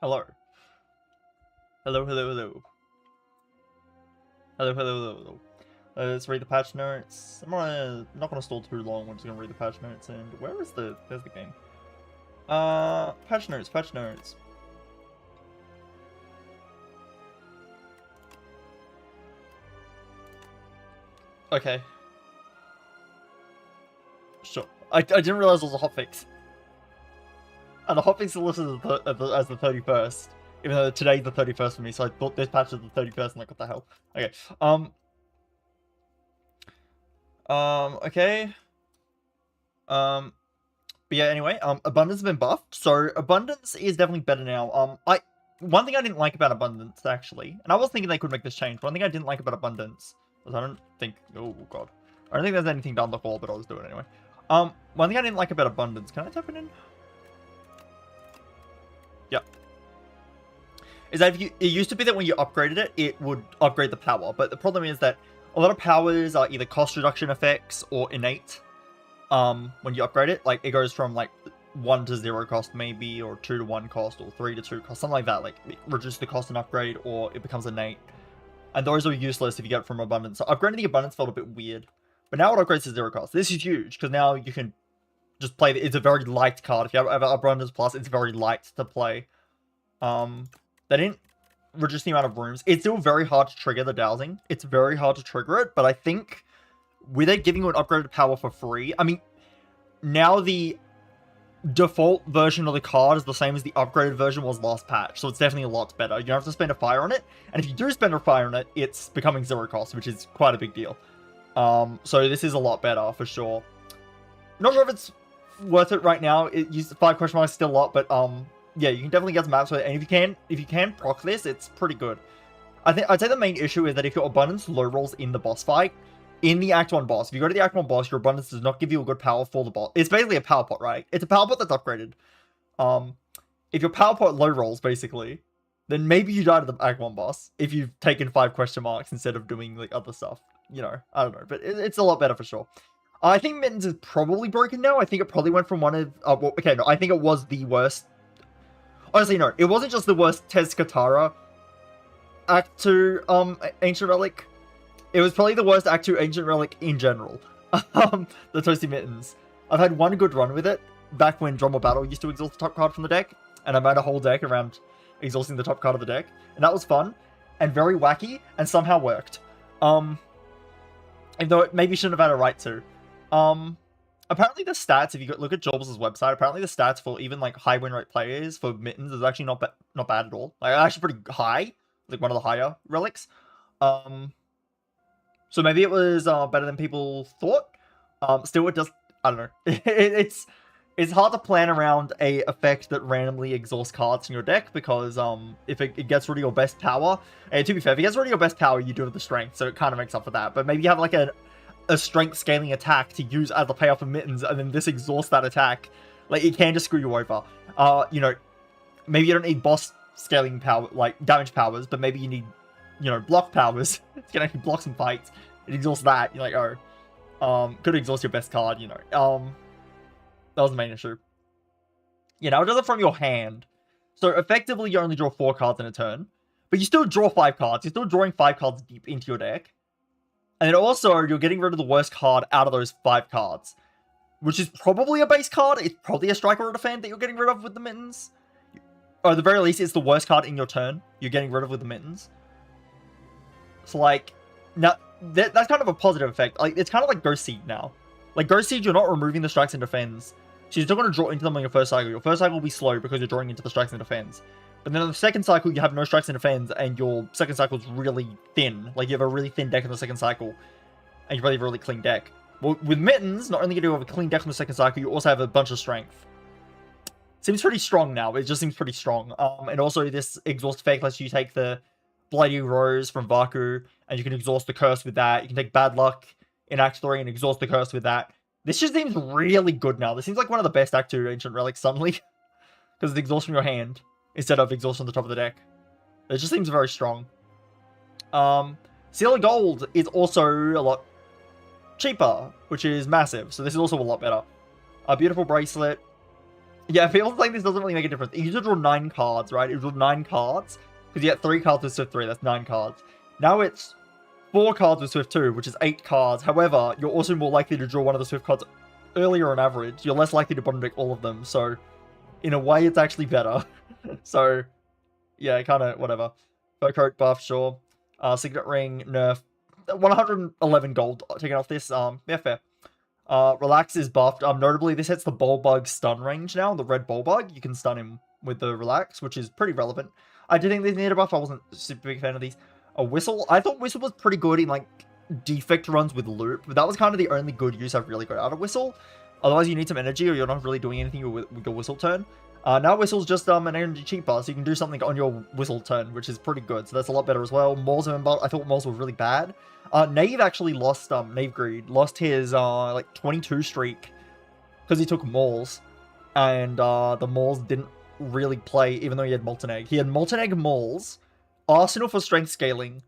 Hello. Hello, hello, hello. Hello, hello, hello, hello. Let's read the patch notes. I'm not gonna stall too long. We're just gonna read the patch notes. And where is there's the game? Patch notes, patch notes. Okay. Sure. I didn't realize it was a hotfix. And the hotfix is listed as the 31st. Even though today's the 31st for me, so I thought this patch was the 31st, and like, what the hell? Okay. Okay. But yeah, anyway, Abundance has been buffed, so Abundance is definitely better now. One thing I didn't like about Abundance, actually, and I was thinking they could make this change, one thing I didn't like about Abundance was oh god. I don't think there's anything down the hall, but I'll just do it anyway. One thing I didn't like about Abundance, can I tap it in? Yeah. Is that it used to be that when you upgraded it, it would upgrade the power, but the problem is that a lot of powers are either cost reduction effects or innate. When you upgrade it, like, it goes from, like, 1 to 0 cost, maybe, or 2 to 1 cost, or 3 to 2 cost, something like that. Like, it reduces the cost and upgrade, or it becomes innate. And those are useless if you get it from Abundance. So upgrading the Abundance felt a bit weird. But now it upgrades to 0 cost. This is huge, because now you can just play it's a very light card. If you have Abundance Plus, it's very light to play. They didn't reduce the amount of rooms. It's still very hard to trigger the dowsing. It's very hard to trigger it, but I think with it giving you an upgraded power for free, I mean, now the default version of the card is the same as the upgraded version was last patch, so it's definitely a lot better. You don't have to spend a fire on it, and if you do spend a fire on it, it's becoming 0 cost, which is quite a big deal. So this is a lot better, for sure. Not sure if it's worth it right now. It used 5 question marks, still a lot, but yeah, you can definitely get some maps with it, and if you can proc this, it's pretty good. I'd say the main issue is that if your Abundance low rolls in the boss fight, in the Act 1 boss, if you go to the Act 1 boss, your Abundance does not give you a good power for the boss. It's basically a power pot, right? It's a power pot that's upgraded. If your power pot low rolls, basically, then maybe you die to the Act 1 boss if you've taken 5 question marks instead of doing, like, other stuff. You know, I don't know, but it's a lot better for sure. I think Mittens is probably broken now. I think it probably went from one of... well, okay, no, I think it was the worst. Honestly, no, it wasn't just the worst Tez Katara Act 2 Ancient Relic. It was probably the worst Act 2 Ancient Relic in general. The Toasty Mittens. I've had one good run with it, back when Drum or Battle used to exhaust the top card from the deck, and I made a whole deck around exhausting the top card of the deck, and that was fun, and very wacky, and somehow worked. Even though it maybe shouldn't have had a right to. Apparently the stats, if you look at Jorbs' website, apparently the stats for even, like, high win rate players for Mittens is actually not bad at all. Like, actually pretty high. Like, one of the higher relics. So maybe it was better than people thought. Still, it just... I don't know. It's hard to plan around a effect that randomly exhausts cards in your deck, because if it gets rid of your best power... And to be fair, if it gets rid of your best power, you do have the strength, so it kind of makes up for that. But maybe you have, like, a strength scaling attack to use as a payoff for Mittens, and then this exhausts that attack. Like, it can just screw you over. You know, maybe you don't need boss scaling power, like, damage powers, but maybe you need, you know, block powers. It's gonna actually block some fights. It exhausts that. You're like, oh. Could exhaust your best card, you know. That was the main issue. You know, it does it from your hand. So, effectively, you only draw 4 cards in a turn. But you still draw 5 cards. You're still drawing 5 cards deep into your deck. And then also, you're getting rid of the worst card out of those 5 cards. Which is probably a base card. It's probably a Striker or a Defend that you're getting rid of with the Mittens. Or at the very least, it's the worst card in your turn you're getting rid of with the Mittens. So, like, now, that's kind of a positive effect. Like, it's kind of like Ghost Seed now. Like, Ghost Seed, you're not removing the Strikes and Defends. So you're still going to draw into them on your first cycle. Your first cycle will be slow because you're drawing into the Strikes and Defends. But then on the second cycle, you have no Strikes and Defends, and your second cycle is really thin. Like, you have a really thin deck in the second cycle, and you probably have a really clean deck. Well, with Mittens, not only do you have a clean deck in the second cycle, you also have a bunch of strength. Seems pretty strong now. It just seems pretty strong. And also, this exhaust effect lets you take the Bloody Rose from Vaku, and you can exhaust the Curse with that. You can take Bad Luck in Act 3 and exhaust the Curse with that. This just seems really good now. This seems like one of the best Act 2 Ancient Relics suddenly, because it's exhaust from your hand instead of exhaust on the top of the deck. It just seems very strong. Seal of Gold is also a lot cheaper, which is massive. So this is also a lot better. A beautiful bracelet. Yeah, people think this doesn't really make a difference. You used to draw 9 cards, right? You drew 9 cards, because you get 3 cards with Swift 3, that's 9 cards. Now it's 4 cards with Swift 2, which is 8 cards. However, you're also more likely to draw one of the Swift cards earlier on average. You're less likely to bottom deck all of them, so in a way it's actually better. So, yeah, kind of, whatever. Fur coat buff, sure. Signet ring, nerf. 111 gold taken off this, yeah, fair. Relax is buffed. Notably, this hits the Bulbug stun range now. The red Bulbug, you can stun him with the Relax, which is pretty relevant. I did think these needed a buff. I wasn't a super big fan of these. A Whistle. I thought Whistle was pretty good in, like, defect runs with Loop, but that was kind of the only good use I've really got out of Whistle. Otherwise, you need some energy, or you're not really doing anything with your Whistle turn. Now Whistle's just an energy cheaper, so you can do something on your Whistle turn, which is pretty good. So that's a lot better as well. Moles, I thought Moles were really bad. Knave actually lost, Knave Greed, lost his, like, 22 streak, because he took Moles, and, the Moles didn't really play, even though he had Molten Egg. He had Molten Egg Moles, Arsenal for strength scaling.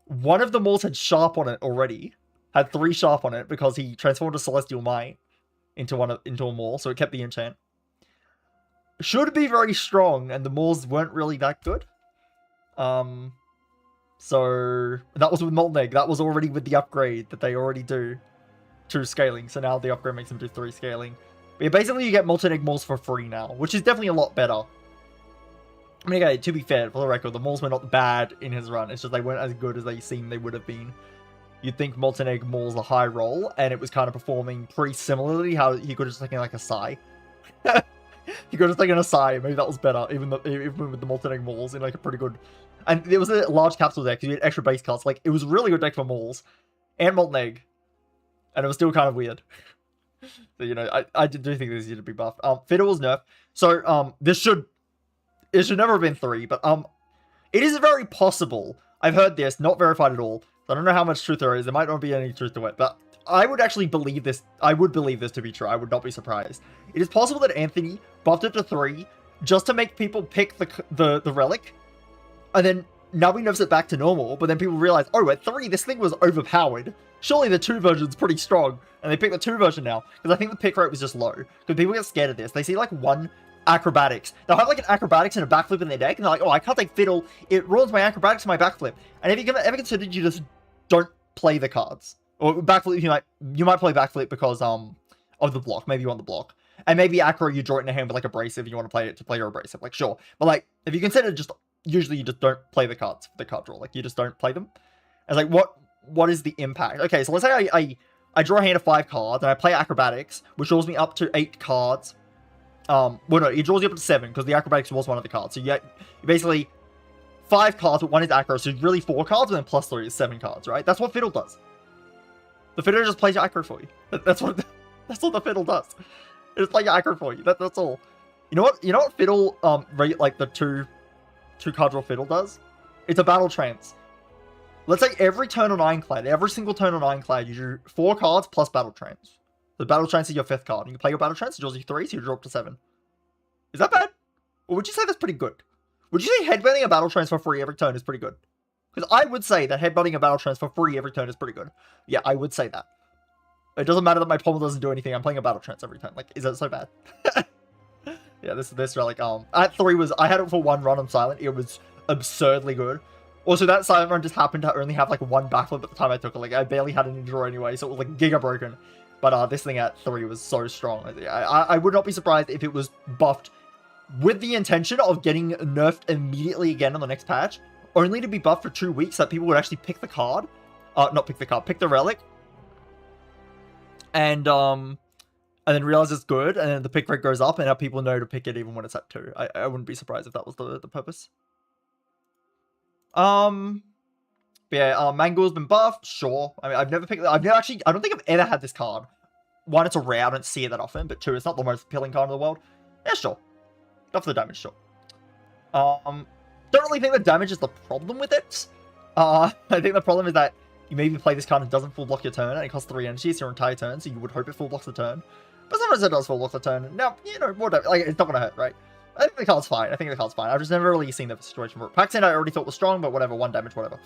One of the Moles had Sharp on it already, had 3 Sharp on it, because he transformed a Celestial Might into a Mole, so it kept the enchant. Should be very strong, and the Moles weren't really that good. So that was with Molten Egg. That was already with the upgrade that they already do 2 scaling. So now the upgrade makes them do 3 scaling. But yeah, basically you get Molten Egg Moles for free now, which is definitely a lot better. I mean, okay, to be fair, for the record, the Moles were not bad in his run. It's just they weren't as good as they seemed they would have been. You'd think Molten Egg Moles a high roll, and it was kind of performing pretty similarly how he could have just taken like a Psy. He could have taken a Psy, maybe that was better, even with the Molten Egg Moles in like a pretty good... And it was a large capsule deck, so you had extra base cards. Like, it was a really good deck for Moles and Molten Egg. And it was still kind of weird. So, you know, I do think this needed to be buffed. Fiddle was nerfed. So, it should never have been 3, but, it is very possible. I've heard this, not verified at all. I don't know how much truth there is. There might not be any truth to it, but I would actually believe this. I would believe this to be true. I would not be surprised. It is possible that Anthony buffed it to 3 just to make people pick the relic, and then now he nerfs it back to normal, but then people realize, oh, at 3, this thing was overpowered. Surely the 2 version's pretty strong, and they pick the 2 version now, because I think the pick rate was just low, because people get scared of this. They see, like, 1 acrobatics. They'll have, like, an acrobatics and a backflip in their deck, and they're like, oh, I can't take Fiddle. It ruins my acrobatics and my backflip. And if you ever considered you just don't play the cards, or backflip, you might play backflip because, of the block. Maybe you want the block. And maybe acro, you draw it in a hand with, like, abrasive, you want to play your abrasive. Like, sure. But, like, if you consider just... Usually you just don't play the cards for the card draw. Like, you just don't play them. It's like, what is the impact? Okay, so let's say I draw a hand of 5 cards, and I play acrobatics, which draws me up to 8 cards. Well, no, it draws you up to 7, because the acrobatics was one of the cards. So you basically 5 cards, but 1 is acro, so really 4 cards, and then plus 3 is 7 cards, right? That's what Fiddle does. The Fiddle just plays your acro for you. That's what the Fiddle does. It just plays your acro for you. That's all. You know what Fiddle, like the 2 card draw Fiddle does? It's a battle trance. Let's say every turn on Ironclad, every single turn on Ironclad, you do 4 cards plus battle trance. The battle trance is your 5th card. You can play your battle trance, it draws you 3, so you draw up to 7. Is that bad? Or would you say that's pretty good? Would you say headbutting a battle trance for free every turn is pretty good? Because I would say that headbutting a battle trance for free every turn is pretty good. Yeah, I would say that. It doesn't matter that my pommel doesn't do anything, I'm playing a battle trance every turn. Like, is that so bad? Yeah, this relic, at 3 I had it for 1 run on Silent. It was absurdly good. Also, that Silent run just happened to only have, like, 1 backflip at the time I took it. Like, I barely had an draw anyway, so it was, like, giga broken. But, this thing at 3 was so strong. I would not be surprised if it was buffed with the intention of getting nerfed immediately again on the next patch, only to be buffed for 2 weeks, so that people would actually pick the card. Not pick the card, pick the relic. And then realize it's good, and then the pick rate goes up, and now people know to pick it even when it's at 2. I wouldn't be surprised if that was the purpose. But yeah, Mango's been buffed, sure. I mean, I don't think I've ever had this card. 1, it's a rare, I don't see it that often, but 2, it's not the most appealing card in the world. Yeah, sure. Buff the damage, sure. Don't really think the damage is the problem with it. I think the problem is that you maybe play this card and it doesn't full block your turn, and it costs 3 energy, so your entire turn, so you would hope it full blocks the turn. But sometimes it does full block the turn. Now, you know, whatever. Like, it's not gonna hurt, right? I think the card's fine. I've just never really seen the situation for it. Paxton I already thought was strong, but whatever, 1 damage, whatever.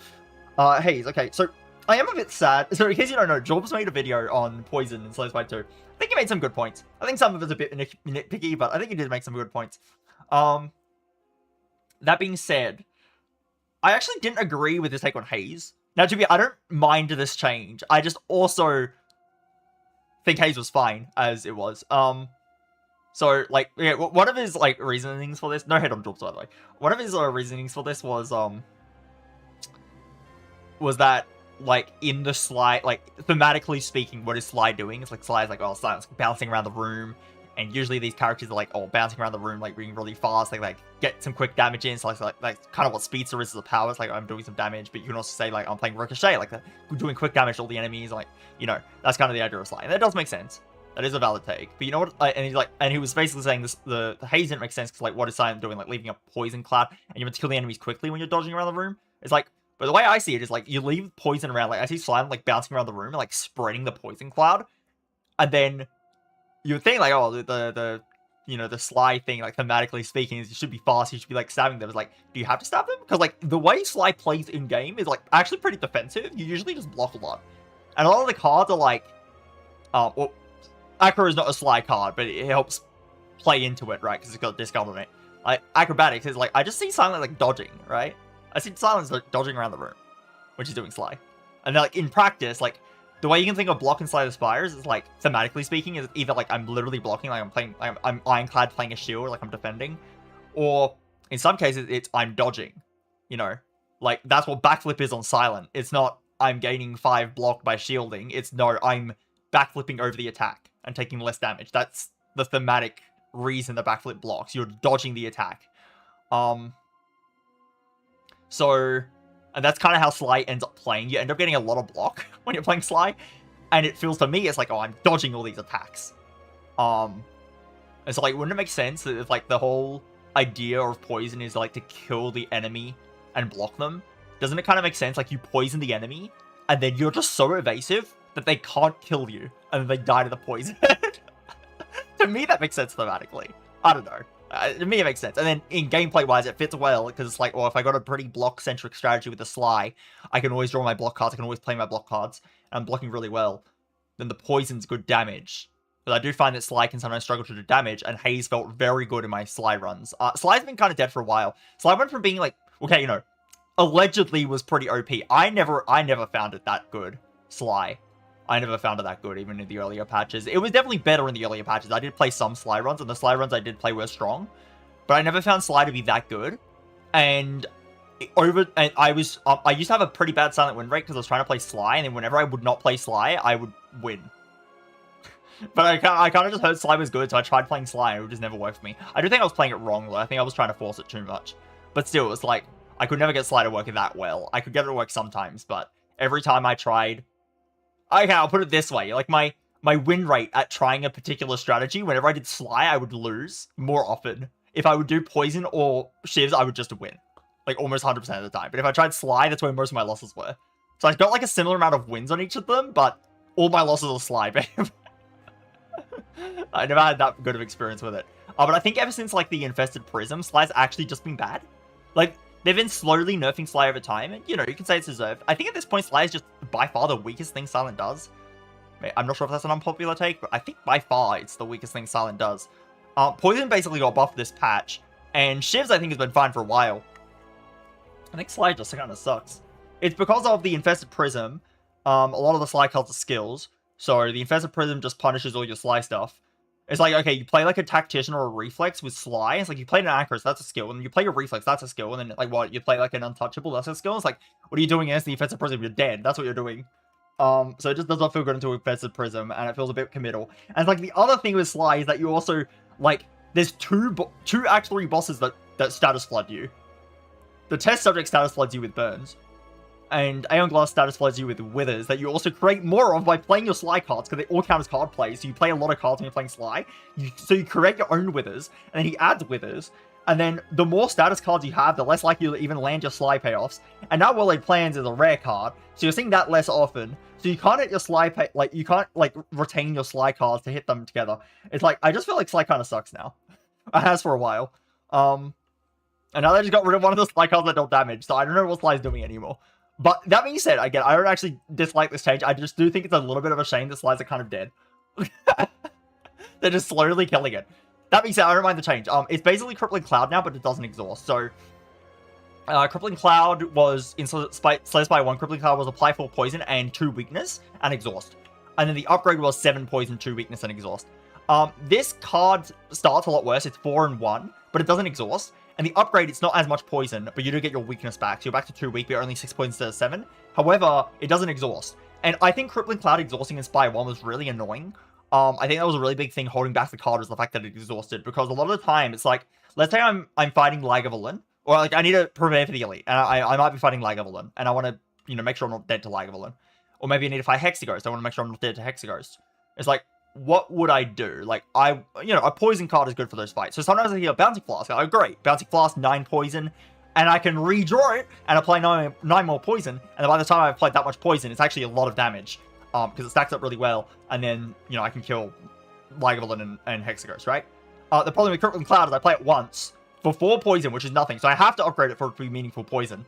Haze, okay, so I am a bit sad. So in case you don't know, Jorbs made a video on poison in Slow Spy 2. I think he made some good points. I think some of it's a bit nitpicky, but I think he did make some good points. That being said, I actually didn't agree with his take on Haze. Now, I don't mind this change. I just also think Haze was fine as it was. So, like, yeah, one of his, like, reasonings for this... No head on Jorbs, by the way. One of his reasonings for this was that, like, in the slide, like, thematically speaking, what is Sly doing? It's like, Sly's like, oh, Sly's bouncing around the room, and usually these characters are like, oh, bouncing around the room, like, being really fast, like, get some quick damage in, so, like kind of what Speedster is as a power, it's like, I'm doing some damage, but you can also say, like, I'm playing Ricochet, like, doing quick damage to all the enemies, like, you know, that's kind of the idea of Sly, and that does make sense. That is a valid take, but you know what, and he's like, and he was basically saying this, the Haze didn't make sense, because, like, what is Silent doing, like, leaving a poison cloud, and you have to kill the enemies quickly when you're dodging around the room? It's like, but the way I see it is, like, you leave poison around, like, I see Slime, like, bouncing around the room and, like, spreading the poison cloud. And then you would think, like, oh, you know, the Sly thing, like, thematically speaking, is you should be fast, you should be, like, stabbing them. It's like, do you have to stab them? Because, like, the way Sly plays in-game is, like, actually pretty defensive. You usually just block a lot. And a lot of the cards are, like, well, Acro is not a Sly card, but it helps play into it, right? Because it's got a discount on it. Like, Acrobatics is, like, I just see Silent, like, dodging, right? I see Silence dodging around the room when she's doing Sly. And then, like, in practice, like, the way you can think of block and Slay the Spires is, like, thematically speaking, is either, like, I'm literally blocking, like, I'm playing, like, I'm Ironclad playing a shield, like, I'm defending. Or, in some cases, it's I'm dodging, you know? Like, that's what backflip is on Silent. It's not, I'm gaining 5 block by shielding. It's, no, I'm backflipping over the attack and taking less damage. That's the thematic reason the backflip blocks. You're dodging the attack. So, and that's kind of how Sly ends up playing. You end up getting a lot of block when you're playing Sly. And it feels to me, it's like, oh, I'm dodging all these attacks. And so, like, wouldn't it make sense that if, like, the whole idea of poison is, like, to kill the enemy and block them? Doesn't it kind of make sense, like, you poison the enemy, and then you're just so evasive that they can't kill you, and then they die to the poison? To me, that makes sense thematically. I don't know. To me, it makes sense. And then, in gameplay-wise, it fits well, because it's like, well, if I got a pretty block-centric strategy with the Sly, I can always draw my block cards, I can always play my block cards, and I'm blocking really well, then the poison's good damage. But I do find that Sly can sometimes struggle to do damage, and Haze felt very good in my Sly runs. Sly's been kind of dead for a while. Sly went from being, like, okay, you know, allegedly was pretty OP. I never found it that good, Sly. I never found it that good, even in the earlier patches. It was definitely better in the earlier patches. I did play some Sly runs, and the Sly runs I did play were strong. But I never found Sly to be that good. And I used to have a pretty bad silent win rate because I was trying to play Sly, and then whenever I would not play Sly, I would win. But I kind of just heard Sly was good, so I tried playing Sly, and it would just never work for me. I do think I was playing it wrong, though. I think I was trying to force it too much. But still, it was like, I could never get Sly to work that well. I could get it to work sometimes, but every time I tried... Okay, I'll put it this way. Like, my win rate at trying a particular strategy, whenever I did Sly, I would lose more often. If I would do Poison or Shivs, I would just win. Like, almost 100% of the time. But if I tried Sly, that's where most of my losses were. So I got, like, a similar amount of wins on each of them, but all my losses are Sly, babe. I never had that good of experience with it. But I think ever since, like, the Infested Prism, Sly's actually just been bad. Like, they've been slowly nerfing Sly over time, and, you know, you can say it's deserved. I think at this point, Sly is just by far the weakest thing Silent does. I'm not sure if that's an unpopular take, but I think by far it's the weakest thing Silent does. Poison basically got buffed this patch, and Shivs I think has been fine for a while. I think Sly just kind of sucks. It's because of the Infested Prism. A lot of the Sly cards are skills, so the Infested Prism just punishes all your Sly stuff. It's like, okay, you play like a Tactician or a Reflex with Sly. It's like you play an Accuracy, that's a skill. And you play a Reflex, that's a skill. And then, like, what? You play like an Untouchable, that's a skill. It's like, what are you doing against the Infested Prism? You're dead. That's what you're doing. So it just does not feel good into Infested Prism, and it feels a bit committal. And, like, the other thing with Sly is that you also, like, there's two actually bosses that status flood you. The Test Subject status floods you with Burns. And Aeon Glass status floods you with Withers that you also create more of by playing your Sly cards, because they all count as card plays. So you play a lot of cards when you're playing Sly. So you create your own Withers, and then he adds Withers. And then the more status cards you have, the less likely you'll even land your Sly payoffs. And now Well-Laid Plans is a rare card, so you're seeing that less often. So you can't hit your Sly you can't, like, retain your Sly cards to hit them together. It's like, I just feel like Sly kind of sucks now. It has for a while. And now they just got rid of one of the Sly cards that don't damage, so I don't know what Sly's doing anymore. But that being said, again, I don't actually dislike this change. I just do think it's a little bit of a shame the slides are kind of dead. They're just slowly killing it. That being said, I don't mind the change. It's basically Crippling Cloud now, but it doesn't exhaust. So, Crippling Cloud was in Slay Spy 1. Crippling Cloud was apply 4 poison and 2 weakness and exhaust. And then the upgrade was 7 poison, 2 weakness, and exhaust. This card starts a lot worse. It's 4 and 1, but it doesn't exhaust. And the upgrade, it's not as much poison, but you do get your weakness back. So you're back to 2 weak, but you're only 6 points instead of 7. However, it doesn't exhaust. And I think Crippling Cloud exhausting in Spy 1 was really annoying. I think that was a really big thing holding back the card was the fact that it exhausted. Because a lot of the time, it's like, let's say I'm fighting Lagavulin, or like I need to prepare for the elite, and I might be fighting Lagavulin, and I want to, you know, make sure I'm not dead to Lagavulin. Or maybe I need to fight Hexaghost, I want to make sure I'm not dead to Hexaghost. It's like, what would I do? Like, you know, a poison card is good for those fights. So sometimes I hear Bouncy Flask. I go, great, Bouncy Flask, 9 poison, and I can redraw it and apply 9 more poison. And by the time I've applied that much poison, it's actually a lot of damage. Because it stacks up really well, and then, you know, I can kill Lagavulin and Hexaghost, right? The problem with Crippling Cloud is I play it once for 4 poison, which is nothing. So I have to upgrade it for it to be meaningful poison.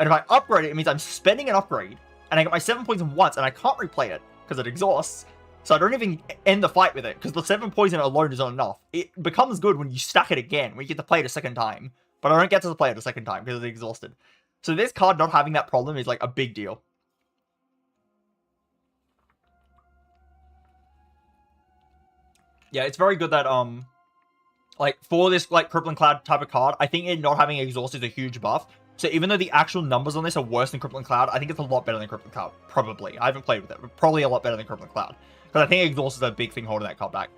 And if I upgrade it, it means I'm spending an upgrade, and I get my 7 poison once, and I can't replay it because it exhausts. So I don't even end the fight with it, because the 7 poison alone is not enough. It becomes good when you stack it again, when you get to play it a second time. But I don't get to play it a second time because it's exhausted. So this card not having that problem is like a big deal. Yeah, it's very good that, like, for this, like, Crippling Cloud type of card, I think it not having exhaust is a huge buff. So even though the actual numbers on this are worse than Crippling Cloud, I think it's a lot better than Crippling Cloud. Probably. I haven't played with it, but probably a lot better than Crippling Cloud. Because I think exhaust is a big thing holding that card back.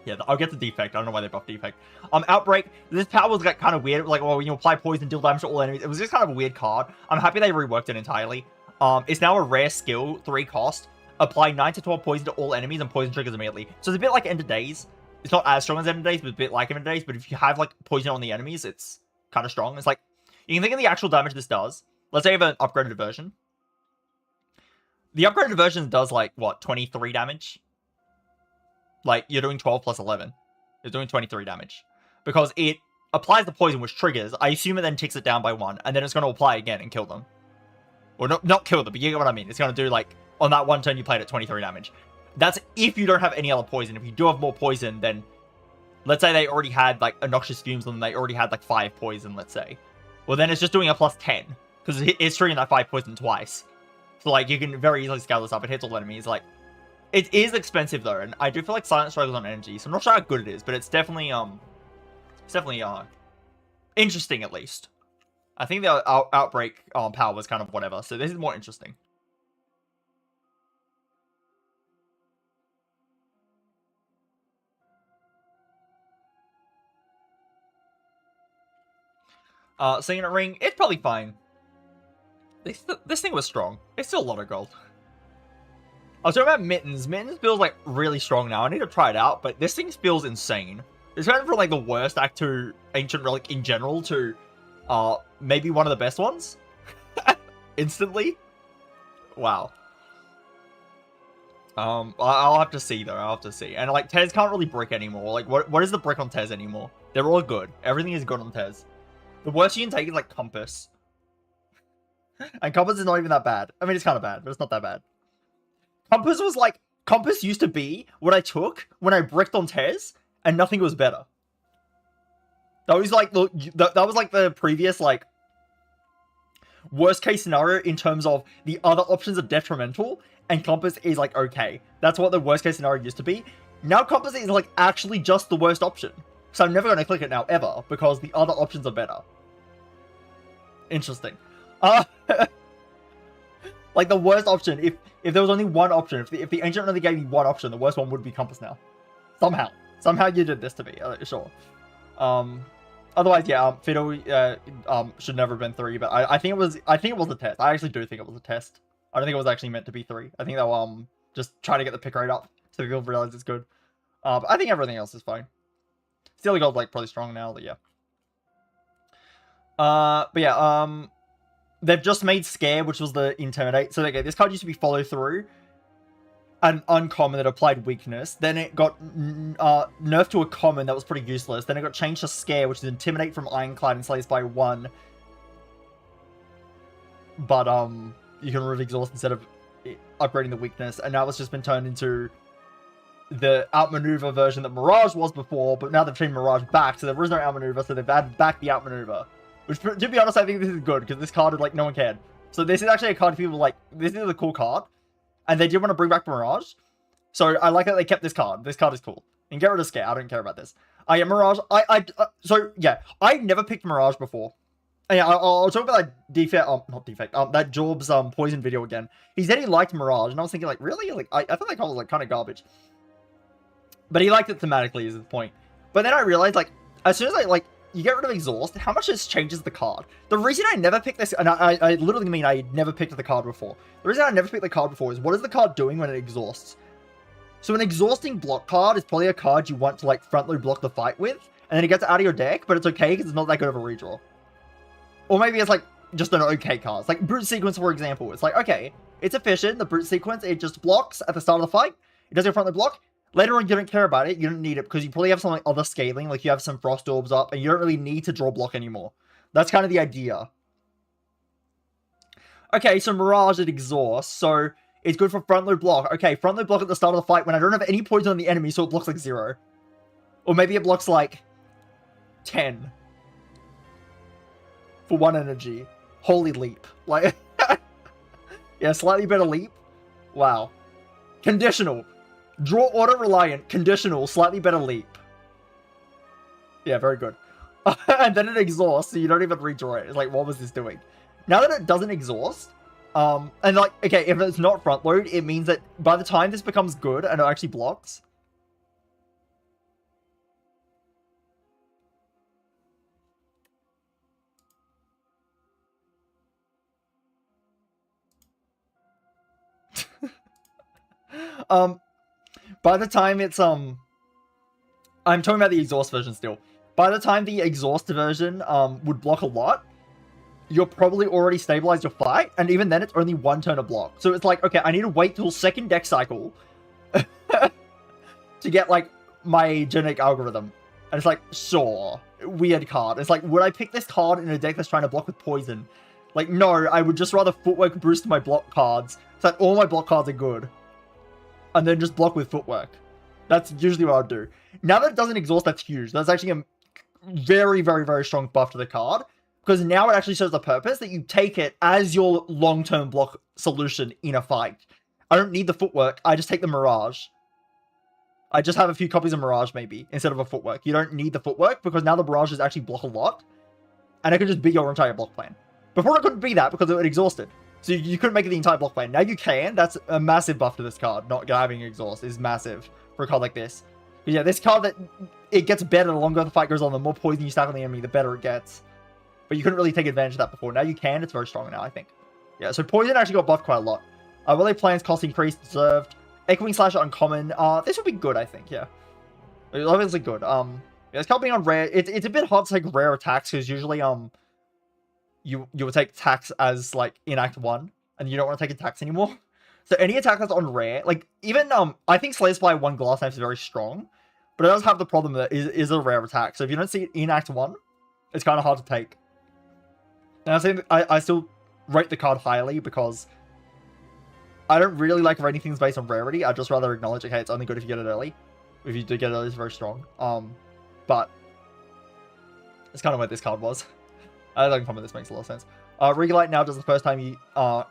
Yeah, I'll get the defect. I don't know why they buffed defect. Outbreak. This power was like kind of weird. Like, well, when you apply poison, deal damage to all enemies. It was just kind of a weird card. I'm happy they reworked it entirely. It's now a rare skill, 3 cost. Apply 9 to 12 poison to all enemies and poison triggers immediately. So it's a bit like End of Days. It's not as strong as End of Days, but it's a bit like End of Days. But if you have like poison on the enemies, it's kind of strong. It's like, you can think of the actual damage this does. Let's say you have an upgraded version. The upgraded version does like, what, 23 damage? Like, you're doing 12 plus 11. You're doing 23 damage. Because it applies the poison, which triggers. I assume it then ticks it down by 1. And then it's going to apply again and kill them. Or not kill them, but you get what I mean. It's going to do like, on that one turn you played at 23 damage. That's if you don't have any other poison. If you do have more poison, then let's say they already had like Obnoxious Fumes and they already had like 5 poison, let's say. Well, then it's just doing a plus 10 because it's triggering that 5 poison twice. So like you can very easily scale this up. It hits all enemies. Like, it is expensive though, and I do feel like Silent struggles on energy, so I'm not sure how good it is, but it's definitely interesting at least. I think the Outbreak power was kind of whatever, so this is more interesting. Signet Ring, it's probably fine. This thing was strong. It's still a lot of gold. I was talking about Mittens. Mittens feels like really strong now. I need to try it out, but this thing feels insane. It's went from like the worst Act 2 Ancient Relic in general to maybe one of the best ones. Instantly. Wow. I'll have to see though. I'll have to see. And like Tez can't really brick anymore. Like what is the brick on Tez anymore? They're all good. Everything is good on Tez. The worst you can take is like Compass. And Compass is not even that bad. I mean, it's kind of bad, but it's not that bad. Compass was like, Compass used to be what I took when I bricked on Tez, and nothing was better. That was like, that was like the previous, like, worst case scenario in terms of the other options are detrimental, and Compass is like, okay. That's what the worst case scenario used to be. Now Compass is like actually just the worst option. So I'm never going to click it now, ever, because the other options are better. Interesting. Like the worst option, if there was only one option, if the Ancient only gave me one option, the worst one would be Compass now. Somehow you did this to me, sure. Otherwise, yeah, Fiddle should never have been 3, but I think it was a test. I actually do think it was a test. I don't think it was actually meant to be 3. I think they'll just try to get the pick rate up so people realize it's good. But I think everything else is fine. Steely Gold's like probably strong now, but yeah. But yeah, they've just made Scare, which was the Intimidate. So okay, this card used to be Follow Through, an uncommon that applied weakness. Then it got nerfed to a common that was pretty useless. Then it got changed to Scare, which is Intimidate from Ironclad and Slays by 1. but you can remove exhaust instead of upgrading the weakness, and now it's just been turned into the outmaneuver version that Mirage was before, but now they've changed Mirage back, so there is no outmaneuver, so they've added back the outmaneuver. Which, to be honest, I think this is good, because this card, like, no one cared. So this is actually a card people like, this is a cool card, and they did want to bring back Mirage, so I like that they kept this card. This card is cool. And get rid of Scare, I don't care about this. Yeah, Mirage, so, yeah, I never picked Mirage before. And yeah, I'll talk about that defect, not defect, that Jorb's, poison video again. He said he liked Mirage, and I was thinking, like, really? Like, I thought that card was, like, kind of garbage. But he liked it thematically, is the point. But then I realized, like, as soon as you get rid of exhaust, how much this changes the card. The reason I never picked this, and I literally mean I never picked the card before. The reason I never picked the card before is, what is the card doing when it exhausts? So an exhausting block card is probably a card you want to, like, front load block the fight with, and then it gets out of your deck, but it's okay because it's not that good of a redraw. Or maybe it's, like, just an okay card. It's like Brute Sequence, for example. It's like, okay, it's efficient, the Brute Sequence, it just blocks at the start of the fight. It does your front load block. Later on, you don't care about it. You don't need it because you probably have some like other scaling, like you have some Frost Orbs up, and you don't really need to draw block anymore. That's kind of the idea. Okay, so Mirage at exhaust, so it's good for front load block. Okay, front load block at the start of the fight when I don't have any poison on the enemy, so it blocks like 0. Or maybe it blocks like 10 for 1 energy. Holy leap! Like, yeah, slightly better leap. Wow. Conditional. Draw auto-reliant, conditional, slightly better leap. Yeah, very good. And then it exhausts, so you don't even redraw it. It's like, what was this doing? Now that it doesn't exhaust, and like, okay, if it's not front load, it means that by the time this becomes good and it actually blocks, by the time it's, I'm talking about the exhaust version still. By the time the exhaust version, would block a lot, you're probably already stabilized your fight, and even then it's only 1 turn of block. So it's like, okay, I need to wait till second deck cycle to get, like, my genetic algorithm. And it's like, sure, weird card. It's like, would I pick this card in a deck that's trying to block with poison? Like, no, I would just rather footwork boost my block cards, so that all my block cards are good. And then just block with footwork. That's usually what I'd do. Now that it doesn't exhaust, that's huge. That's actually a very, very, very strong buff to the card. Because now it actually serves the purpose that you take it as your long-term block solution in a fight. I don't need the footwork, I just take the Mirage. I just have a few copies of Mirage, maybe, instead of a footwork. You don't need the footwork, because now the Mirages actually block a lot. And it could just be your entire block plan. Before it couldn't be that, because it exhausted. So you couldn't make it the entire block plan. Now you can. That's a massive buff to this card. Not having exhaust is massive for a card like this. But yeah, this card, that it gets better the longer the fight goes on. The more poison you stack on the enemy, the better it gets. But you couldn't really take advantage of that before. Now you can. It's very strong now, I think. Yeah, so poison actually got buffed quite a lot. Relay plans cost increased, deserved. Echoing Slasher uncommon. This would be good, I think, yeah. It's obviously good. Yeah, this card being on rare, it's a bit hard to take rare attacks, because usually, you would take attacks as, like, in Act 1, and you don't want to take attacks anymore. So any attack that's on rare, like, even, I think Slay Supply 1 Glass Knife is very strong, but it does have the problem that it is a rare attack. So if you don't see it in Act 1, it's kind of hard to take. And I still rate the card highly, because I don't really like rating things based on rarity. I'd just rather acknowledge, okay, it's only good if you get it early. If you do get it early, it's very strong. But it's kind of what this card was. I think this makes a lot of sense. Regulate now does the first time you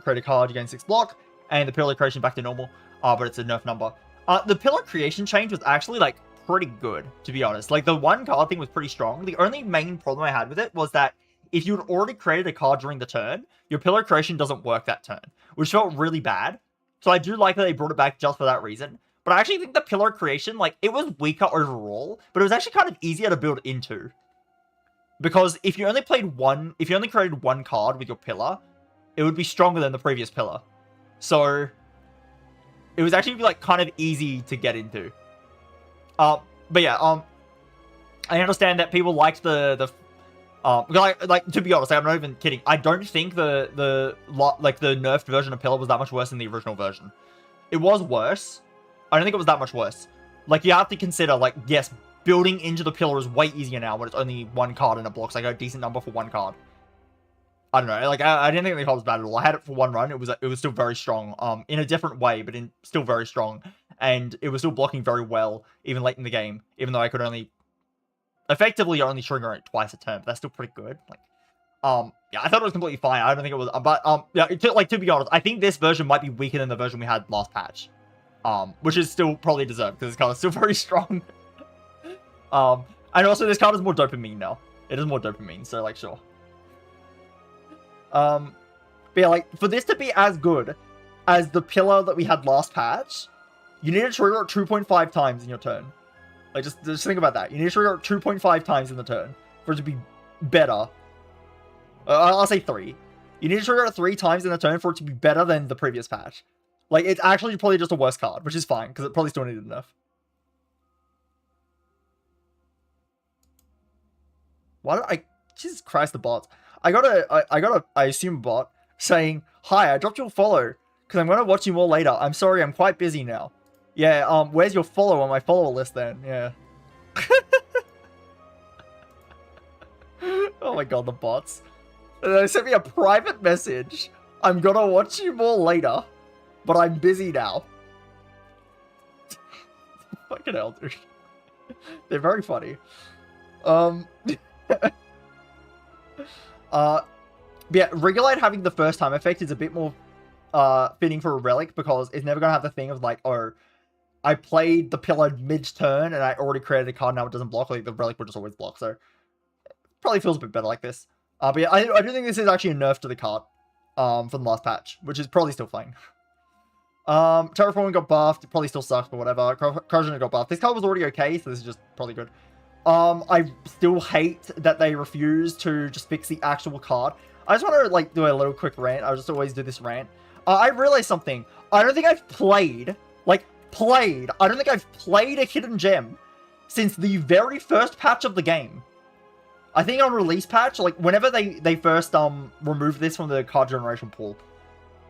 create a card, you gain 6 block, and the pillar creation back to normal, but it's a nerf number. The pillar creation change was actually, like, pretty good, to be honest. Like, the 1 card thing was pretty strong. The only main problem I had with it was that if you had already created a card during the turn, your pillar creation doesn't work that turn, which felt really bad. So I do like that they brought it back just for that reason. But I actually think the pillar creation, like, it was weaker overall, but it was actually kind of easier to build into. Because if you only created 1 card with your pillar, it would be stronger than the previous pillar. So it was actually, like, kind of easy to get into. But yeah, I understand that people liked like, to be honest, I'm not even kidding. I don't think the nerfed version of pillar was that much worse than the original version. It was worse. I don't think it was that much worse. Like, you have to consider, like, yes, building into the pillar is way easier now when it's only 1 card and it blocks like a decent number for 1 card. I don't know. Like, I didn't think the card was bad at all. I had it for one run. It was still very strong. In a different way, but still very strong. And it was still blocking very well, even late in the game. Even though I could effectively only trigger it twice a turn. But that's still pretty good. Like, yeah, I thought it was completely fine. I don't think it was, but yeah, to be honest, I think this version might be weaker than the version we had last patch. Which is still probably deserved because this card is still very strong. And also this card is more dopamine now. It is more dopamine, so like, sure. But yeah, like, for this to be as good as the pillar that we had last patch, you need to trigger it 2.5 times in your turn. Like, just think about that. You need to trigger it 2.5 times in the turn for it to be better. I'll say 3. You need to trigger it 3 times in the turn for it to be better than the previous patch. Like, it's actually probably just a worse card, which is fine, because it probably still needed enough. Why did I... Jesus Christ, the bots. I assume, bot saying, "Hi, I dropped your follow, because I'm going to watch you more later. I'm sorry, I'm quite busy now." Yeah, where's your follow on my follower list then? Yeah. Oh my god, the bots. They sent me a private message. "I'm going to watch you more later, but I'm busy now." Fucking hell, dude. They're very funny. Yeah, Regulate having the first time effect is a bit more fitting for a relic because it's never gonna have the thing of like, oh, I played the pillar mid-turn and I already created a card, now it doesn't block. Like, the relic would just always block, so probably feels a bit better like this. But yeah, I do think this is actually a nerf to the card from the last patch, which is probably still fine. Terraforming got buffed, it probably still sucks, but whatever. Corrosion got buffed. This card was already okay, so this is just probably good. I still hate that they refuse to just fix the actual card. I just want to, like, do a little quick rant. I just always do this rant. I realized something. I don't think I've played a hidden gem since the very first patch of the game. I think on release patch, like, whenever they first, removed this from the card generation pool,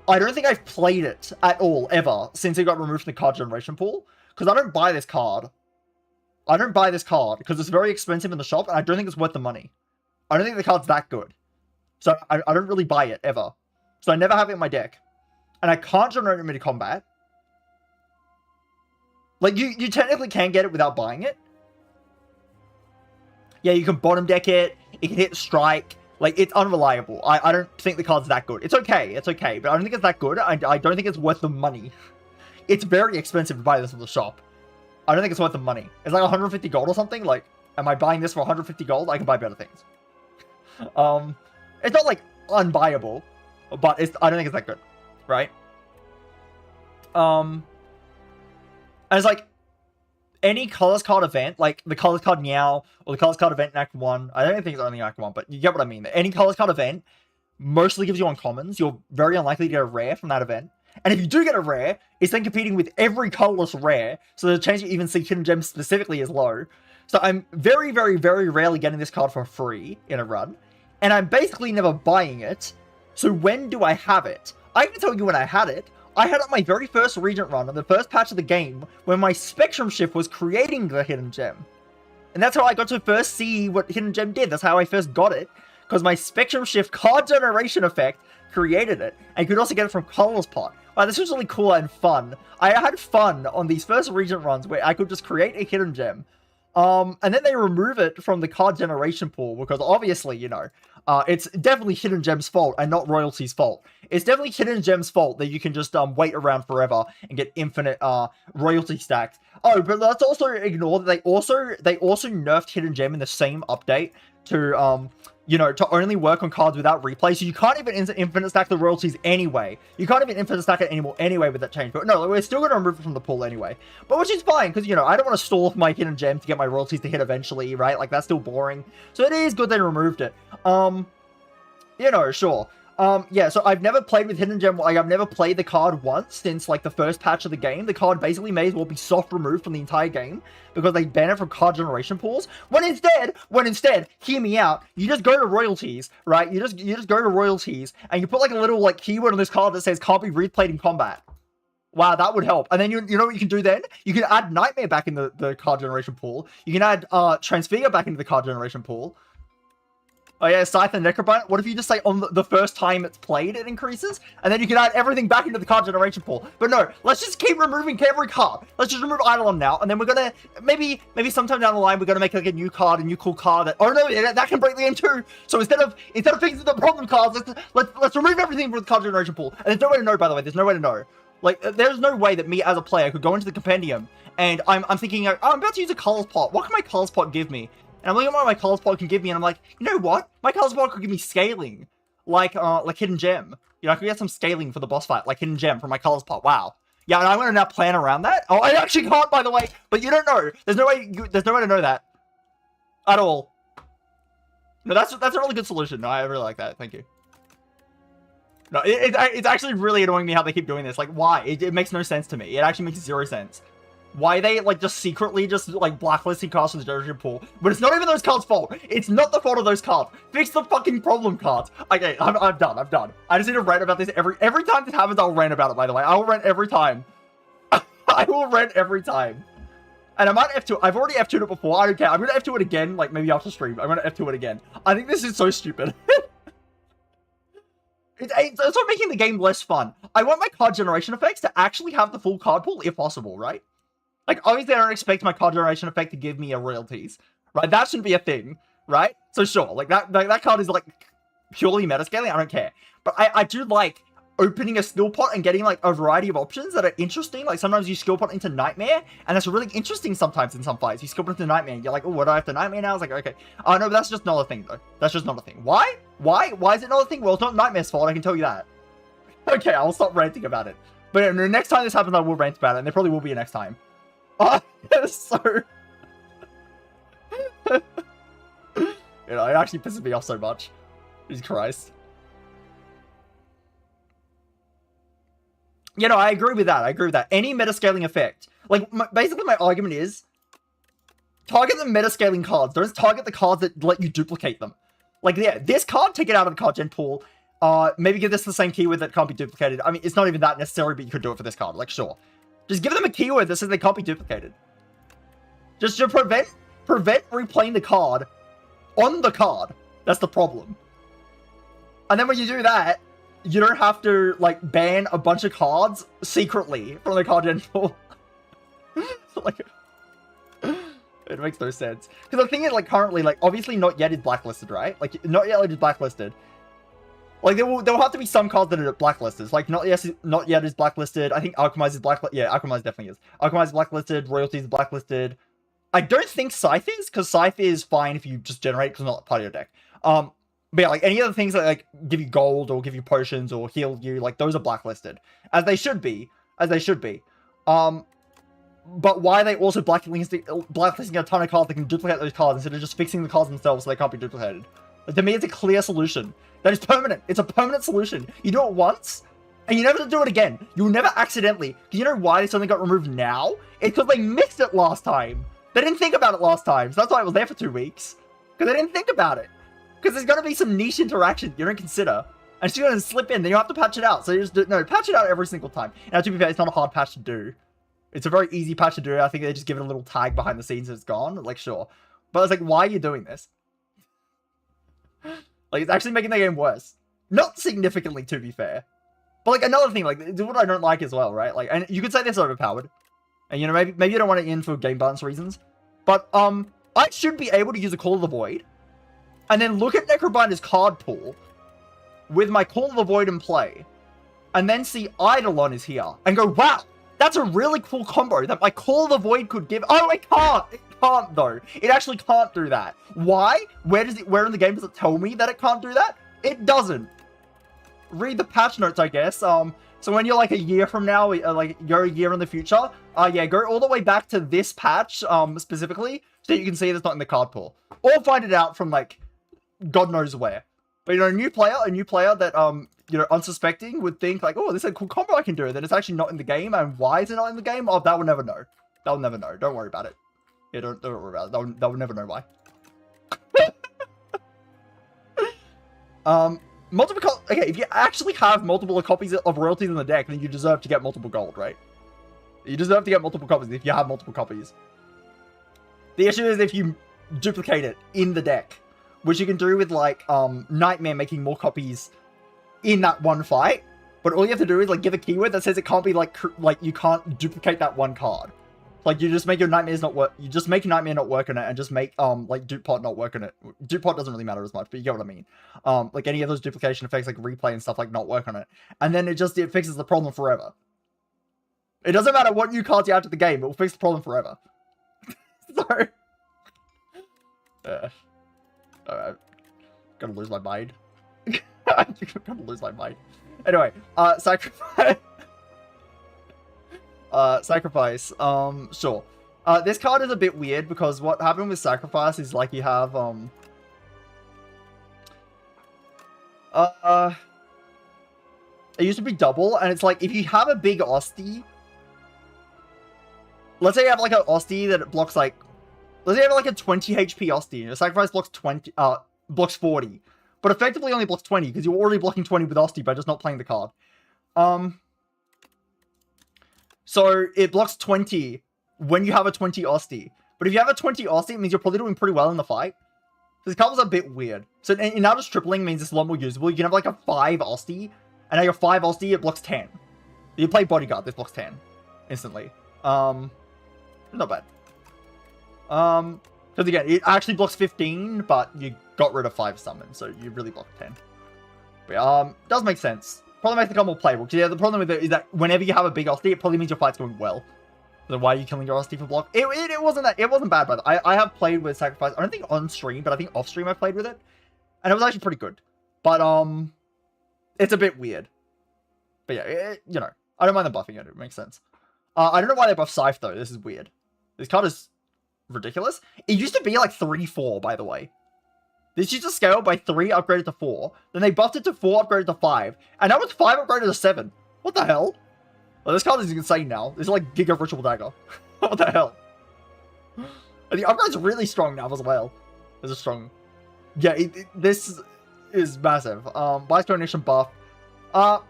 I don't think I've played it at all, ever, since it got removed from the card generation pool, because I don't buy this card. I don't buy this card because it's very expensive in the shop, and I don't think it's worth the money. I don't think the card's that good. So I don't really buy it, ever. So I never have it in my deck. And I can't generate it into combat. Like, you technically can get it without buying it. Yeah, you can bottom deck it. It can hit strike. Like, it's unreliable. I don't think the card's that good. It's okay, but I don't think it's that good. I don't think it's worth the money. It's very expensive to buy this in the shop. I don't think it's worth the money. It's like 150 gold or something. Like, am I buying this for 150 gold? I can buy better things. It's not, like, unbuyable, but I don't think it's that good, right? And it's like, any Colors card event, like the Colors card Meow, or the Colors card event in Act 1, I don't think it's only Act 1, but you get what I mean. Any Colors card event mostly gives you uncommons. You're very unlikely to get a rare from that event. And if you do get a rare, it's then competing with every colorless rare, so the chance you even see hidden gems specifically is low. So I'm very, very, very rarely getting this card for free in a run, and I'm basically never buying it. So when do I have it? I can tell you when I had it. I had it my very first Regent run on the first patch of the game, when my Spectrum Shift was creating the hidden gem. And that's how I got to first see what hidden gem did. That's how I first got it, because my Spectrum Shift card generation effect created it, and you could also get it from Colorless Pot. Wow, this was really cool and fun. I had fun on these first Regent runs where I could just create a hidden gem. And then they remove it from the card generation pool, because obviously, you know, it's definitely Hidden Gem's fault and not Royalty's fault. It's definitely Hidden Gem's fault that you can just wait around forever and get infinite Royalty stacks. Oh, but let's also ignore that they also nerfed Hidden Gem in the same update to you know, to only work on cards without replay. So you can't even infinite stack the royalties anyway. You can't even infinite stack it anymore anyway with that change. But no, we're still going to remove it from the pool anyway. But which is fine, because, you know, I don't want to stall my hidden gem to get my royalties to hit eventually, right? Like, that's still boring. So it is good they removed it. You know, sure. Yeah, so I've never played with Hidden Gem, like, I've never played the card once since, like, the first patch of the game. The card basically may as well be soft removed from the entire game, because they ban it from card generation pools, when instead, hear me out, you just go to royalties, right? You just go to royalties, and you put, like, a little, like, keyword on this card that says, can't be replayed in combat. Wow, that would help. And then you know what you can do then? You can add Nightmare back in the card generation pool. You can add, Transfigure back into the card generation pool. Oh yeah, Scythe and Necrobite. What if you just say on the first time it's played, it increases? And then you can add everything back into the card generation pool. But no, let's just keep removing every card. Let's just remove Eidolon now. And then we're gonna, maybe sometime down the line, we're gonna make like a new card, a new cool card that, oh no, that can break the game too. So instead of fixing the problem cards, let's remove everything from the card generation pool. And there's no way to know, by the way, there's no way to know. Like, there's no way that me as a player could go into the compendium and I'm thinking, oh, I'm about to use a colors pot. What can my colors pot give me? And I'm looking at what my colors pot can give me, and I'm like, you know what? My colors pot could give me scaling, like Hidden Gem. You know, I could get some scaling for the boss fight, like Hidden Gem from my colors pot. Wow. Yeah, and I'm gonna now plan around that. Oh, I actually can't, by the way, but you don't know. There's no way to know that at all. No, that's a really good solution. No, I really like that. Thank you. No, it's actually really annoying me how they keep doing this. Like, why? It makes no sense to me. It actually makes zero sense. Why they, like, just secretly just, like, blacklisting cards from the generation pool. But it's not even those cards' fault. It's not the fault of those cards. Fix the fucking problem cards. Okay, I'm done. I'm done. I just need to rant about this every time this happens, I'll rant about it, by the way. I will rant every time. I will rant every time. And I might F2. I've already F2'd it before. I don't care. I'm going to F2 it again, like, maybe after stream. I'm going to F2 it again. I think this is so stupid. It's also making the game less fun. I want my card generation effects to actually have the full card pool, if possible, right? Like, obviously, I don't expect my card generation effect to give me a royalties, right? That shouldn't be a thing, right? So sure, like that card is like purely metascaling. I don't care, but I do like opening a skill pot and getting like a variety of options that are interesting. Like sometimes you skill pot into Nightmare, and that's really interesting. Sometimes in some fights, you skill pot into Nightmare, and you're like, oh, what do I have to Nightmare now? I was like, okay, oh no, but that's just not a thing though. That's just not a thing. Why? Why is it not a thing? Well, it's not Nightmare's fault. I can tell you that. Okay, I'll stop ranting about it. But next time this happens, I will rant about it, and there probably will be a next time. Oh, so... you know, it actually pisses me off so much. Jesus Christ. You know, I agree with that. I agree with that. Any metascaling effect. Like, basically my argument is, target the metascaling cards. Don't target the cards that let you duplicate them. Like, yeah, this card, take it out of the card gen pool. Maybe give this the same keyword that can't be duplicated. I mean, it's not even that necessary, but you could do it for this card. Like, sure. Just give them a keyword that says they can't be duplicated. Just to prevent replaying the card on the card. That's the problem. And then when you do that, you don't have to, like, ban a bunch of cards secretly from the card gen pool. Like, it makes no sense. Because the thing is, like, currently, like, obviously Not Yet is blacklisted, right? Like, Not Yet is blacklisted. Like, there will have to be some cards that are blacklisted. Like, Not Yet is blacklisted. I think Alchemize is blacklisted. Yeah, Alchemize definitely is. Alchemize is blacklisted. Royalties is blacklisted. I don't think Scythe is, because Scythe is fine if you just generate, because it's not part of your deck. But yeah, like, any other things that, like, give you gold, or give you potions, or heal you, like, those are blacklisted. As they should be. As they should be. But why are they also blacklisting a ton of cards that can duplicate those cards, instead of just fixing the cards themselves so they can't be duplicated? Like, to me, it's a clear solution. That is permanent. It's a permanent solution. You do it once, and you never have to do it again. You'll never accidentally. Do you know why this only got removed now? It's because they mixed it last time. They didn't think about it last time, so that's why it was there for 2 weeks. Because they didn't think about it. Because there's going to be some niche interaction you don't consider. And it's going to slip in, then you have to patch it out. So you just do, no, patch it out every single time. Now, to be fair, it's not a hard patch to do. It's a very easy patch to do. I think they just give it a little tag behind the scenes and it's gone. Like, sure. But it's like, why are you doing this? Like, it's actually making the game worse. Not significantly, to be fair. But, like, another thing, like, what I don't like as well, right? Like, and you could say this overpowered. And, you know, maybe you don't want it in for game balance reasons. But, I should be able to use a Call of the Void. And then look at Necrobinder's card pool. With my Call of the Void in play. And then see Eidolon is here. And go, wow! That's a really cool combo that my Call of the Void could give. Oh, it can't! It can't, though. It actually can't do that. Why? Where in the game does it tell me that it can't do that? It doesn't. Read the patch notes, I guess. So when you're like a year from now, like you're a year in the future, yeah, go all the way back to this patch, specifically, so you can see it's not in the card pool. Or find it out from, like, God knows where. But, you know, a new player that, you know, unsuspecting would think, like, oh, this is a cool combo I can do. Then it's actually not in the game. And why is it not in the game? Oh, that will never know. They'll never know. Don't worry about it. Yeah, don't worry about it. They'll never know why. Okay, if you actually have multiple copies of royalties in the deck, then you deserve to get multiple gold, right? You deserve to get multiple copies if you have multiple copies. The issue is if you duplicate it in the deck, which you can do with, like, Nightmare making more copies in that one fight. But all you have to do is, like, give a keyword that says it can't be, like, you can't duplicate that one card. Like, you just make your Nightmares not work. You just make Nightmare not work on it and just make, like, Dupe Pot not work on it. Dupe Pot doesn't really matter as much, but you get what I mean. Like, any of those duplication effects, like, replay and stuff, like, not work on it. And then it fixes the problem forever. It doesn't matter what new cards you add to the game, it will fix the problem forever. So... Alright. Gonna lose my mind. I'm gonna lose my mind. Anyway, sacrifice. Sacrifice. Sure. This card is a bit weird because what happened with Sacrifice is like you have, it used to be double, and it's like if you have a big Osti, let's say you have like an Osti that blocks like, let's say you have like a 20 HP Osti, and your Sacrifice blocks 40, but effectively only blocks 20 because you're already blocking 20 with Osti by just not playing the card. So it blocks 20 when you have a 20 Osti. But if you have a 20 Osti, it means you're probably doing pretty well in the fight. This card was a bit weird. So now just tripling means it's a lot more usable. You can have like a 5 Osti, and now your 5 Osti, it blocks 10. You play Bodyguard, this blocks 10 instantly. Not bad. Because again, it actually blocks 15, but you got rid of 5 summons, so you really block 10. But does make sense. Probably makes the card more playable. Because yeah, the problem with it is that whenever you have a big Osti, it probably means your fight's going well. So why are you killing your Osti for block? It wasn't bad, by the way. I have played with Sacrifice. I don't think on stream, but I think off stream I played with it. And it was actually pretty good. But it's a bit weird. But yeah, you know, I don't mind them buffing it. It makes sense. I don't know why they buff Scythe though. This is weird. This card is ridiculous. It used to be like 3-4, by the way. This used to scale by 3, upgraded to 4. Then they buffed it to 4, upgraded to 5. And now it's 5, upgraded to 7. What the hell? Well, this card is insane now. This is like Giga Ritual Dagger. What the hell? And the upgrade's really strong now as well. This is strong. Yeah, this is massive. Bias Coordination buff. Some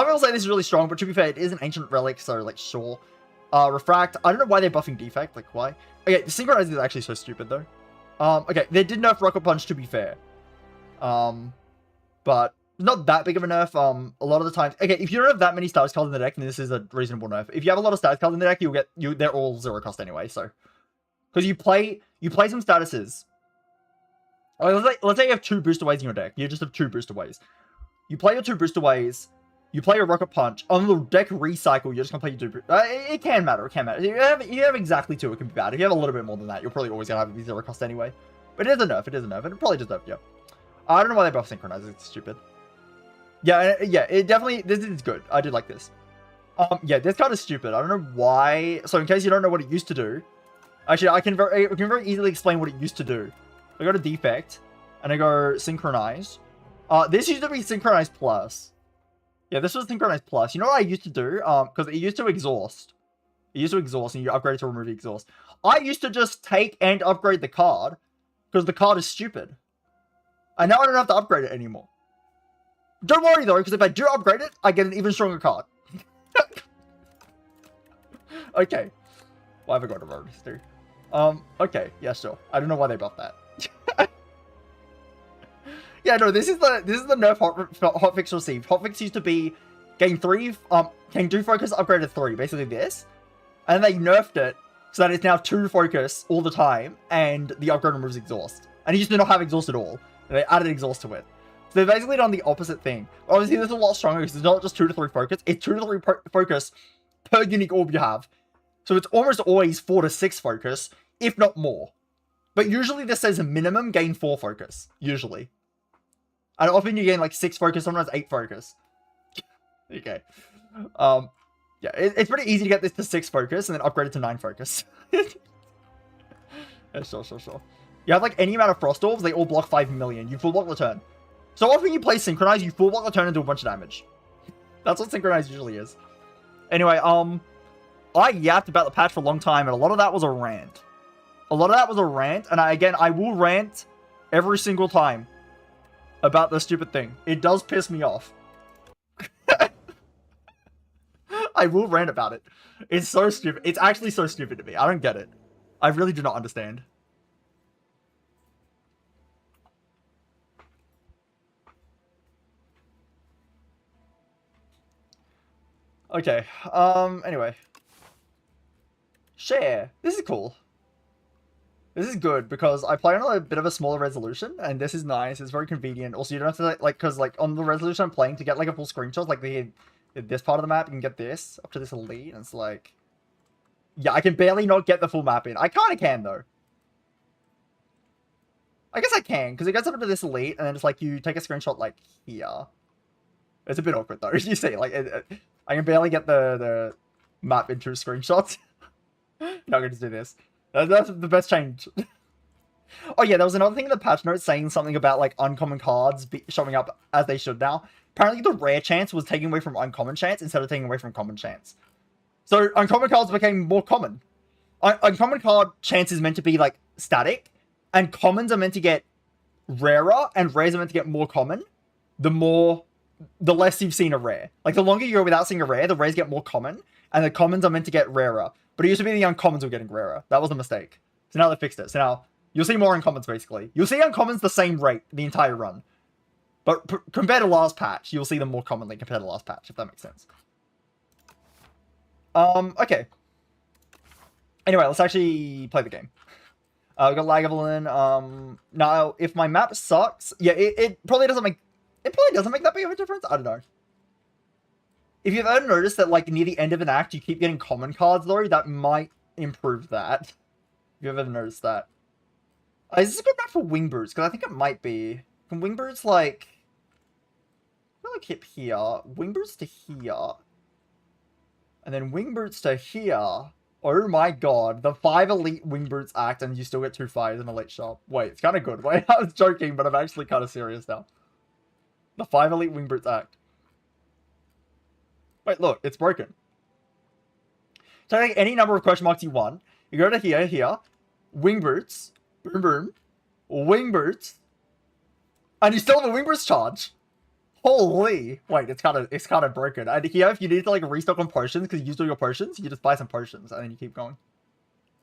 people say this is really strong, but to be fair, it is an ancient relic, so like, sure. Refract. I don't know why they're buffing Defect. Like, why? Okay, the Synchronize is actually so stupid, though. Okay, they did nerf Rocket Punch, to be fair. But not that big of a nerf. A lot of the times... Okay, if you don't have that many status cards in the deck, then this is a reasonable nerf. If you have a lot of status cards in the deck, they're all 0 cost anyway, so... Because you play some statuses. Let's say you have 2 booster ways in your deck. You just have 2 booster ways. You play your 2 booster ways. You play your Rocket Punch. On the deck recycle, you're just gonna play your 2 it can matter. It can matter. If you have exactly 2, it can be bad. If you have a little bit more than that, you're probably always gonna have it 0 cost anyway. But it is a nerf. It is a nerf. It probably deserved, yeah. I don't know why they buff Synchronize. It's stupid. Yeah, it definitely... This is good. I did like this. Yeah, this card is stupid. I don't know why... So, in case you don't know what it used to do... Actually, I can very easily explain what it used to do. I go to Defect, and I go Synchronize. This used to be Synchronize Plus. Yeah, this was Synchronize Plus. You know what I used to do? Because it used to exhaust. It used to exhaust, and you upgrade it to remove the exhaust. I used to just take and upgrade the card, because the card is stupid. And now I don't have to upgrade it anymore. Don't worry though, because if I do upgrade it, I get an even stronger card. Okay. Why have I got a road history? Okay, yeah, sure. I don't know why they buffed that. Yeah, no, this is the nerf hotfix received. Hotfix used to be gain 3, gain 2 focus, upgrade to 3, basically this. And they nerfed it so that it's now 2 focus all the time, and the upgrade removes exhaust. And it used to not have exhaust at all. And they added exhaust to it. So they've basically done the opposite thing. Obviously, this is a lot stronger because it's not just 2 to 3 focus. It's 2 to 3 focus per unique orb you have. So it's almost always 4 to 6 focus, if not more. But usually this says a minimum gain 4 focus. Usually. And often you gain like 6 focus, sometimes 8 focus. Okay. Yeah, it's pretty easy to get this to 6 focus and then upgrade it to 9 focus. Yeah, sure. You have like any amount of Frost Orbs, they all block 5 million. You full block the turn. So often you play Synchronize, you full block the turn and do a bunch of damage. That's what Synchronize usually is. Anyway, I yapped about the patch for a long time, and a lot of that was a rant. And I will rant every single time about this stupid thing. It does piss me off. I will rant about it. It's so stupid. It's actually so stupid to me. I don't get it. I really do not understand. Okay. Anyway. Share. This is cool. This is good because I play on a bit of a smaller resolution, and this is nice. It's very convenient. Also, you don't have to like, because like on the resolution I'm playing, to get like a full screenshot, like this part of the map, you can get this up to this elite, and it's like, yeah, I can barely not get the full map in. I kind of can though. I guess I can, because it gets up to this elite, and then it's like you take a screenshot like here. It's a bit awkward though. You see, like I can barely get the map into screenshots. Not going to do this. That's the best change. Oh yeah, there was another thing in the patch notes saying something about like uncommon cards showing up as they should now. Apparently the rare chance was taking away from uncommon chance instead of taking away from common chance. So uncommon cards became more common. Uncommon card chance is meant to be like static, and commons are meant to get rarer, and rares are meant to get more common. The less you've seen a rare. Like the longer you go without seeing a rare, the rares get more common, and the commons are meant to get rarer. But it used to be the uncommons were getting rarer. That was a mistake. So now they fixed it. So now you'll see more uncommons, basically. You'll see uncommons the same rate the entire run. But compared to last patch, you'll see them more commonly compared to last patch, if that makes sense. Okay. Anyway, let's actually play the game. We've got Lagavulin. Now, if my map sucks, yeah, it probably doesn't make that big of a difference. I don't know. If you've ever noticed that, like, near the end of an act, you keep getting common cards, though, that might improve that. If you've ever noticed that. Is this a good map for Wingbirds? Because I think it might be. Can Wingbirds, like... like hit here. Wingbirds to here. And then Wingbirds to here. Oh my god. The 5 elite Wingbirds act, and you still get 2 fires in a late shop. Wait, it's kind of good. Wait, I was joking, but I'm actually kind of serious now. The 5 elite Wingbirds act. Wait, look, it's broken. So like any number of question marks you want, you go to here, Wingbirds, boom boom, Wingbirds, and you still have a Wingbirds charge. Holy! Wait, it's kind of broken. And here, if you need to like restock on potions because you used all your potions, you just buy some potions and then you keep going.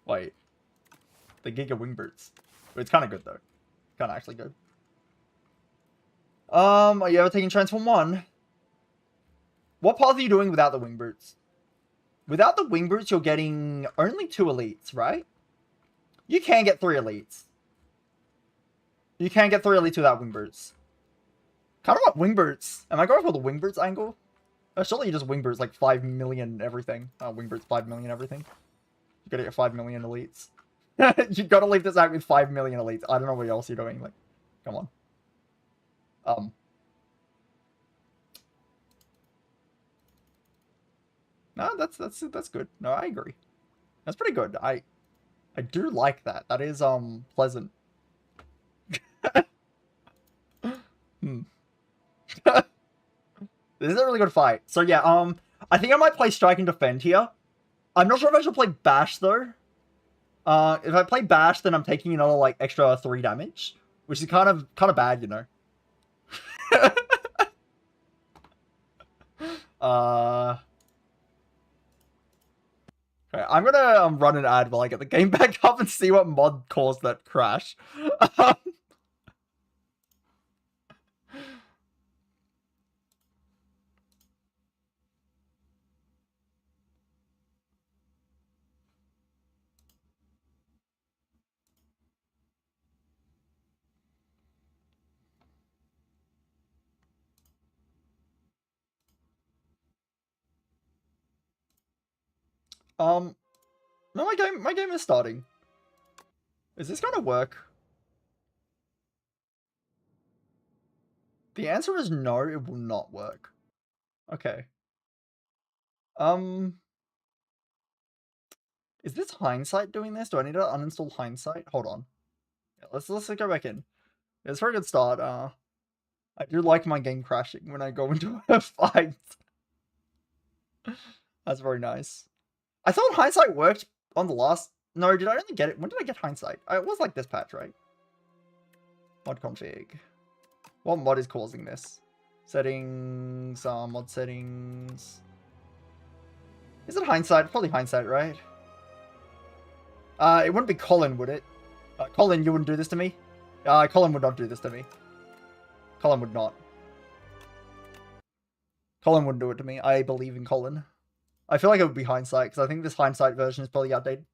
Wait, the Giga Wingbirds. It's kind of good though. Kind of actually good. Are you ever taking Transform 1? What path are you doing without the Wingbirds? Without the Wingbirds, you're getting only 2 elites, right? You can get 3 elites. You can get 3 elites without Wingbirds. Kind of want Wingbirds. Am I going for the Wingbirds angle? Surely you just Wingbirds like 5 million everything. Wingbirds 5 million everything. You gotta get 5 million elites. You gotta leave this out with 5 million elites. I don't know what else you're doing. Like, come on. No, that's good. No, I agree. That's pretty good. I do like that. That is pleasant. This is a really good fight. So yeah, I think I might play Strike and Defend here. I'm not sure if I should play Bash though. If I play Bash, then I'm taking another like extra 3 damage, which is kind of bad, you know. Okay, I'm gonna run an ad while I get the game back up and see what mod caused that crash. No, my game is starting. Is this gonna work? The answer is no, it will not work. Okay. Is this Hindsight doing this? Do I need to uninstall Hindsight? Hold on. Yeah, let's go back in. It's a very good start. I do like my game crashing when I go into a fight. That's very nice. I thought Hindsight worked on the last... No, did I only get it? When did I get Hindsight? It was like this patch, right? Mod config. What mod is causing this? Settings, mod settings. Is it Hindsight? Probably Hindsight, right? It wouldn't be Colin, would it? Colin, you wouldn't do this to me? Colin would not do this to me. Colin would not. Colin wouldn't do it to me. I believe in Colin. I feel like it would be hindsight, because I think this hindsight version is probably outdated.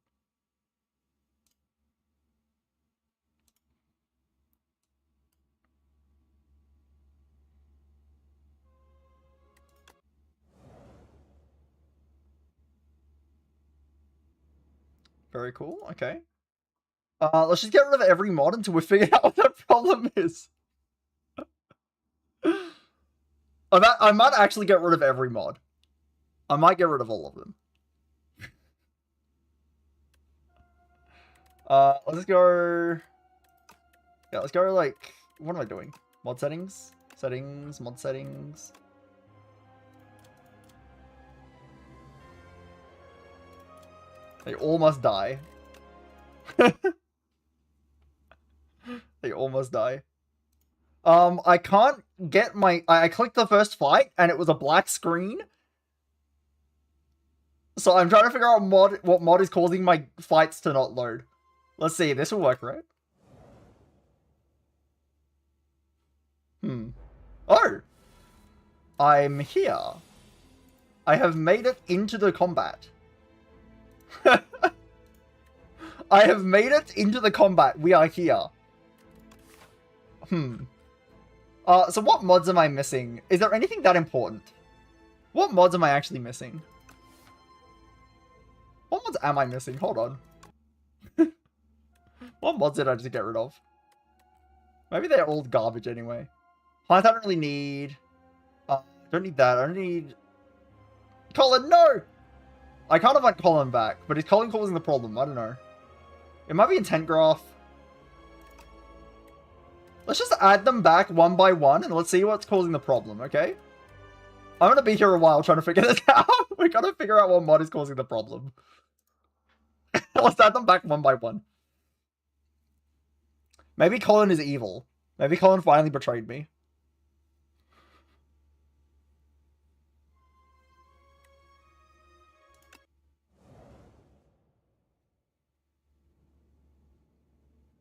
Very cool. Okay. Let's just get rid of every mod until we figure out what the problem is. I might actually get rid of every mod. I might get rid of all of them. Let's go... Yeah, let's go, like... What am I doing? Mod settings? Settings, mod settings... They all must die. They almost die. I can't get my... I clicked the first fight, and it was a black screen. So I'm trying to figure out what mod is causing my fights to not load. Let's see, this will work, right? Oh! I'm here. I have made it into the combat. I have made it into the combat. We are here. So what mods am I missing? Is there anything that important? What mods am I actually missing? What mods am I missing? Hold on. What mods did I just get rid of? Maybe they're all garbage anyway. I don't really need... don't need that. I don't need... Colin, no! I kind of want Colin back, but is Colin causing the problem? I don't know. It might be intent graph. Let's just add them back one by one, and let's see what's causing the problem, okay? I'm gonna be here a while trying to figure this out. We gotta figure out what mod is causing the problem. Let's add them back one by one. Maybe Colin is evil. Maybe Colin finally betrayed me.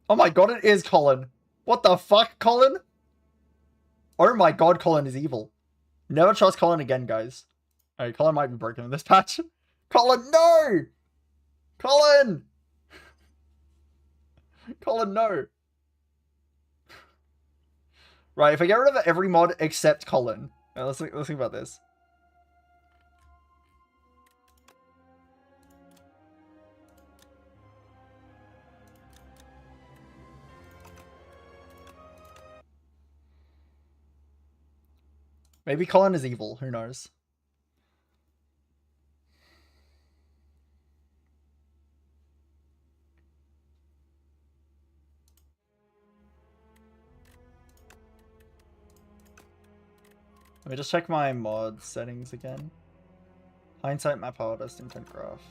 Oh my god, it is Colin. What the fuck, Colin? Oh my god, Colin is evil. Never trust Colin again, guys. Alright, Colin might be broken in this patch. Colin, no! Colin! Colin, no. Right, if I get rid of every mod except Colin. Right, let's think about this. Maybe Colin is evil, who knows? Let me just check my mod settings again. Hindsight, map artist, intent graph.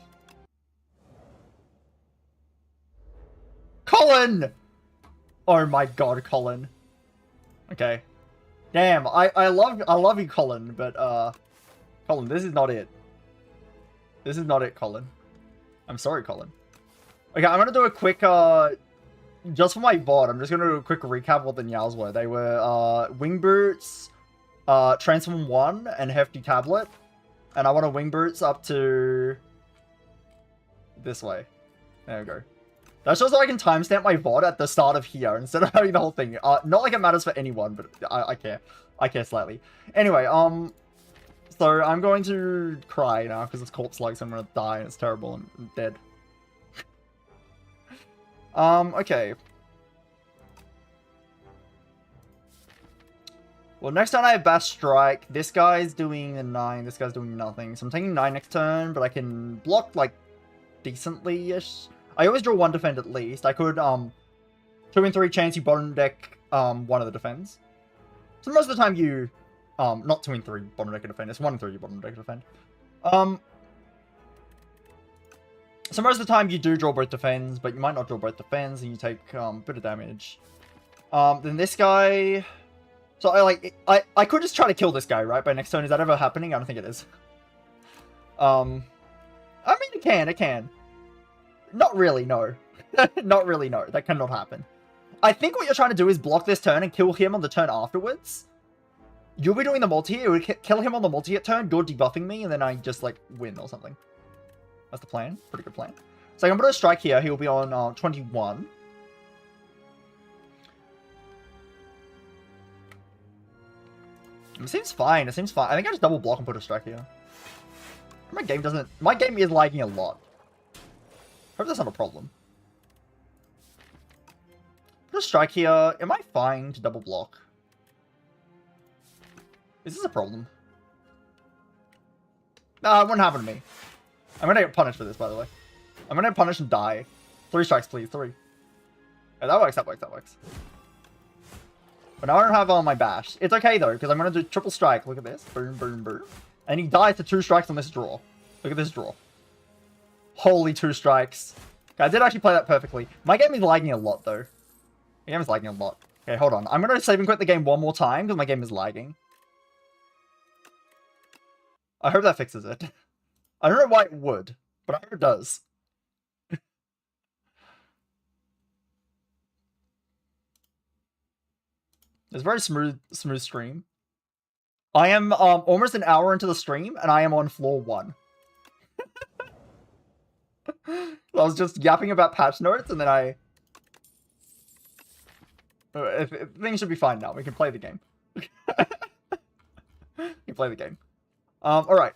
Colin! Oh my god, Colin. Okay. Damn, I love you, Colin, but Colin, this is not it. This is not it, Colin. I'm sorry, Colin. Okay, I'm gonna do a quick just for my VOD, I'm just gonna do a quick recap of what the Nyaos were. They were Wing Boots, Transform 1, and Hefty Tablet. And I want a Wing Boots up to this way. There we go. That's just so I can timestamp my VOD at the start of here instead of having the whole thing. Not like it matters for anyone, but I care. I care slightly. Anyway, so I'm going to cry now because it's corpse-like, so I'm gonna die and it's terrible and I'm dead. Okay. Well, next turn I have Bash Strike. This guy's doing a 9, this guy's doing nothing. So I'm taking 9 next turn, but I can block, like, decently-ish. I always draw 1 defend at least. I could, 2 in 3 chance you bottom deck, 1 of the defends. So most of the time you, not 2 in 3 bottom deck a defend, it's 1 in 3 you bottom deck a defend. So most of the time you do draw both defends, but you might not draw both defends, and you take, a bit of damage. Then this guy... So I could just try to kill this guy, right, by next turn. Is that ever happening? I don't think it is. I mean, it can. Not really, no. Not really, no. That cannot happen. I think what you're trying to do is block this turn and kill him on the turn afterwards. You'll be doing the multi-hit, you kill him on the multi-hit turn, you're debuffing me, and then I just, like, win or something. That's the plan. Pretty good plan. So I'm going to strike here. He'll be on 21. It seems fine. It seems fine. I think I just double block and put a strike here. My game doesn't... My game is lagging a lot. Hope that's not a problem. Put a strike here. Am I fine to double block? Is this a problem? Nah, it wouldn't happen to me. I'm gonna get punished for this, by the way. I'm gonna punish and die. 3 strikes, please. 3. Yeah, that works, that works, that works. But now I don't have on my bash. It's okay, though, because I'm gonna do triple strike. Look at this. Boom, boom, boom. And he dies to 2 strikes on this draw. Look at this draw. Holy 2 strikes. Okay, I did actually play that perfectly. My game is lagging a lot, though. My game is lagging a lot. Okay, hold on. I'm gonna save and quit the game one more time, because my game is lagging. I hope that fixes it. I don't know why it would, but I hope it does. It's a very smooth stream. I am almost an hour into the stream, and I am on floor 1. I was just yapping about patch notes, and then things should be fine now. We can play the game. We can play the game. Alright.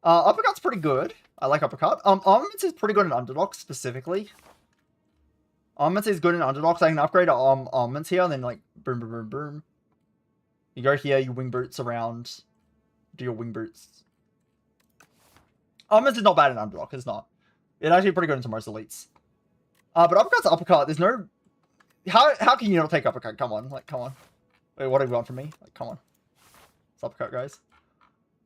Uppercut's pretty good. I like uppercut. Armaments is pretty good in underdogs, specifically. Armaments is good in underdogs. I can upgrade armaments here, and then, like, boom, boom, boom, boom. You go here, you wing boots around. Do your wing boots. Armaments is not bad in underdog. It's not. It's actually pretty good into most elites. But uppercut's uppercut. There's no... How can you not take uppercut? Come on. Like, come on. Wait, what do you want from me? Like, come on. It's uppercut, guys.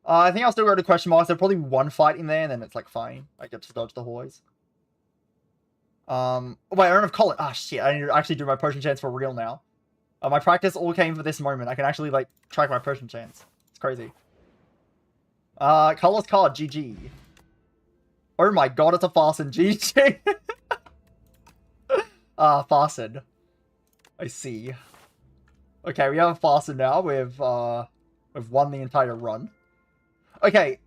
I think I'll still go to question marks. There'll probably be 1 fight in there, and then it's, like, fine. I get to dodge the Hoys. Wait, I don't have Colin. Ah, shit. I need to actually do my potion chance for real now. My practice all came for this moment. I can actually, like, track my potion chance. It's crazy. Colorless card, GG. Oh my god, it's a Farson, GG. Farson. I see. Okay, we have a Farson now. We've won the entire run. Okay.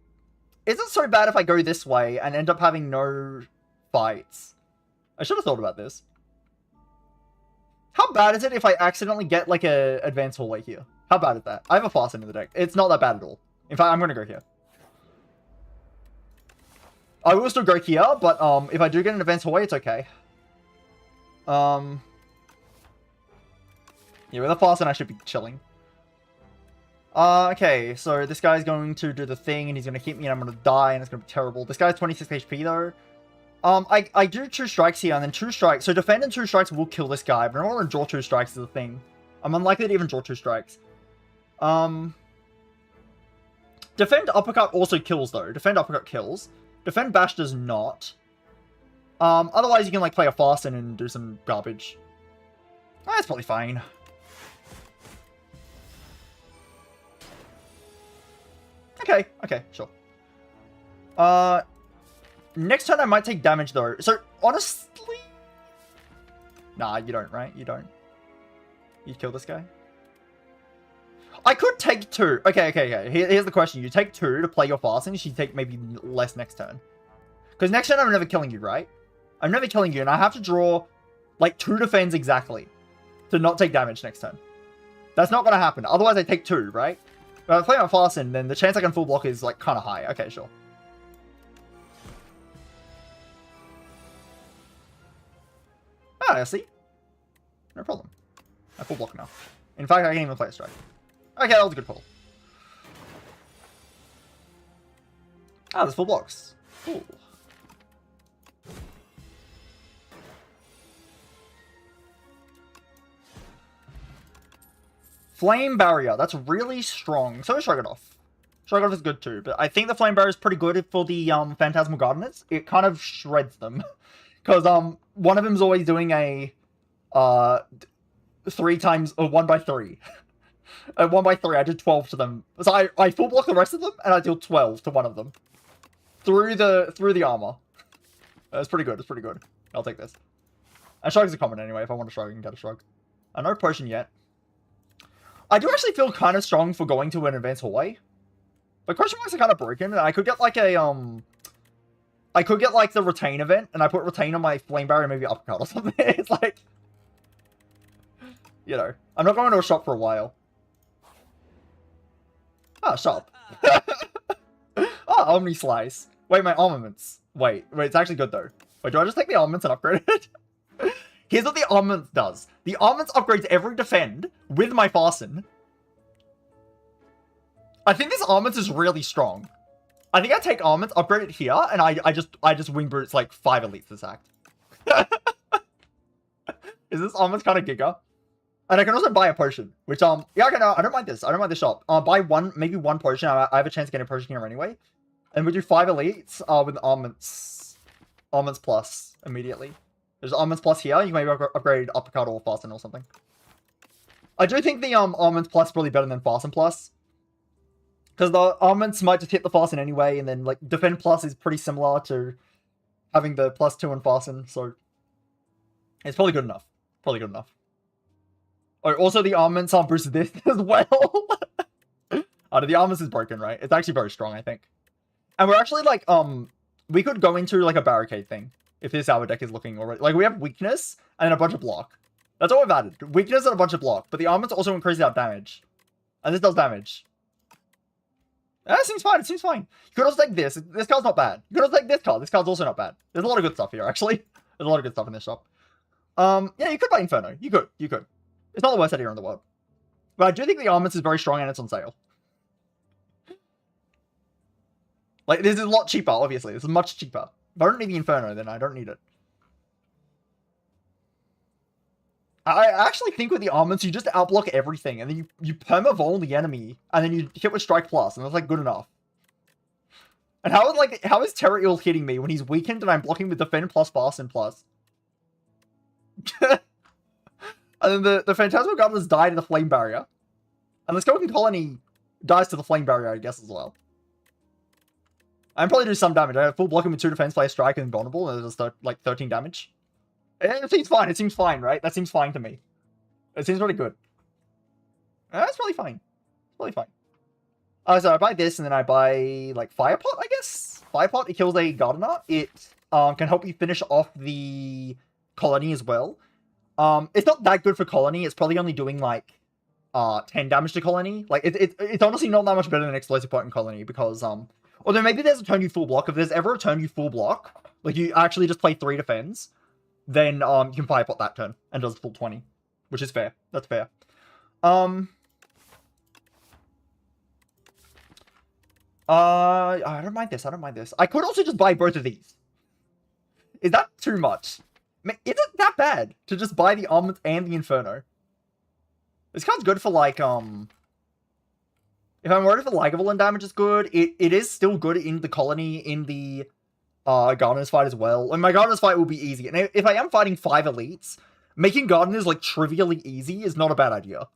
Is it so bad if I go this way and end up having no fights? I should have thought about this. How bad is it if I accidentally get, like, a advanced hallway here? How bad is that? I have a Farson in the deck. It's not that bad at all. In fact, I'm going to go here. I will still go here, but if I do get an advanced hallway, it's okay. Yeah, with a Farson, I should be chilling. Okay, so this guy's going to do the thing, and he's going to hit me, and I'm going to die, and it's going to be terrible. This guy's 26 HP, though. I do 2 strikes here, and then 2 strikes. So defend and 2 strikes will kill this guy, but I don't want to draw 2 strikes is the thing. I'm unlikely to even draw 2 strikes. Defend uppercut also kills, though. Defend uppercut kills. Defend bash does not. Otherwise you can, like, play a Farson and do some garbage. That's probably fine. Okay, sure. Next turn I might take damage, though. So, honestly... Nah, you don't, right? You don't. You'd kill this guy? I could take 2. Okay. Here's the question. You take 2 to play your Farson. You should take maybe less next turn. Because next turn I'm never killing you, right? I'm never killing you, and I have to draw, like, 2 defends exactly to not take damage next turn. That's not going to happen. Otherwise I take 2, right? If I play my Farson, then the chance I can full block is, like, kind of high. Okay, sure. Ah, see? No problem. I full block now. In fact, I can't even play a strike. Okay, that was a good call. Ah, there's full blocks. Cool. Flame Barrier. That's really strong. So is Stroganoff. Stroganoff is good too, but I think the Flame Barrier is pretty good for the Phantasmal Gardeners. It kind of shreds them. Because one of them's always doing a 3 times, or 1 by 3. 1 by 3, I did 12 to them. So I full block the rest of them, and I deal 12 to one of them. Through the armor. That's pretty good, it's pretty good. I'll take this. And Shrug is a common anyway. If I want a Shrug, I can get a Shrug. No potion yet. I do actually feel kind of strong for going to an advanced hallway. But question marks are kind of broken, and I could get like a, I could get like the retain event, and I put retain on my flame barrier, maybe uppercut or something. It's like, you know, I'm not going to a shop for a while. Ah, shop. Oh, Omni Slice. Wait, my armaments. Wait, it's actually good though. Wait, do I just take the armaments and upgrade it? Here's what the armaments does. The armaments upgrades every defend with my fasten. I think this armaments is really strong. I think I take armaments, upgrade it here, and I just wing brutes like 5 elites this act. Is this armaments kind of giga? And I can also buy a potion, which yeah, I don't mind this. I don't mind the shop. Buy maybe one potion. I have a chance to get a potion here anyway. And we do 5 elites with armaments plus immediately. There's armaments plus here. You can maybe upgrade uppercut or fasten or something. I do think the armaments plus is probably better than fasten plus. Because the armaments might just hit the fasten anyway, and then like defend plus is pretty similar to having the +2 and fasten, so it's probably good enough. Probably good enough. Oh, also the armaments boost this as well. The armaments is broken, right? It's actually very strong, I think. And we're actually like, we could go into like a barricade thing if this our deck is looking already. Like we have weakness and then a bunch of block. That's all we've added. Weakness and a bunch of block, but the armaments also increases our damage. And this does damage. It seems fine. It seems fine. You could also take this. This card's not bad. You could also take this card. This card's also not bad. There's a lot of good stuff here, actually. There's a lot of good stuff in this shop. Yeah, you could buy Inferno. You could. You could. It's not the worst idea in the world. But I do think the armaments is very strong and it's on sale. Like, this is a lot cheaper, obviously. This is much cheaper. If I don't need the Inferno, then I don't need it. I actually think with the armaments, you just outblock everything, and then you perma-vol the enemy, and then you hit with Strike Plus, and that's like good enough. And how is Terra Eel hitting me when he's weakened and I'm blocking with Defend plus Fasten plus? And then the Phantasmal Goblins die to the Flame Barrier. And the Skeleton Colony dies to the Flame Barrier, I guess, as well. I'm probably doing some damage. I have full blocking with 2 defense, play a strike, and vulnerable, and there's just like 13 damage. It seems fine. It seems fine, right? That seems fine to me. It seems really good. That's really fine. It's really fine. So I buy this, and then I buy, like, Firepot, I guess? Firepot, it kills a Gardener. It can help you finish off the colony as well. It's not that good for colony. It's probably only doing, like, 10 damage to colony. Like, it's honestly not that much better than Explosive Point in colony, because, although maybe there's a turn you full block. If there's ever a turn you full block, like, you actually just play 3 defends, then you can Firepot that turn and does full 20, which is fair. That's fair. I don't mind this. I don't mind this. I could also just buy both of these. Is that too much? Is it that bad to just buy the Armament and the Inferno? This card's good for like, if I'm worried for Lagavulin damage is good, it is still good in the colony, in the Gardener's fight as well. And my Gardener's fight will be easy. And if I am fighting 5 elites, making Gardeners like trivially easy is not a bad idea.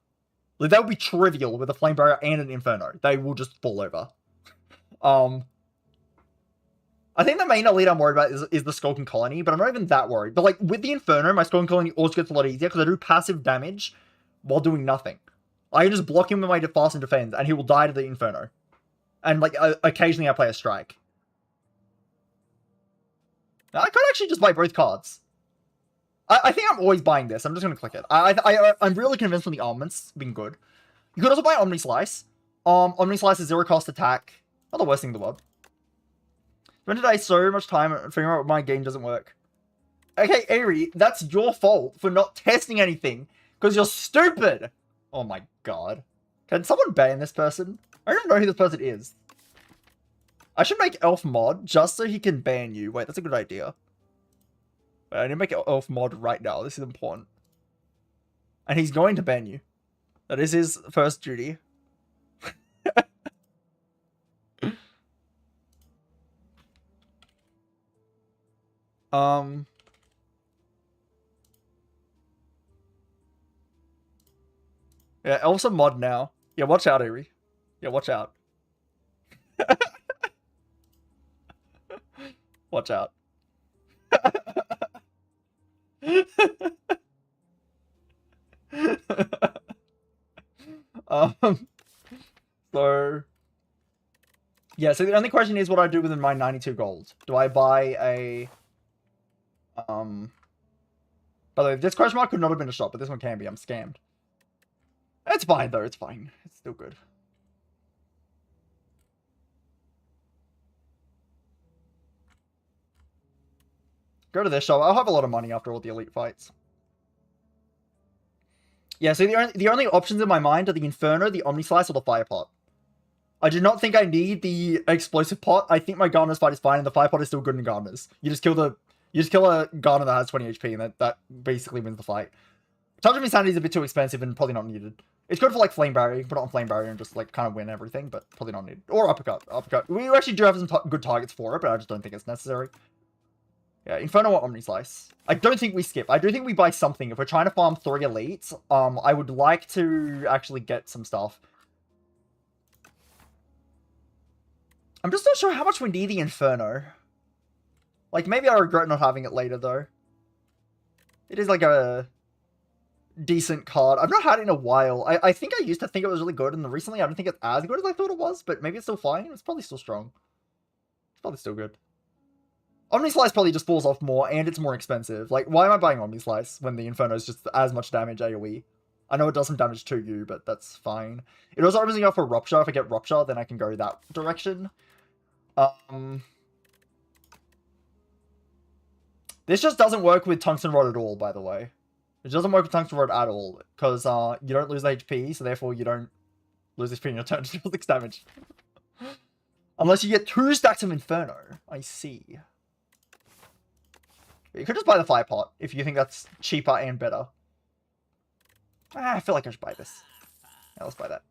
Like that would be trivial with a Flame Barrier and an Inferno. They will just fall over. I think the main elite I'm worried about is the Skulking Colony, but I'm not even that worried. But like with the Inferno, my Skulking Colony also gets a lot easier because I do passive damage while doing nothing. I can just block him with my Fast and Defend, and he will die to the Inferno. And like occasionally I play a strike. Now, I could actually just buy both cards. I think I'm always buying this. I'm just going to click it. I'm really convinced on the armaments being good. You could also buy Omni Slice. Omni Slice is 0 cost attack. Not the worst thing in the world. When did I so much time figuring out my game doesn't work? Okay, Ari, that's your fault for not testing anything. Because you're stupid. Oh my god. Can someone ban this person? I don't even know who this person is. I should make Elf mod just so he can ban you. Wait, that's a good idea. Wait, I need to make Elf mod right now. This is important. And he's going to ban you. That is his first duty. Yeah, Elf's a mod now. Yeah, watch out, Ari. Yeah, watch out. Watch out. So yeah, so the only question is what I do with my 92 gold. Do I buy a by the way, this question mark could not have been a shot, but this one can be. I'm scammed. It's fine though, it's fine. It's still good. Go to this shop. I'll have a lot of money after all the elite fights. Yeah, so the only options in my mind are the Inferno, the Omni Slice, or the Fire Pot. I do not think I need the Explosive Pot. I think my Gardener's fight is fine, and the Fire Pot is still good in Gardeners. You just kill a Gardener that has 20 HP, and that basically wins the fight. Touch of Insanity is a bit too expensive and probably not needed. It's good for like Flame Barrier. You can put it on Flame Barrier and just like kind of win everything, but probably not needed. Or Uppercut. Uppercut. We actually do have some good targets for it, but I just don't think it's necessary. Yeah, Inferno or Omni Slice. I don't think we skip. I do think we buy something. If we're trying to farm 3 elites, I would like to actually get some stuff. I'm just not sure how much we need the Inferno. Like, maybe I regret not having it later, though. It is like a decent card. I've not had it in a while. I think I used to think it was really good, and recently I don't think it's as good as I thought it was, but maybe it's still fine. It's probably still strong. It's probably still good. Omni Slice probably just falls off more, and it's more expensive. Like, why am I buying Omni Slice when the Inferno is just as much damage AoE? I know it does some damage to you, but that's fine. It also opens me up for Rupture. If I get Rupture, then I can go that direction. This just doesn't work with Tungsten Rod at all, by the way. It doesn't work with Tungsten Rod at all, because you don't lose HP, so therefore you don't lose HP in your turn to deal 6 damage. Unless you get 2 stacks of Inferno. I see. You could just buy the Fire Pot if you think that's cheaper and better. I feel like I should buy this. Yeah, let's buy that.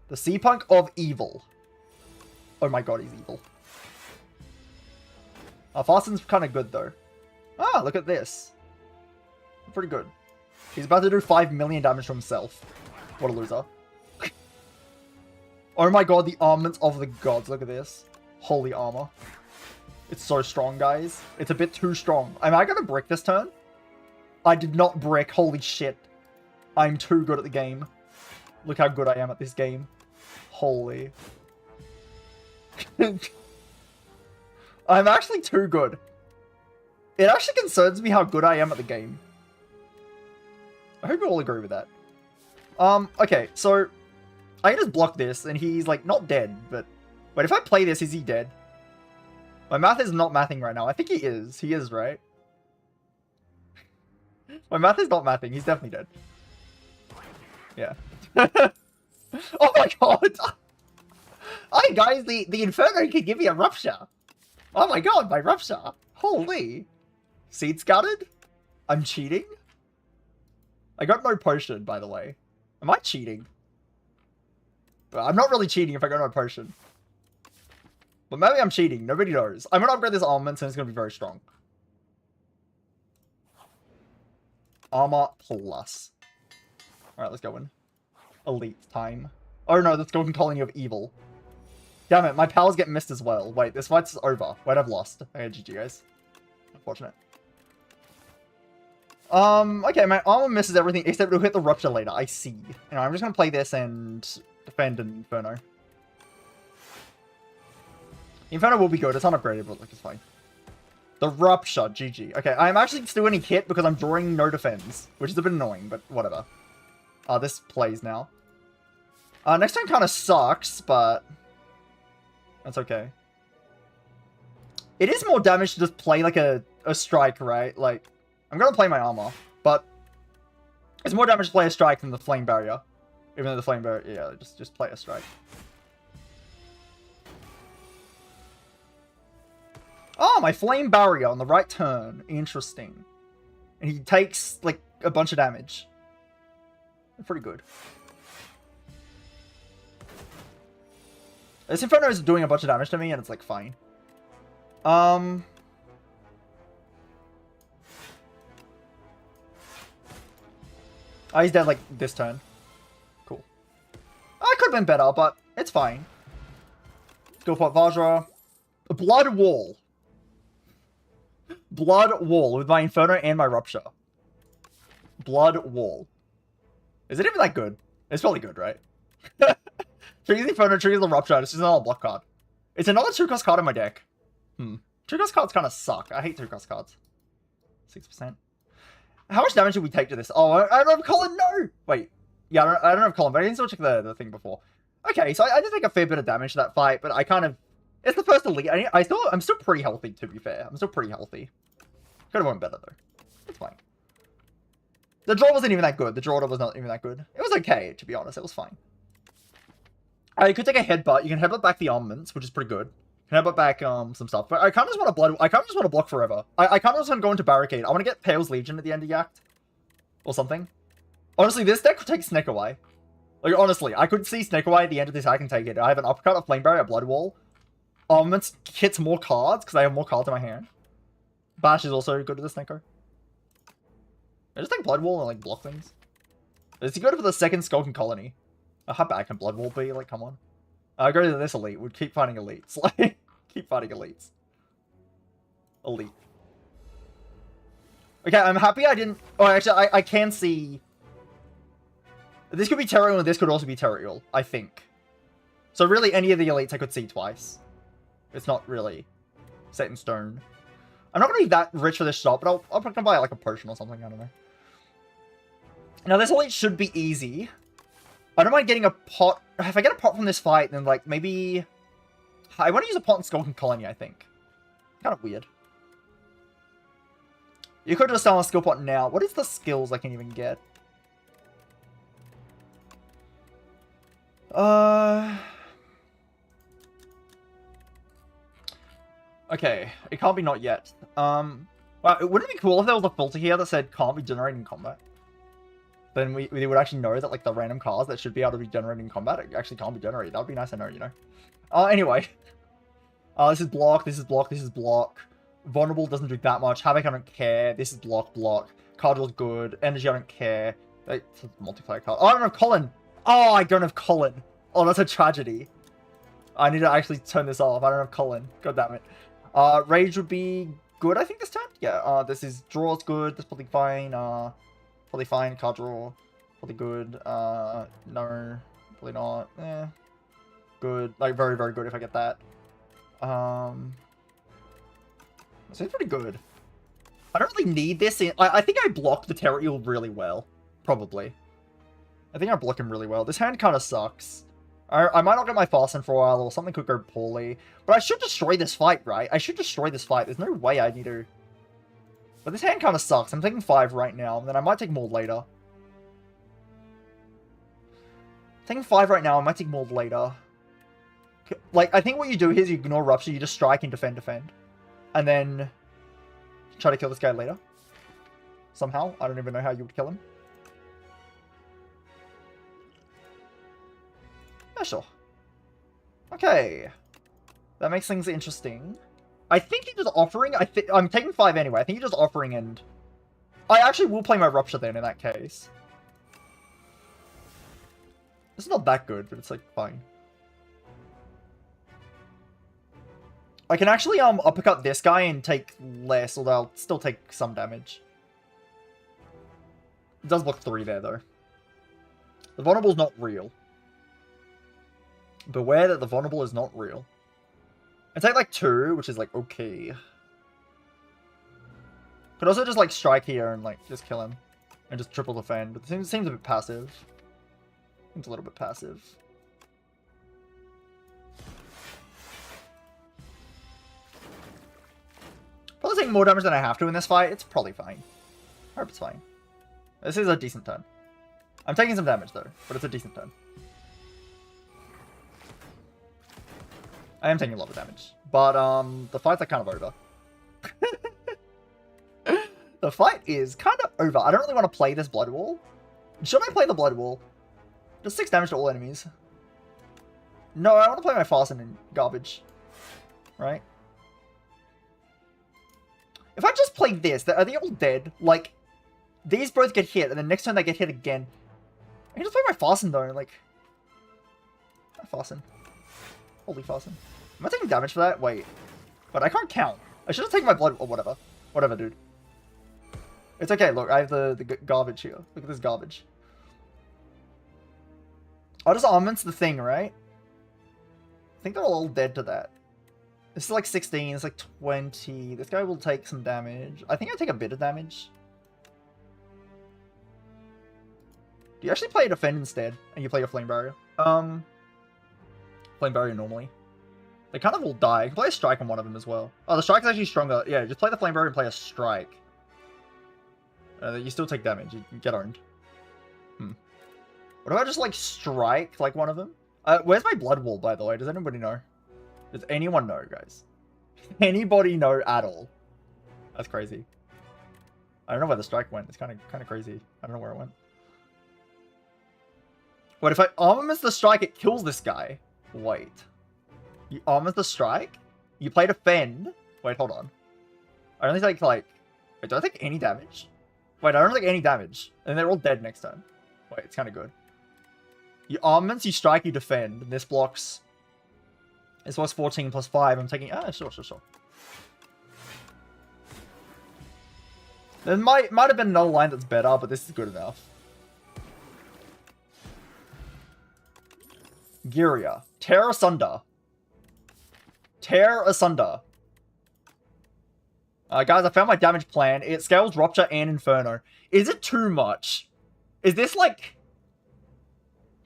The Sea Punk of Evil. Oh my god, he's evil. Fasten's kind of good though. Ah, look at this. Pretty good. He's about to do 5 million damage to himself. What a loser. Oh my god, the armaments of the gods. Look at this. Holy armor. It's so strong, guys. It's a bit too strong. Am I going to brick this turn? I did not brick. Holy shit. I'm too good at the game. Look how good I am at this game. Holy. I'm actually too good. It actually concerns me how good I am at the game. I hope you all agree with that. Okay, so I can just block this and he's like not dead, but wait, if I play this, is he dead? My math is not mathing right now. I think he is. He is, right? My math is not mathing. He's definitely dead. Yeah. Oh my god! Hi guys, the Inferno can give me a Rupture. Oh my god, my Rupture. Holy. Seed Scouted? I'm cheating? I got no potion, by the way. Am I cheating? I'm not really cheating if I got no potion. But maybe I'm cheating. Nobody knows. I'm going to upgrade this armament and it's going to be very strong. Armor plus. Alright, let's go in. Elite time. Oh no, that's Golden Colony of Evil. Damn it, my powers get missed as well. Wait, this fight's over. Wait, I've lost. Okay, GG guys. Unfortunate. Okay, my armor misses everything except it'll hit the Rupture later. I see. Anyway, I'm just going to play this and defend an Inferno. Inferno will be good. It's unupgraded, but like, it's fine. The Rupture, GG. Okay, I'm actually still getting hit because I'm drawing no defense, which is a bit annoying, but whatever. This plays now. Next turn kind of sucks, but that's okay. It is more damage to just play like a strike, right? Like, I'm gonna play my armor, but it's more damage to play a strike than the Flame Barrier. Even though the Flame Barrier, yeah, just play a strike. Oh, my Flame Barrier on the right turn. Interesting. And he takes, like, a bunch of damage. Pretty good. This Inferno is doing a bunch of damage to me, and it's, like, fine. Oh, he's dead, like, this turn. Cool. Oh, it could have been better, but it's fine. Skillpot Vajra. Blood Wall. Blood Wall with my Inferno and my Rupture. Blood Wall. Is it even that good? It's probably good, right? Triggers the Inferno, triggers the Rupture. This is another block card. It's another 2-cost card in my deck. 2-cost cards kind of suck. I hate 2-cost cards. 6%. How much damage did we take to this? Oh, I don't have Colin, no! Wait. Yeah, I don't have Colin, but I didn't still check the thing before. Okay, so I did take a fair bit of damage to that fight, but I kind of... It's the first elite. I'm still pretty healthy, to be fair. I'm still pretty healthy. Could have went better, though. It's fine. The draw wasn't even that good. The draw order was not even that good. It was okay, to be honest. It was fine. You could take a headbutt. You can headbutt back the armaments, which is pretty good. You can headbutt back some stuff. But I kind of just want to blood. I kind of just want to block forever. I kind of just want to go into barricade. I want to get Pale's Legion at the end of Yacht. Or something. Honestly, this deck could take Snake away. Like, honestly, I could see Snake away at the end of this. I can take it. I have an uppercut, a flame barrier, a blood wall. Armaments hits more cards because I have more cards in my hand. Bash is also good with the Sneko. I just take blood wall and like block things. Is he good for the second Skulking Colony? How bad can blood wall be? Like, come on. I go to this elite. We'd keep fighting elites. Like, keep fighting elites. Elite. Okay, I'm happy I didn't... Oh, actually, I can see... This could be Terrorial and this could also be Terrorial, I think. So really, any of the elites I could see twice. It's not really set in stone. I'm not going to be that rich for this shop, but I'll probably buy like a potion or something, I don't know. Now, this elite should be easy. I don't mind getting a pot. If I get a pot from this fight, then like maybe... I want to use a pot in Skulking Colony, I think. Kind of weird. You could just sell a skill pot now. What is the skills I can even get? Okay, it can't be not yet. Wow, wouldn't it be cool if there was a filter here that said can't be generated in combat? Then we would actually know that like the random cards that should be able to be generated in combat actually can't be generated. That would be nice to know, you know. Anyway. This is block, this is block, this is block. Vulnerable doesn't do that much. Havoc, I don't care. This is block, block. Card draw's good. Energy, I don't care. It's a multiplayer card. Oh, I don't have Colin! Oh, I don't have Colin. Oh, that's a tragedy. I need to actually turn this off. I don't have Colin. God damn it. Rage would be good, I think, this turn? Yeah, this is draw's good. That's probably fine. Probably fine. Card draw. Probably good. No. Probably not. Good. Like, very, very good if I get that. So it's pretty good. I don't really need this. I think I blocked the Terrorial really well. Probably. I think I block him really well. This hand kind of sucks. I might not get my Fasten for a while, or something could go poorly. But I should destroy this fight, right? I should destroy this fight. There's no way I need to... But this hand kind of sucks. I'm taking 5 right now, and then I might take more later. Taking 5 right now, I might take more later. Like, I think what you do here is you ignore Rupture, you just strike and defend. And then try to kill this guy later. Somehow. I don't even know how you would kill him. Yeah, sure. Okay. That makes things interesting. I think he's just offering... I'm taking 5 anyway. I think he's just offering and... I actually will play my Rupture then in that case. It's not that good, but it's like fine. I can actually uppercut this guy and take less, although I'll still take some damage. It does block 3 there, though. The vulnerable is not real. Beware that the vulnerable is not real. I take like 2, which is like okay. Could also just like strike here and like just kill him. And just triple defend. But it seems a bit passive. Seems a little bit passive. Probably taking more damage than I have to in this fight. It's probably fine. I hope it's fine. This is a decent turn. I'm taking some damage though, but it's a decent turn. I am taking a lot of damage. But the fights are kind of over. The fight is kind of over. I don't really want to play this Blood Wall. Should I play the Blood Wall? Just 6 damage to all enemies. No, I want to play my Fasten and garbage. Right? If I just play this, are they all dead? Like, these both get hit, and then next turn they get hit again. I can just play my Fasten though, like... Fasten. Holy Fasten. Am I taking damage for that? Wait. But I can't count. I should have taken my blood, or whatever. Whatever, dude. It's okay, look, I have the garbage here. Look at this garbage. Oh, just armaments the thing, right? I think they're all dead to that. This is like 16, it's like 20. This guy will take some damage. I think I take a bit of damage. Do you actually play a defend instead? And you play a flame barrier? Flame barrier normally. They kind of all die. You can play a strike on one of them as well. Oh, the strike is actually stronger. Yeah, just play the flame barrier and play a strike. You still take damage. You get owned. What if I just like strike like one of them? Where's my blood wall, by the way? Does anybody know? Does anyone know, guys? Anybody know at all? That's crazy. I don't know where the strike went. It's kind of crazy. I don't know where it went. Wait, if I armament the strike, it kills this guy. Wait. You armament the strike? You play defend? Wait, hold on. I only take like... Wait, do I take any damage? Wait, I don't take any damage. And they're all dead next turn. Wait, it's kind of good. You armaments, you strike, you defend. And this blocks... This was 14 plus 5. I'm taking... Ah, sure. There might have been another line that's better, but this is good enough. Giria. Tear asunder. Tear asunder. Guys, I found my damage plan. It scales Rupture and Inferno. Is it too much? Is this like...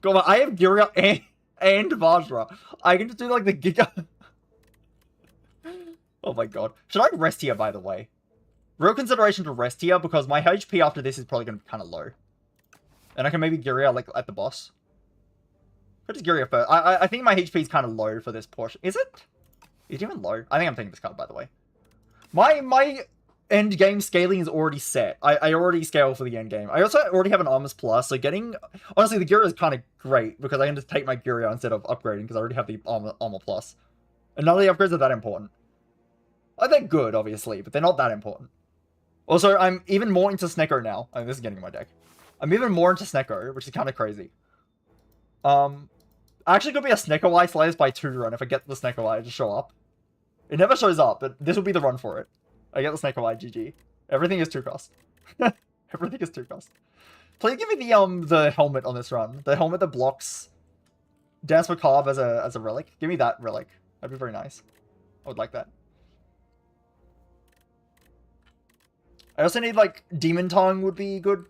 God, I have Giria and Vajra. I can just do like the Giga... Oh my god. Should I rest here, by the way? Real consideration to rest here, because my HP after this is probably going to be kind of low. And I can maybe Giria like at the boss. I'll just Giria first. I think my HP is kind of low for this portion. Is it? Is it even low? I think I'm taking this card, by the way. My end game scaling is already set. I already scale for the end game. I also already have an Armors Plus, so getting... Honestly, the Giria is kind of great, because I can just take my Giria instead of upgrading, because I already have the Armor Plus. And none of the upgrades are that important. They're good, obviously, but they're not that important. Also, I'm even more into Snecko now. I mean, this is getting in my deck. I'm even more into Snecko, which is kind of crazy. Actually could be a Snecko Eye Slayers by 2 run if I get the Snecko Eye to show up. It never shows up, but this will be the run for it. I get the Snecko Eye, GG. Everything is 2 cost. Everything is 2 cost. Please give me the helmet on this run. The helmet that blocks Dance Macabre as a relic. Give me that relic. That'd be very nice. I would like that. I also need, like, Demon Tongue would be good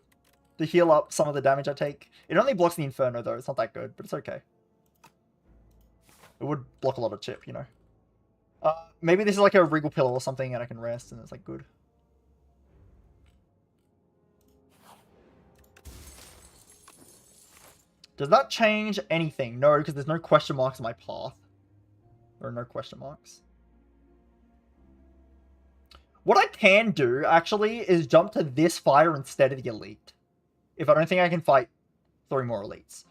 to heal up some of the damage I take. It only blocks the Inferno, though. It's not that good, but it's okay. It would block a lot of chip, you know. Maybe this is like a Regal Pillar or something, and I can rest, and it's, like, good. Does that change anything? No, because there's no question marks in my path. There are no question marks. What I can do, actually, is jump to this fire instead of the elite. If I don't think I can fight 3 more elites.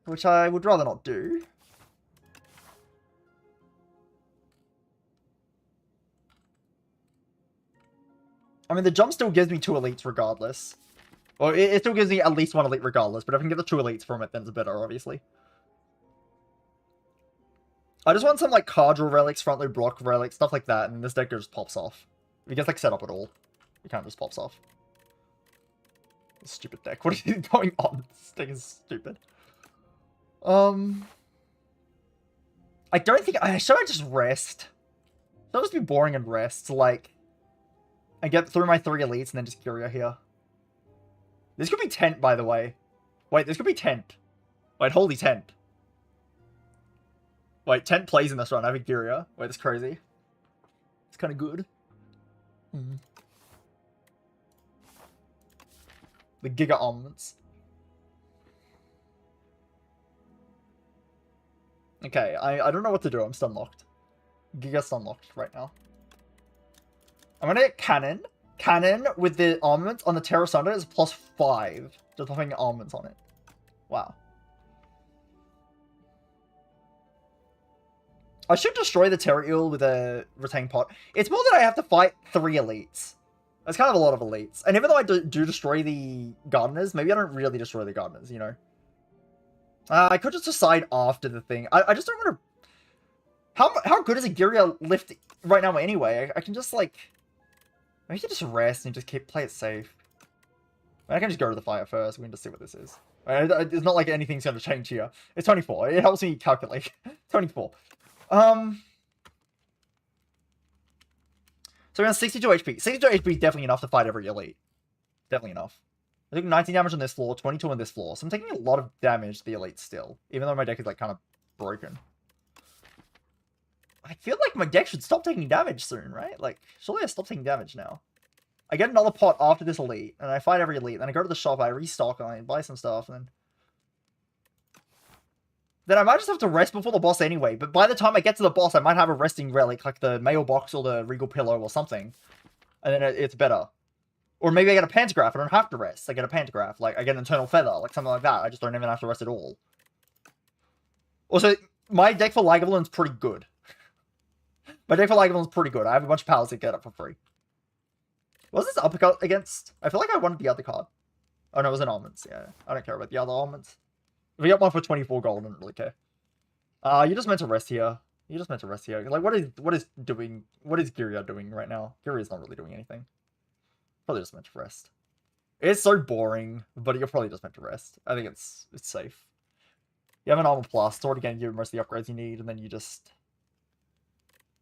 Which I would rather not do. I mean, the jump still gives me 2 elites regardless. Well, it still gives me at least 1 elite regardless, but if I can get the 2 elites from it, then it's better, obviously. I just want some, like, card draw relics, front load block relics, stuff like that, and this deck just pops off. If it gets, like, set up at all, it kind of just pops off. Stupid deck. What is going on? This deck is stupid. I don't think... Should I just rest? Should I just be boring and rest? Like, I get through my 3 elites and then just Giria here. This could be Tent, by the way. Wait, this could be Tent. Wait, holy Tent. Wait, Tent plays in this run. I have a Giria. Wait, that's crazy. It's kind of good. The Giga Armaments. Okay, I don't know what to do. I'm stun locked. Giga stun locked right now. I'm gonna get Cannon. Cannon with the armaments on the Terra Sunder is +5. Just having armaments on it. Wow. I should destroy the Terra Eel with a Retained Pot. It's more that I have to fight 3 elites. That's kind of a lot of elites. And even though I do destroy the Gardeners, maybe I don't really destroy the Gardeners, you know? I could just decide after the thing. I just don't want to... How good is a Giria lift right now anyway? I can just, like... Maybe just rest and just play it safe. I can just go to the fire first. We can just see what this is. It's not like anything's going to change here. It's 24. It helps me calculate. 24. So we have 62 HP. 62 HP is definitely enough to fight every elite. Definitely enough. I think 19 damage on this floor, 22 on this floor. So I'm taking a lot of damage to the elite still. Even though my deck is like kind of broken. I feel like my deck should stop taking damage soon, right? Like, surely I stop taking damage now. I get another pot after this elite, and I fight every elite. Then I go to the shop, I restock, and I buy some stuff, and then I might just have to rest before the boss anyway. But by the time I get to the boss, I might have a resting relic, like the mailbox or the regal pillow or something. And then it's better. Or maybe I get a pantograph, I don't have to rest. I get a pantograph, like I get an eternal feather, like something like that. I just don't even have to rest at all. Also, my deck for Lagavulin's pretty good. My deck for Lagavulin's pretty good. I have a bunch of powers that get it for free. What was this uppercut against? I feel like I wanted the other card. Oh no, it was an almonds. Yeah, I don't care about the other almonds. If we got one for 24 gold, I don't really care. You just meant to rest here. You just meant to rest here. Like, what is Giria doing right now? Giria's not really doing anything. Probably just meant to rest. It's so boring, but you're probably just meant to rest. I think it's safe. You have an armor plus. It's already going to give you most of the upgrades you need, and then you just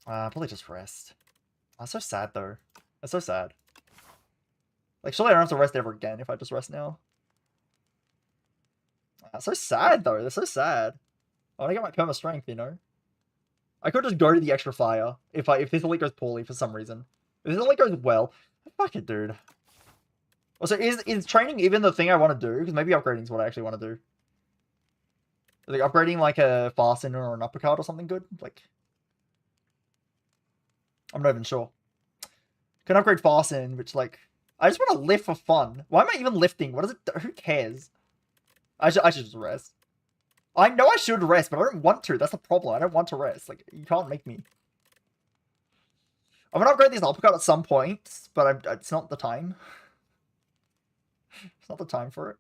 probably just rest. That's so sad though. That's so sad. Like, surely I don't have to rest ever again if I just rest now. That's so sad though. They're so sad. I want to get my perma strength, you know. I could just go to the extra fire if this elite goes poorly for some reason. If this elite goes well, fuck it, dude. Also, is training even the thing I want to do? Because maybe upgrading is what I actually want to do. Like upgrading like a fasten or an uppercut or something good. Like, I'm not even sure. Can upgrade fasten, which like I just want to lift for fun. Why am I even lifting? What does it do? Who cares? I should just rest. I know I should rest, but I don't want to. That's the problem. I don't want to rest. Like, you can't make me. I'm gonna upgrade this uppercut at some point, but it's not the time. It's not the time for it.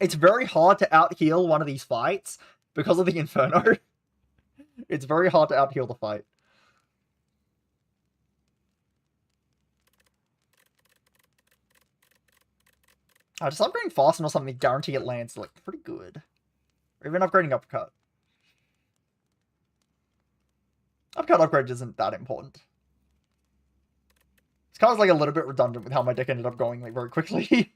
It's very hard to out-heal one of these fights because of the Inferno. It's very hard to out-heal the fight. Just upgrading fasten or something, guarantee it lands like pretty good. Or even upgrading uppercut. Uppercut upgrade isn't that important. It's kind of like a little bit redundant with how my deck ended up going like very quickly.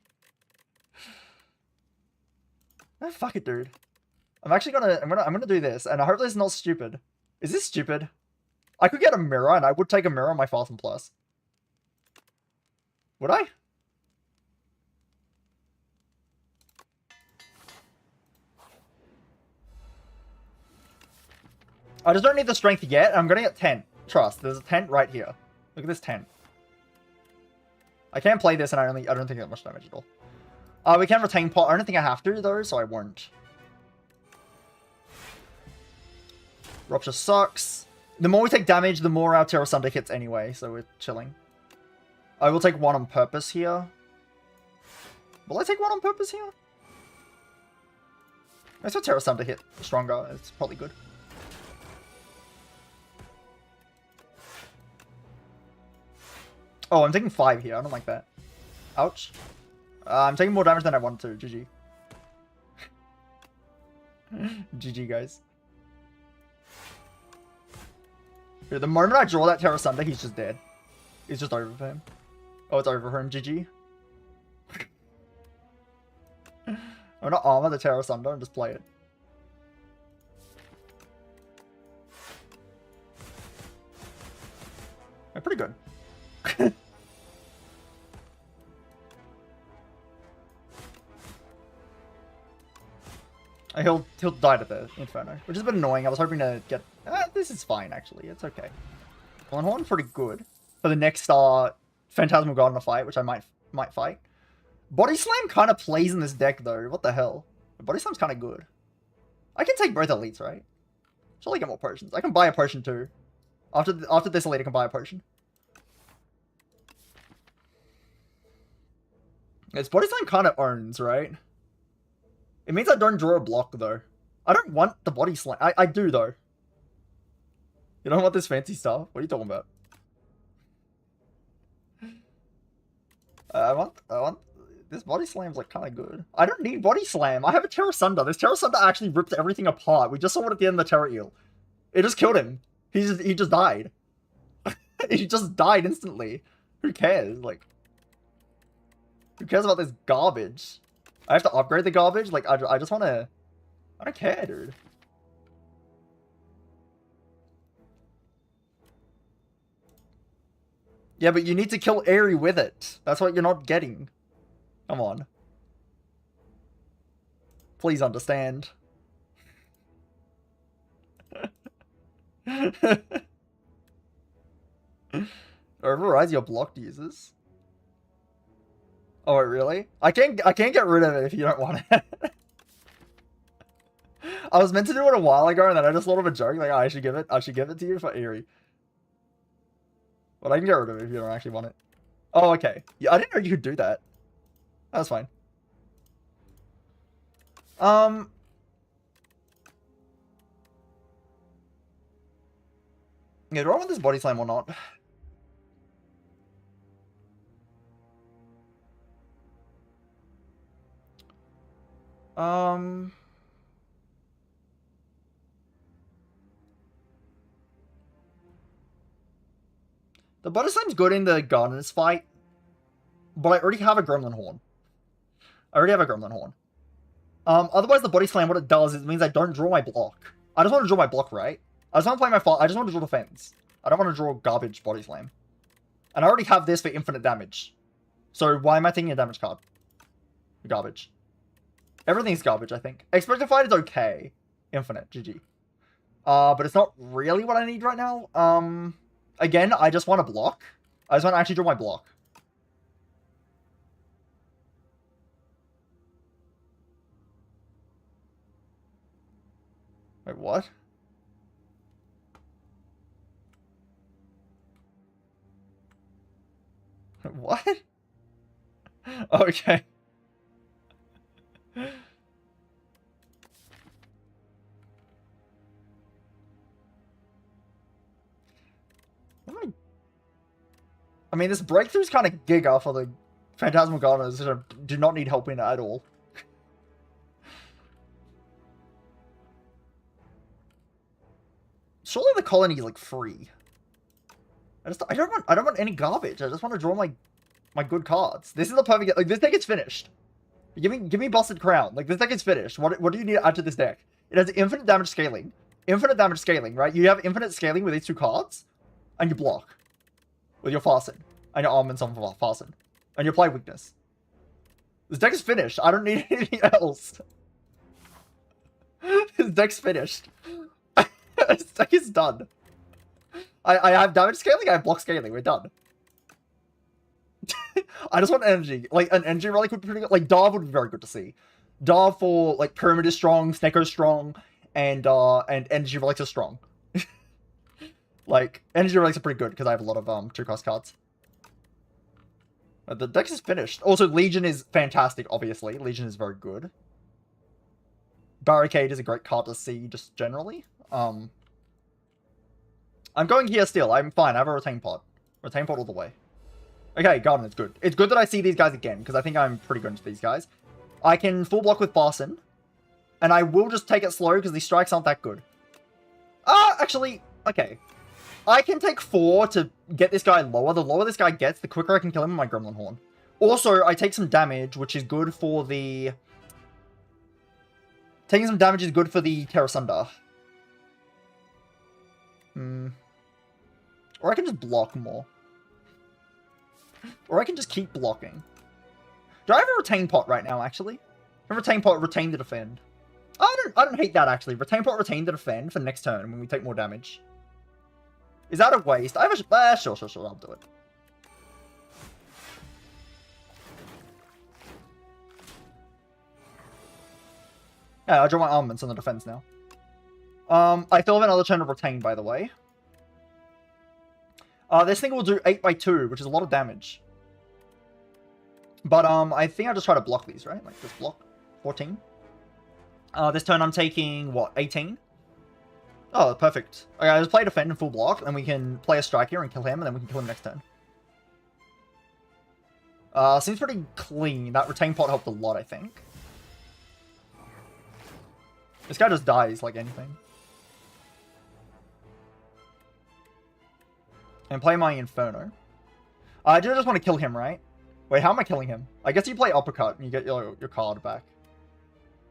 Oh, fuck it, dude. I'm gonna do this, and I hope this is not stupid. Is this stupid? I could get a mirror, and I would take a mirror on my Fasten Plus. Would I? I just don't need the strength yet. I'm gonna get 10. Trust. There's a 10 right here. Look at this 10. I can't play this, and I don't think that much damage at all. We can retain pot. I don't think I have to though, so I won't. Rupture sucks. The more we take damage, the more our Terror Sunder hits anyway, so we're chilling. I will take one on purpose here. Will I take one on purpose here? I saw Terror Sunder hit stronger. It's probably good. Oh, I'm taking 5 here. I don't like that. Ouch. I'm taking more damage than I wanted to. GG. GG, guys. Dude, the moment I draw that Terror Sunder, he's just dead. It's just over for him. Oh, it's over for him. GG. I'm gonna armor the Terror Sunder and just play it. They're pretty good. He'll die to the Inferno, which is a bit annoying. I was hoping to get... this is fine, actually. It's okay. Horn pretty good. For the next Phantasmal Gardener fight, which I might fight. Body Slam kind of plays in this deck, though. What the hell? Body Slam's kind of good. I can take both elites, right? Surely get more potions. I can buy a potion, too. After this elite, I can buy a potion. It's Body Slam kind of owns, right? It means I don't draw a block, though. I don't want the Body Slam. I do, though. You don't want this fancy stuff? What are you talking about? I want. This body slam's like kind of good. I don't need body slam. I have a Terra Sunder. This Terra Sunder actually ripped everything apart. We just saw it at the end of the Terra Eel. It just killed him. He just died. He just died instantly. Who cares? Like, who cares about this garbage? I have to upgrade the garbage? Like, I just want to... I don't care, dude. Yeah, but you need to kill Airy with it. That's what you're not getting. Come on. Please understand. Overrides your blocked users. Oh, really? I can't get rid of it if you don't want it. I was meant to do it a while ago, and then I just thought of a joke. Like, oh, I should give it to you for Eerie. But I can get rid of it if you don't actually want it. Oh, okay. Yeah, I didn't know you could do that. That's fine. Yeah, do I want this body slam or not? The body slam's good in the Gardeners fight, but I already have a Gremlin Horn. Otherwise the body slam, what it does is it means I don't draw my block. I just want to draw my block, right? I just want to play my I just want to draw defense. I don't want to draw garbage body slam. And I already have this for infinite damage. So why am I taking a damage card? Garbage. Everything's garbage, I think. Expected Fight is okay. Infinite, GG. But it's not really what I need right now. Again, I just want to block. I just want to actually draw my block. Wait, what? What? Okay. I mean, this breakthrough's kind of giga for the Phantasmal Gardeners that do not need help in at all. Surely the colony is like free. I don't want any garbage. I just want to draw my good cards. This is the perfect, like, this deck is finished. Give me Busted Crown. Like, this deck is finished. What do you need to add to this deck? It has infinite damage scaling. Infinite damage scaling, right? You have infinite scaling with these two cards, and you block with your Fasten, and your Armaments on Fasten, and you apply weakness. This deck is finished. I don't need anything else. This deck's finished. This deck is done. I have damage scaling, I have block scaling, we're done. I just want energy. Like, an energy relic would be pretty good. Like, Darv would be very good to see. Darv for, like, Pyramid is strong, Snecko is strong, and energy relics are strong. Like, energy relics are pretty good, because I have a lot of, 2-cost cards. The deck is finished. Also, Legion is fantastic, obviously. Legion is very good. Barricade is a great card to see, just generally. I'm going here still. I'm fine. I have a Retain Pot. Retain Pot all the way. Okay, Garden is good. It's good that I see these guys again, because I think I'm pretty good into these guys. I can full block with Fasten, and I will just take it slow, because these strikes aren't that good. Actually, okay. I can take 4 to get this guy lower. The lower this guy gets, the quicker I can kill him with my Gremlin Horn. Also, I take some damage, which is good for the... Taking some damage is good for the Terra Sunder. Or I can just block more. Or I can just keep blocking. Do I have a Retain Pot right now, actually? A Retain Pot, retain to defend. I don't hate that, actually. Retain Pot, retain to defend for next turn when we take more damage. Is that a waste? I have a... sure, I'll do it. Yeah, I'll draw my armaments on the defense now. I still have another turn of Retain, by the way. This thing will do 8x2, which is a lot of damage. But, I think I'll just try to block these, right? Like, just block. 14. This turn I'm taking, what, 18? Oh, perfect. Okay, I just play defend and full block, and we can play a strike here and kill him, and then we can kill him next turn. Seems pretty clean. That retain pot helped a lot, I think. This guy just dies like anything. And play my Inferno. I do just want to kill him, right? Wait, how am I killing him? I guess you play Uppercut and you get your card back.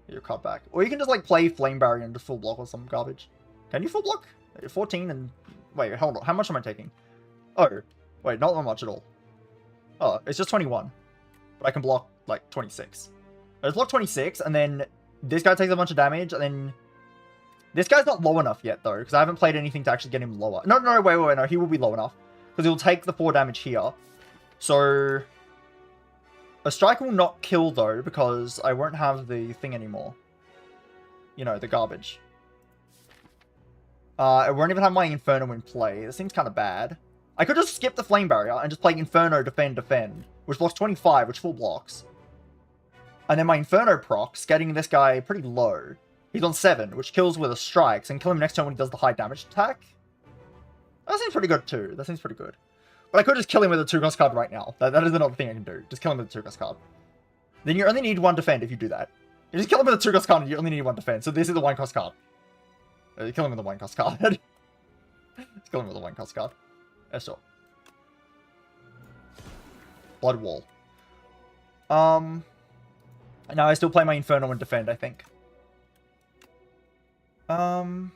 Get your card back. Or you can just like play Flame Barrier and just full block or some garbage. Can you full block? 14 and... Wait, hold on. How much am I taking? Oh, wait, not that much at all. Oh, it's just 21. But I can block like 26. I just block 26 and then this guy takes a bunch of damage and then... This guy's not low enough yet though, because I haven't played anything to actually get him lower. No, wait, no, he will be low enough. Because he'll take the 4 damage here. So... A strike will not kill though, because I won't have the thing anymore. You know, the garbage. I won't even have my Inferno in play. This seems kind of bad. I could just skip the Flame Barrier and just play Inferno, defend, which blocks 25, which full blocks. And then my Inferno procs, getting this guy pretty low. He's on 7, which kills with a strikes, and kill him next turn when he does the high damage attack. That seems pretty good too. That seems pretty good. But I could just kill him with a 2-cost card right now. That is another thing I can do. Just kill him with a 2-cost card. Then you only need 1 defend if you do that. You just kill him with a 2-cost card and you only need 1 defend. So this is the 1-cost card. Kill him with a 1-cost card. Just kill him with a 1-cost card. Yeah, sure. Blood Wall. Now I still play my Inferno and defend, I think. Flame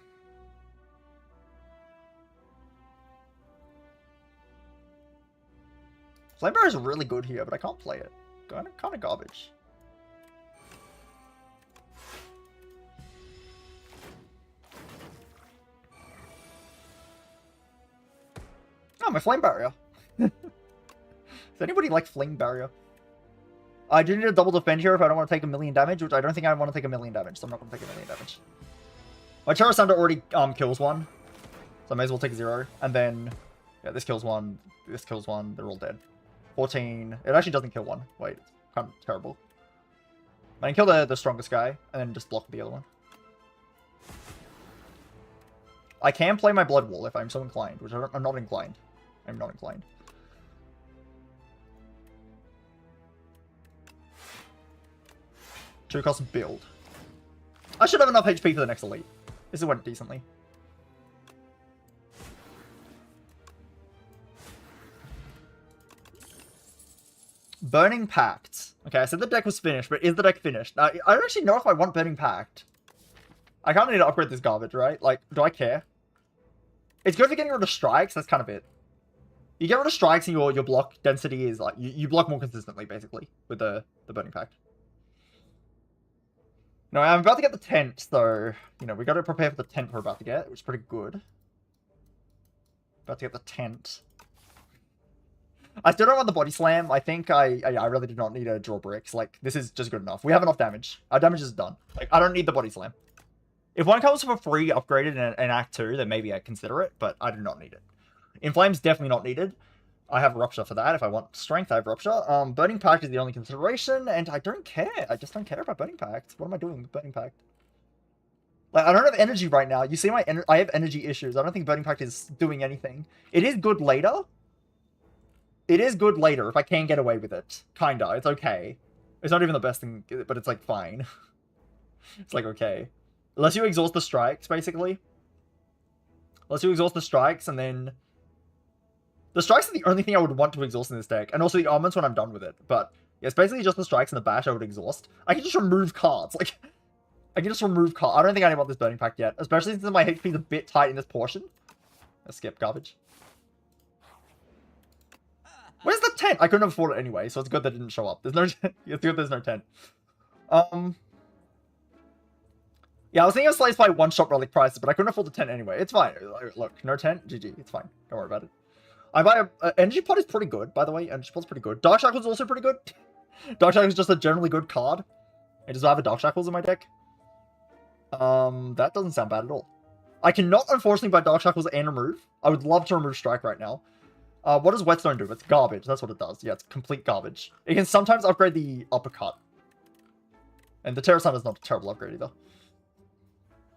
Barrier is really good here, but I can't play it. Kind of garbage. Oh, my Flame Barrier. Does anybody like Flame Barrier? I do need a double defend here if I don't want to take 1,000,000 damage, which I don't think I want to take 1,000,000 damage, so I'm not going to take 1,000,000 damage. My Terra Sunder already kills 1, so I may as well take 0. And then, yeah, this kills 1, this kills 1, they're all dead. 14. It actually doesn't kill 1. Wait, it's kind of terrible. I can kill the strongest guy, and then just block the other one. I can play my Blood Wall if I'm so inclined, which I'm not inclined. I'm not inclined. Two-cost build. I should have enough HP for the next elite. This went decently. Burning Pact. Okay, I said the deck was finished, but is the deck finished? I don't actually know if I want Burning Pact. I kind of need to upgrade this garbage, right? Like, do I care? It's good for getting rid of strikes, that's kind of it. You get rid of strikes and your block density is like, you block more consistently, basically, with the Burning Pact. No, I'm about to get the tent, so, you know, we got to prepare for the tent we're about to get, which is pretty good. About to get the tent. I still don't want the body slam. I think I really do not need to draw bricks. Like, this is just good enough. We have enough damage. Our damage is done. Like, I don't need the body slam. If one comes for free upgraded in Act 2, then maybe I'd consider it, but I do not need it. Inflame's definitely not needed. I have Rupture for that. If I want strength, I have Rupture. Burning Pact is the only consideration, and I don't care. I just don't care about Burning Pact. What am I doing with Burning Pact? Like, I don't have energy right now. You see I have energy issues. I don't think Burning Pact is doing anything. It is good later. It is good later if I can get away with it. Kinda. It's okay. It's not even the best thing, but it's like fine. It's like okay. Unless you exhaust the strikes, basically. Unless you exhaust the strikes, and then... The strikes are the only thing I would want to exhaust in this deck. And also the armaments when I'm done with it. But, yeah, it's basically just the strikes and the bash I would exhaust. I can just remove cards. Like, I can just remove cards. I don't think I want this Burning Pact yet. Especially since my HP is a bit tight in this portion. Let's skip garbage. Where's the tent? I couldn't afford it anyway, so it's good that it didn't show up. There's no it's good there's no tent. Yeah, I was thinking of Slay's by one-shot relic prices, but I couldn't afford the tent anyway. It's fine. Look, no tent, GG. It's fine. Don't worry about it. I buy a Energy Pot is pretty good, by the way. Energy Pot's pretty good. Dark Shackle's also pretty good. Dark Shackle's just a generally good card. I just have a Dark Shackles in my deck. That doesn't sound bad at all. I cannot, unfortunately, buy Dark Shackles and remove. I would love to remove Strike right now. What does Whetstone do? It's garbage. That's what it does. Yeah, it's complete garbage. It can sometimes upgrade the Uppercut. And the Terra Sun is not a terrible upgrade either.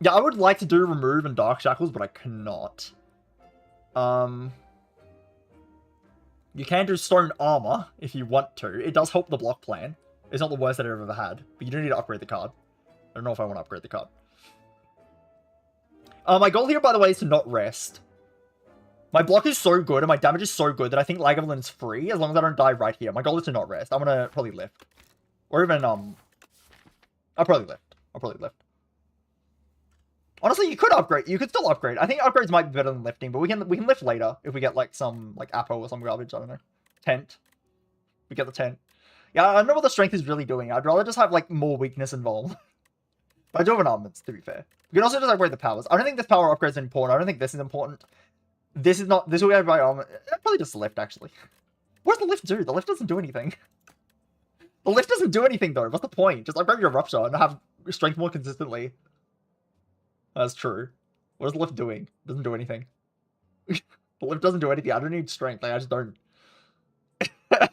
Yeah, I would like to do remove and Dark Shackles, but I cannot. You can do stone armor if you want to. It does help the block plan. It's not the worst that I've ever had, but you do need to upgrade the card. I don't know if I want to upgrade the card. My goal here, by the way, is to not rest. My block is so good and my damage is so good that I think Lagavulin is free as long as I don't die right here. My goal is to not rest. I'm gonna probably lift. Or even, I'll probably lift. Honestly, you could upgrade. You could still upgrade. I think upgrades might be better than lifting, but we can lift later if we get like some like Apo or some garbage. I don't know. Tent. We get the tent. Yeah, I don't know what the strength is really doing. I'd rather just have like more weakness involved. But I do have an armaments, to be fair. We can also just upgrade the powers. I don't think this power upgrade is important. I don't think this is important. This is not. This will get my armor. Probably just lift actually. What does the lift do? The lift doesn't do anything. The lift doesn't do anything though. What's the point? Just upgrade your rupture and have strength more consistently. That's true. What is the lift doing? It doesn't do anything. The lift doesn't do anything. I don't need strength. Like, I just don't. If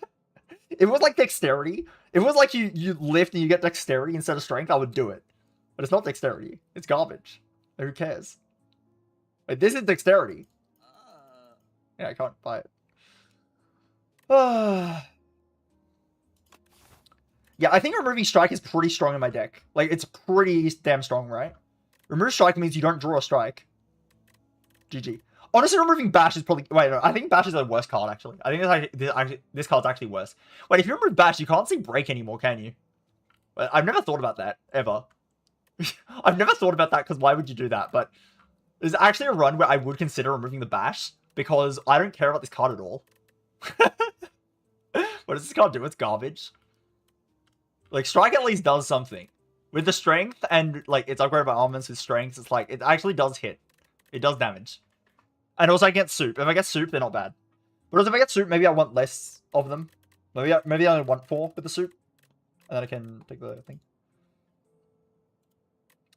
it was like dexterity, if it was like you lift and you get dexterity instead of strength, I would do it. But it's not dexterity. It's garbage. Like, who cares? Like, this is dexterity. Yeah, I can't buy it. Yeah, I think removing strike is pretty strong in my deck. Like, it's pretty damn strong, right? Remove strike means you don't draw a strike. GG. Honestly, removing bash is probably... Wait, no, I think bash is the worst card, actually. I think this card's actually worse. Wait, if you remove bash, you can't see break anymore, can you? I've never thought about that, ever. I've never thought about that, because why would you do that? But there's actually a run where I would consider removing the bash, because I don't care about this card at all. What does this card do? It's garbage. Like, strike at least does something. With the strength and, like, it's upgraded by armaments with strengths, it's like, it actually does hit. It does damage. And also I get soup. If I get soup, they're not bad. But also if I get soup, maybe I want less of them. Maybe I only want 4 with the soup. And then I can take the thing.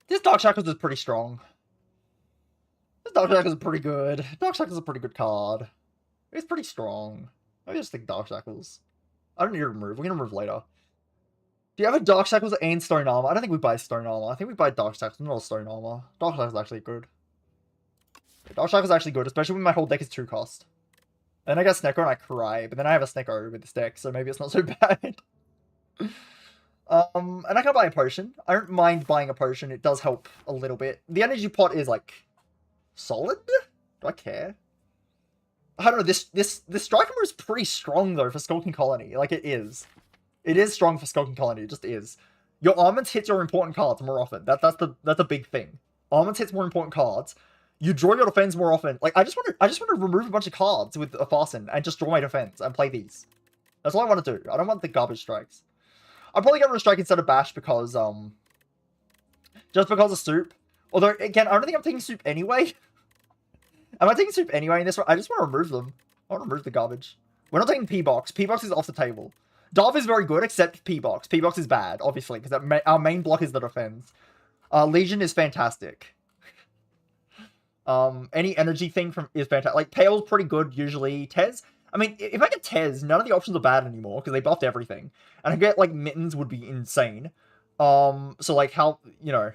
This Dark Shackles is pretty strong. This Dark Shackles is pretty good. Dark Shackles is a pretty good card. It's pretty strong. Maybe just take Dark Shackles. I don't need to remove. We can remove later. Do you have a Dark Shackles and Stone Armor? I don't think we buy Stone Armor. I think we buy Dark Shackles, not Stone Armor. Dark Shackles is actually good. Dark Shackles is actually good, especially when my whole deck is 2 cost. And I get Snecko and I cry, but then I have a Snecko with this deck, so maybe it's not so bad. And I can buy a potion. I don't mind buying a potion. It does help a little bit. The energy pot is like solid. Do I care? I don't know. This strike armor is pretty strong though for Skulking Colony. Like it is. It is strong for Skulking Colony. It just is. Your armaments hits your important cards more often. That's a big thing. Armaments hits more important cards. You draw your defense more often. Like I just want to remove a bunch of cards with a Fasten and just draw my defense and play these. That's all I want to do. I don't want the garbage strikes. I'm probably going to strike instead of bash because just because of soup. Although again, I don't think I'm taking soup anyway. Am I taking soup anyway in this one? I just want to remove them. I want to remove the garbage. We're not taking P-Box. P-Box is off the table. Darv is very good, except P-Box. P-Box is bad, obviously, because our main block is the defense. Legion is fantastic. Any energy thing is fantastic. Like, Pale's pretty good, usually. Tez, I mean, if I get Tez, none of the options are bad anymore, because they buffed everything. And I get, like, Mittens would be insane. So, like, how, you know...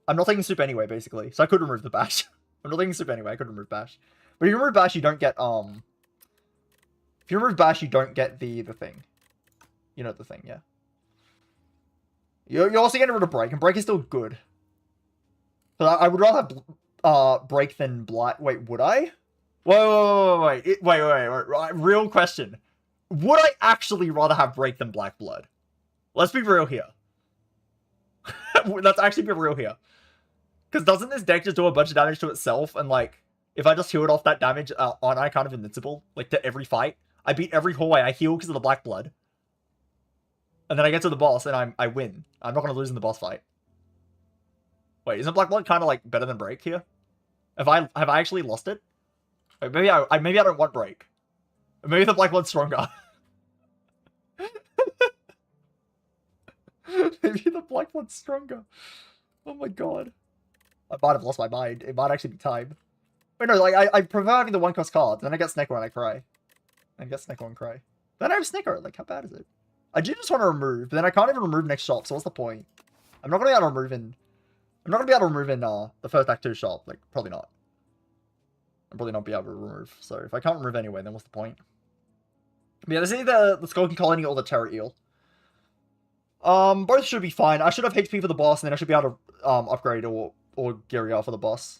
I'm not taking soup anyway, basically. So I could remove the bash. I'm not taking soup anyway, I could remove bash. But if you remove bash, you don't get, if you remove bash, you don't get the thing. You know the thing, yeah. You're also getting rid of break, and break is still good. But I would rather have break than blight. Wait, would I? Wait. Real question. Would I actually rather have break than black blood? Let's be real here. Let's actually be real here. Because doesn't this deck just do a bunch of damage to itself? And like, if I just healed off that damage, aren't I kind of invincible? Like, to every fight? I beat every hallway. I heal because of the black blood. And then I get to the boss and I win. I'm not going to lose in the boss fight. Wait, isn't black blood kind of like better than break here? Have I actually lost it? Wait, maybe I don't want break. Maybe the black blood's stronger. Maybe the black blood's stronger. Oh my god. I might have lost my mind. It might actually be time. Wait, no, like, I prefer having the 1-cost cards. Then I get Snecko and I cry. And get Snecko and cry. Then I have Snecko. Like, how bad is it? I do just want to remove, but then I can't even remove next shop, so what's the point? I'm not going to be able to remove in... I'm not going to be able to remove in the first Act 2 shop. Like, probably not. I'll probably not be able to remove. So if I can't remove anyway, then what's the point? Yeah, this is either the Skulking Colony or the Terror Eel. Both should be fine. I should have HP for the boss, and then I should be able to upgrade or gear up for the boss.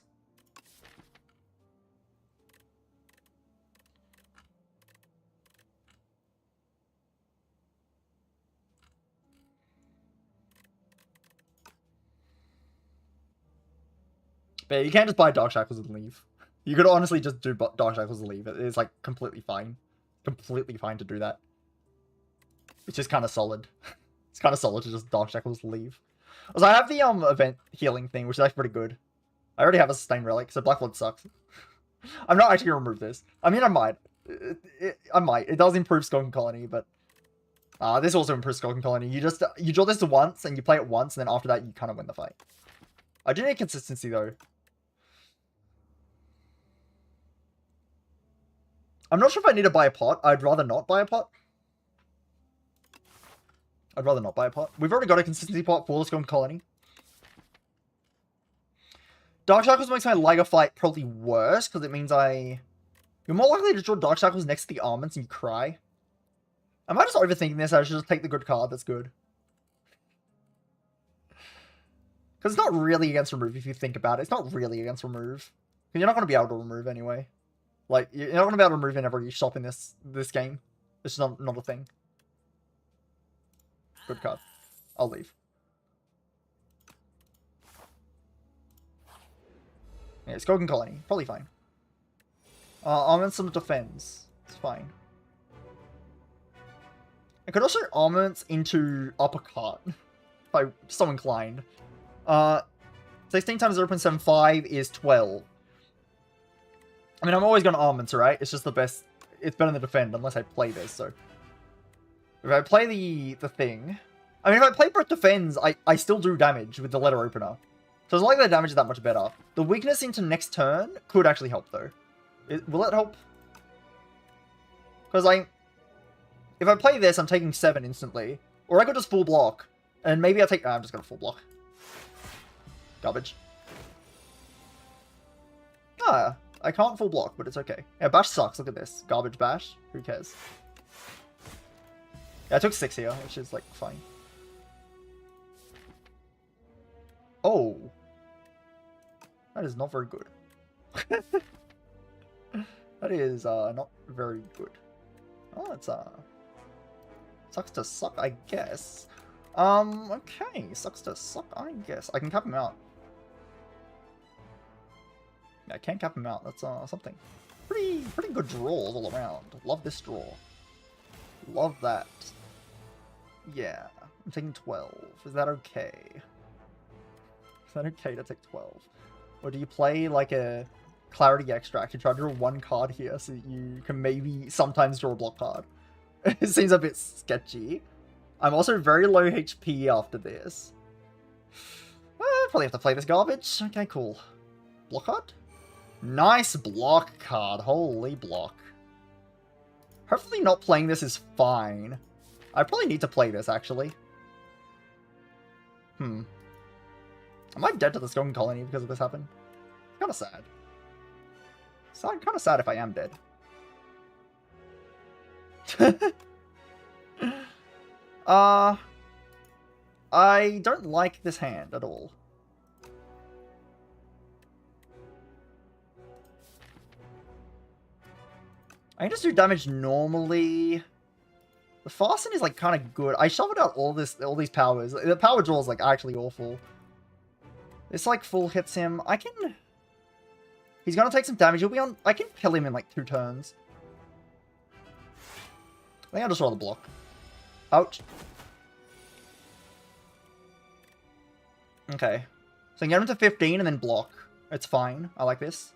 But you can't just buy Dark Shackles and leave. You could honestly just do Dark Shackles and leave. It is like completely fine. Completely fine to do that. It's just kind of solid. It's kind of solid to just Dark Shackles leave. Also, I have the event healing thing, which is actually pretty good. I already have a Sustain Relic, so Black Blood sucks. I'm not actually going to remove this. I mean, I might. I might. It does improve Skulking Colony, but... this also improves Skulking Colony. You draw this once, and you play it once, and then after that, you kind of win the fight. I do need consistency, though. I'm not sure if I need to buy a pot. I'd rather not buy a pot. I'd rather not buy a pot. We've already got a consistency pot for the Skulking Colony. Dark Shackles makes my Liger fight probably worse, because it means you're more likely to draw Dark Shackles next to the Almonds and you cry. Am I just overthinking this? I should just take the good card. That's good. Because it's not really against remove if you think about it. It's not really against remove. Because you're not going to be able to remove anyway. Like, you're not going to be able to remove in every shop in this game. It's just not a thing. Good card. I'll leave. Yeah, Skulking Colony. Probably fine. Armament some defense. It's fine. I could also armaments into Uppercut. If I'm so inclined. 16 times 0.75 is 12. I mean, I'm always going to armaments, right? It's just the best. It's better than defend, unless I play this, so. If I play the thing... I mean, if I play both defends, I still do damage with the letter opener. So it's like the damage is that much better. The weakness into next turn could actually help, though. Will it help? Because, if I play this, I'm taking 7 instantly. Or I could just full block. And maybe I'll take... I'm just going to full block. Garbage. Ah, I can't full block, but it's okay. Yeah, Bash sucks. Look at this. Garbage Bash. Who cares? Yeah, I took 6 here, which is, like, fine. Oh. That is not very good. That is, not very good. Oh, that's, sucks to suck, I guess. Okay. Sucks to suck, I guess. I can cap him out. Yeah, I can't cap him out. That's, something. Pretty good draws all around. Love this draw. Love that. Yeah. I'm taking 12. Is that okay? Is that okay to take 12? Or do you play, like, a Clarity Extract? You try to draw one card here so you can maybe sometimes draw a block card. It seems a bit sketchy. I'm also very low HP after this. Probably have to play this garbage. Okay, cool. Block card? Nice block card. Holy block. Hopefully not playing this is fine. I probably need to play this, actually. Am I dead to the Skulking Colony because of this happened? It's kind of sad. It's kind of sad if I am dead. I don't like this hand at all. I can just do damage normally. The Fasten is like kind of good. I shoveled out all these powers. The power draw is like actually awful. This like full hits him. He's gonna take some damage. He'll be on. I can kill him in like 2 turns. I think I'll just roll the block. Ouch. Okay. So I can get him to 15 and then block. It's fine. I like this.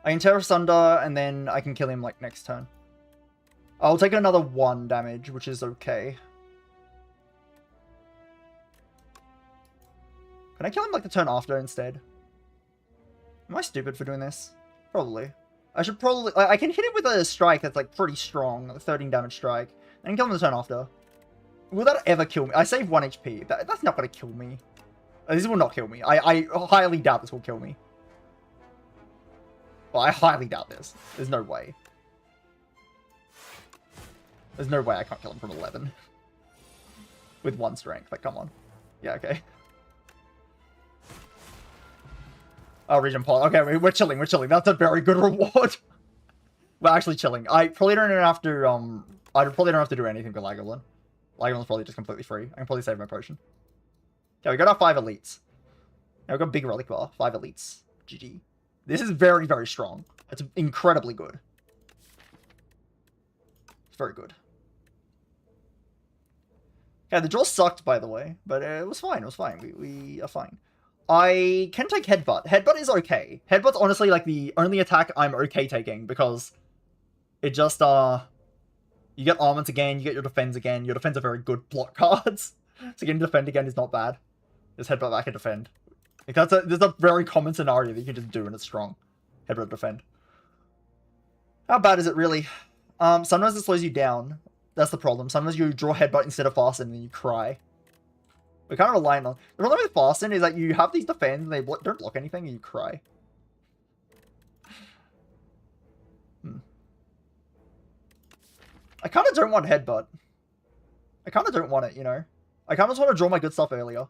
I can Terror Sunder, and then I can kill him, like, next turn. I'll take another 1 damage, which is okay. Can I kill him, like, the turn after instead? Am I stupid for doing this? Probably. I should probably... I can hit him with a strike that's, like, pretty strong. A 13 damage strike. And I can kill him the turn after. Will that ever kill me? I saved 1 HP. That's not going to kill me. This will not kill me. I highly doubt this will kill me. Well, I highly doubt this. There's no way. There's no way I can't kill him from 11. With 1 strength. Like, come on. Yeah, okay. Oh, region pod. Okay, we're chilling, we're chilling. That's a very good reward. We're actually chilling. I probably don't even have to, I probably don't have to do anything with Lagavulin. Lagavulin's probably just completely free. I can probably save my potion. Okay, we got our 5 elites. Now we've got big relic bar. 5 elites. GG. This is very, very strong. It's incredibly good. It's very good. Yeah, the draw sucked, by the way, but it was fine. It was fine. We are fine. I can take Headbutt. Headbutt is okay. Headbutt's honestly like the only attack I'm okay taking because it just, you get Armament again, you get your Defense again. Your Defense are very good block cards. So getting Defend again is not bad. Just Headbutt back and Defend. Like that's a very common scenario that you can just do and it's strong. Headbutt Defend. How bad is it really? Sometimes it slows you down. That's the problem. Sometimes you draw Headbutt instead of Fasten and you cry. We're kind of relying on... The problem with Fasten is that you have these defends and they don't block anything and you cry. I kind of don't want Headbutt. I kind of don't want it, you know? I kind of just want to draw my good stuff earlier.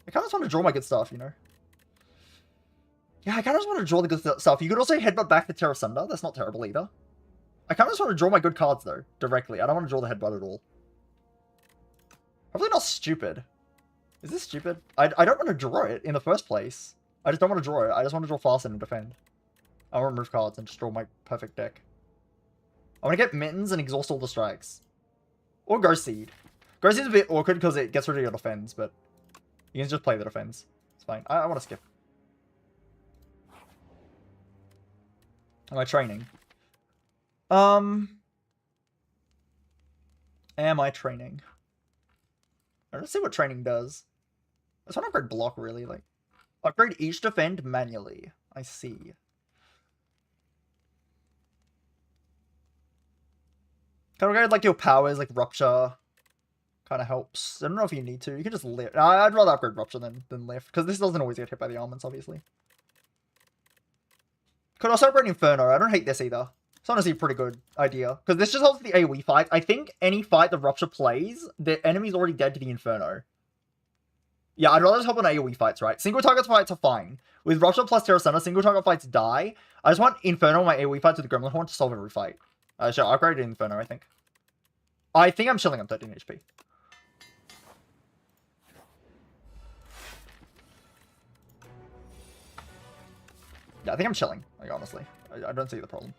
I kind of just want to draw my good stuff, you know? Yeah, I kind of just want to draw the good stuff. You could also Headbutt back the Terra Sunder. That's not terrible either. I kind of just want to draw my good cards, though, directly. I don't want to draw the Headbutt at all. Probably not stupid. Is this stupid? I don't want to draw it in the first place. I just don't want to draw it. I just want to draw Fasten and Defend. I want to remove cards and just draw my perfect deck. I want to get Mittens and exhaust all the strikes. Or Ghost Seed. Ghost Seed's a bit awkward because it gets rid of your defense, but you can just play the defense. It's fine. I want to skip. Am I training? Am I training? Let's see what training does. I just want to upgrade block, really. Like, upgrade each defend manually. I see. Can I upgrade, like, your powers, like Rupture? Kind of helps. I don't know if you need to. You can just lift. I'd rather upgrade Rupture than lift, because this doesn't always get hit by the armaments, obviously. Could also upgrade Inferno. I don't hate this either. It's honestly a pretty good idea. Because this just helps the AoE fight. I think any fight the Rupture plays, the enemy's already dead to the Inferno. Yeah, I'd rather just help on AoE fights, right? Single target fights are fine. With Rupture plus Terra Sunder, single target fights die. I just want Inferno on my AoE fights with the Gremlin Horn to solve every fight. Sure, I'll upgrade Inferno, I think. I think I'm chilling on 13 HP. Yeah, I think I'm chilling, like, honestly. I don't see the problem.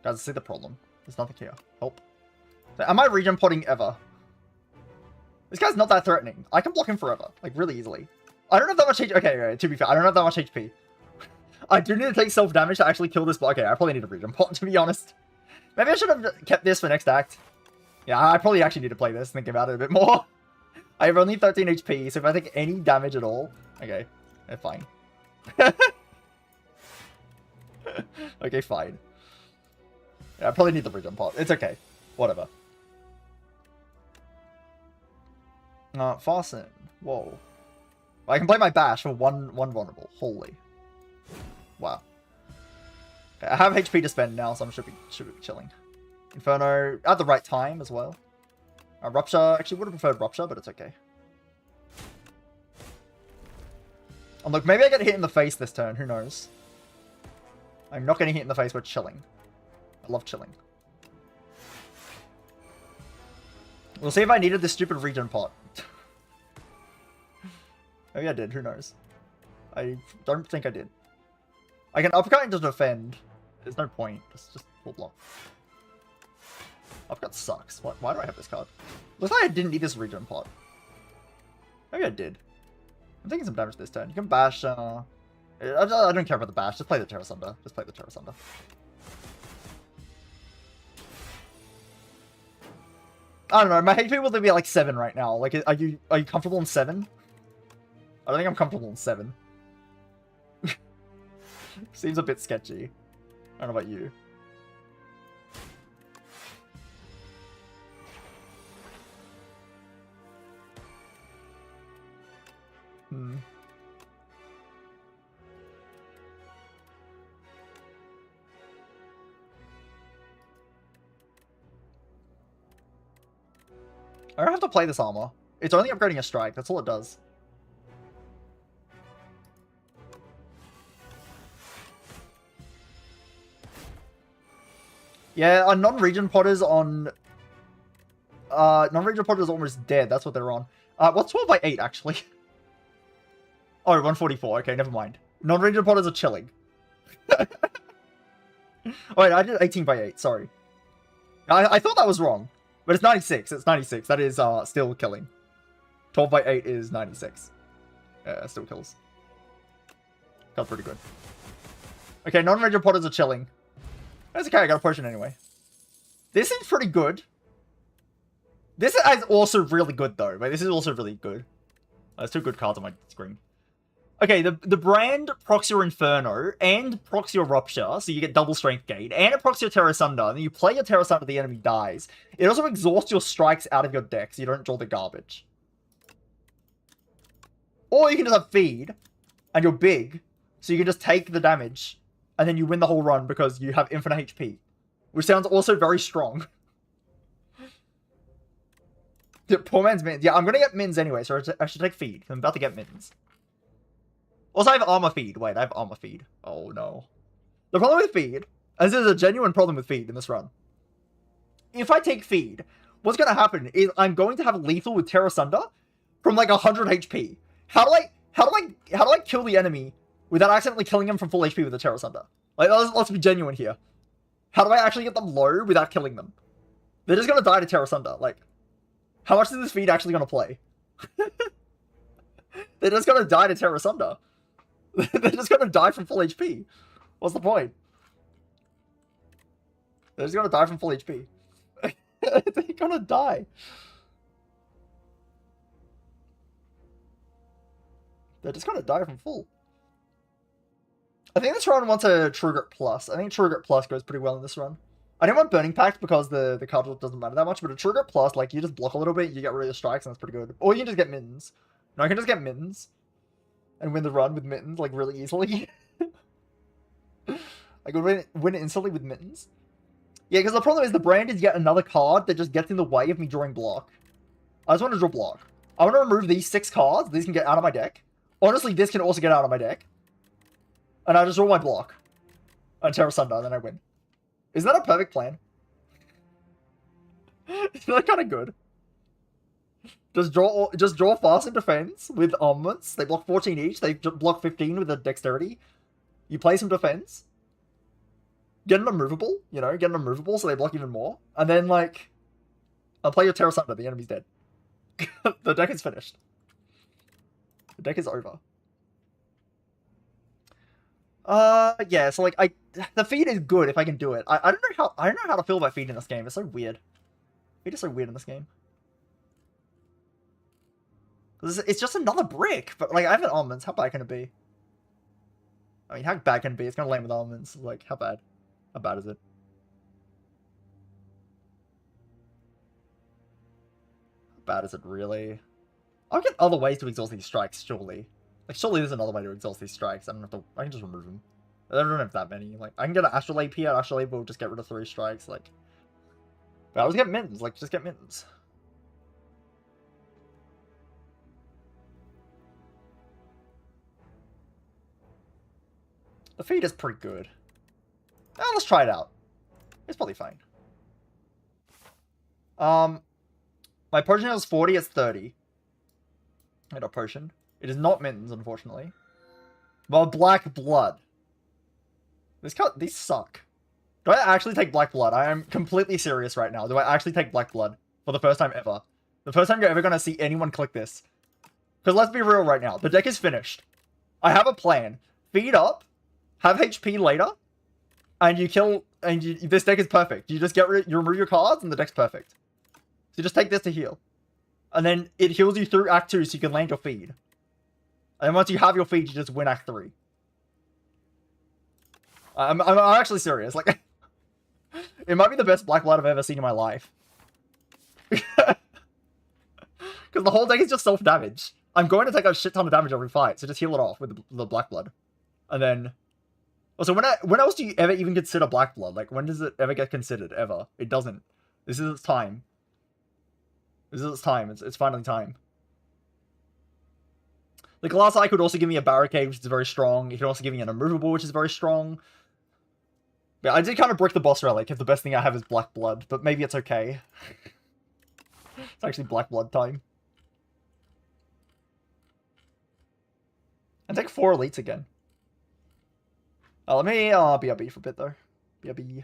Guys, I see the problem. There's nothing here. Help. So, am I region potting ever? This guy's not that threatening. I can block him forever. Like, really easily. I don't have that much HP. Okay, to be fair, I don't have that much HP. I do need to take self-damage to actually kill this, but okay, I probably need a region pot, to be honest. Maybe I should have kept this for next act. Yeah, I probably actually need to play this, thinking about it a bit more. I have only 13 HP, so if I take any damage at all... Okay, fine. Okay, fine. Yeah, I probably need the region pot. It's okay. Whatever. Fasten. Whoa. I can play my bash for one vulnerable. Holy. Wow. Okay, I have HP to spend now, so I should be chilling. Inferno at the right time as well. Rupture. Actually, would have preferred Rupture, but it's okay. And look, maybe I get hit in the face this turn. Who knows? I'm not getting hit in the face. We're chilling. I love chilling. We'll see if I needed this stupid region pot. Maybe I did. Who knows? I don't think I did. I can uppercut into defend. There's no point. Just full block. Uppercut sucks. Why do I have this card? Looks like I didn't need this region pot. Maybe I did. I'm taking some damage this turn. You can bash. I don't care about the bash. Just play the Terra Sunder. Just play the Terra Sunder. I don't know. My HP will be like 7 right now. Like, are you comfortable in 7? I don't think I'm comfortable in 7. Seems a bit sketchy. I don't know about you. I don't have to play this armor. It's only upgrading a strike. That's all it does. Yeah, a non-region Potter's on... non-region Potter's almost dead. That's what they're on. What's 12 by 8, actually? Oh, 144. Okay, never mind. Non-region Potters are chilling. Oh, wait, I did 18 by 8. Sorry. I thought that was wrong. But it's 96. It's 96. That is still killing. 12 by 8 is 96. Yeah, still kills. Felt pretty good. Okay, non-region Potters are chilling. That's okay, I got a potion anyway. This is pretty good. This is also really good, though. But this is also really good. There's 2 good cards on my screen. Okay, the brand procs your Inferno and procs your Rupture, so you get double Strength Gate, and it procs your Terra Sunder, and then you play your Terra Sunder, the enemy dies. It also exhausts your strikes out of your deck, so you don't draw the garbage. Or you can just have Feed, and you're big, so you can just take the damage, and then you win the whole run because you have infinite HP. Which sounds also very strong. Poor man's Mittens. Yeah, I'm gonna get Mittens anyway, so I should take Feed. I'm about to get Mittens. Also, I have Armor Feed. Wait, I have Armor Feed. Oh, no. The problem with Feed, and this is a genuine problem with Feed in this run. If I take Feed, what's gonna happen is I'm going to have lethal with Terra Sunder from like 100 HP. How do I kill the enemy without accidentally killing him from full HP with the Terra Sunder? Like, let's be genuine here. How do I actually get them low without killing them? They're just gonna die to Terra Sunder. Like, how much is this Feed actually gonna play? They're just gonna die to Terra Sunder. They're just gonna die from full HP. What's the point? They're just gonna die from full HP. They're gonna die. They're just gonna die from full. I think this run wants a True Grit Plus. I think True Grit Plus goes pretty well in this run. I didn't want Burning Pact because the card doesn't matter that much, but a True Grit Plus, like, you just block a little bit, you get rid of the strikes, and that's pretty good. Or you can just get Mittens. No, I can just get Mittens. And win the run with Mittens, like, really easily. I could win it instantly with Mittens. Yeah, because the problem is the brand is yet another card that just gets in the way of me drawing block. I just want to draw block. I want to remove these 6 cards. These can get out of my deck. Honestly, this can also get out of my deck. And I just draw my block. And Terra Sunder, and then I win. Isn't that a perfect plan? Isn't that kind of good? Just draw fast and defense with armaments. They block 14 each. They block 15 with a dexterity. You play some defense. Get an immovable, you know, get an immovable so they block even more. And then, like, I'll play your Terra Sunder, the enemy's dead. The deck is finished. The deck is over. Yeah, so like the Feed is good if I can do it. I don't know how to feel about Feed in this game. It's so weird. Feed is so weird in this game. It's just another brick, but like I have an almonds. How bad can it be? I mean, how bad can it be? It's gonna land with almonds. Like, how bad? How bad is it? How bad is it really? I'll get other ways to exhaust these strikes, surely. Like, surely there's another way to exhaust these strikes. I don't have to. I can just remove them. I don't have that many. Like, I can get an Astrolabe here. Astrolabe will just get rid of 3 strikes. Like, but I'll just get Mittens. Like, just get Mittens. The Feed is pretty good. Let's try it out. It's probably fine. My potion is 40, it's 30. I got a potion. It is not Mittens, unfortunately. Well, Black Blood. These suck. Do I actually take Black Blood? I am completely serious right now. Do I actually take Black Blood? For the first time ever. The first time you're ever going to see anyone click this. Because let's be real right now. The deck is finished. I have a plan. Feed up. Have HP later. And you kill... And this deck is perfect. You just you remove your cards and the deck's perfect. So you just take this to heal. And then it heals you through Act 2 so you can land your Feed. And then once you have your Feed, you just win Act 3. I'm actually serious. Like, it might be the best Black Blood I've ever seen in my life. Because the whole deck is just self-damage. I'm going to take a shit ton of damage every fight, so just heal it off with the Black Blood. And then... Also, when else do you ever even consider Black Blood? Like, when does it ever get considered? Ever. It doesn't. This is its time. This is its time. It's finally time. The Glass Eye could also give me a Barricade, which is very strong. It can also give me an Immovable, which is very strong. Yeah, I did kind of brick the boss relic if the best thing I have is Black Blood, but maybe it's okay. It's actually Black Blood time. And take 4 elites again. Let me BRB for a bit though. BRB.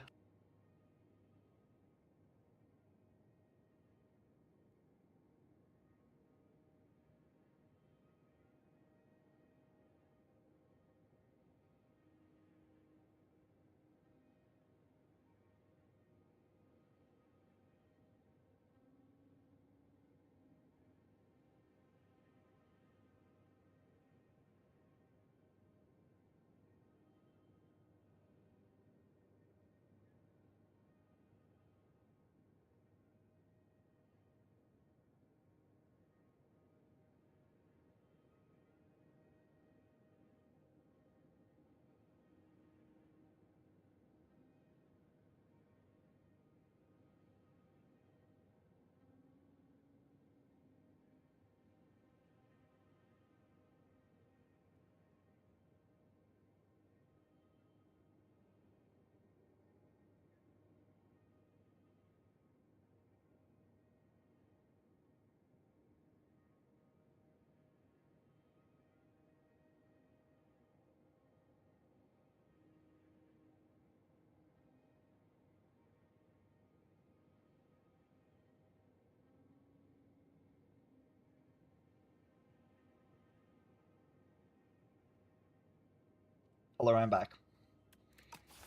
Hello, I'm back.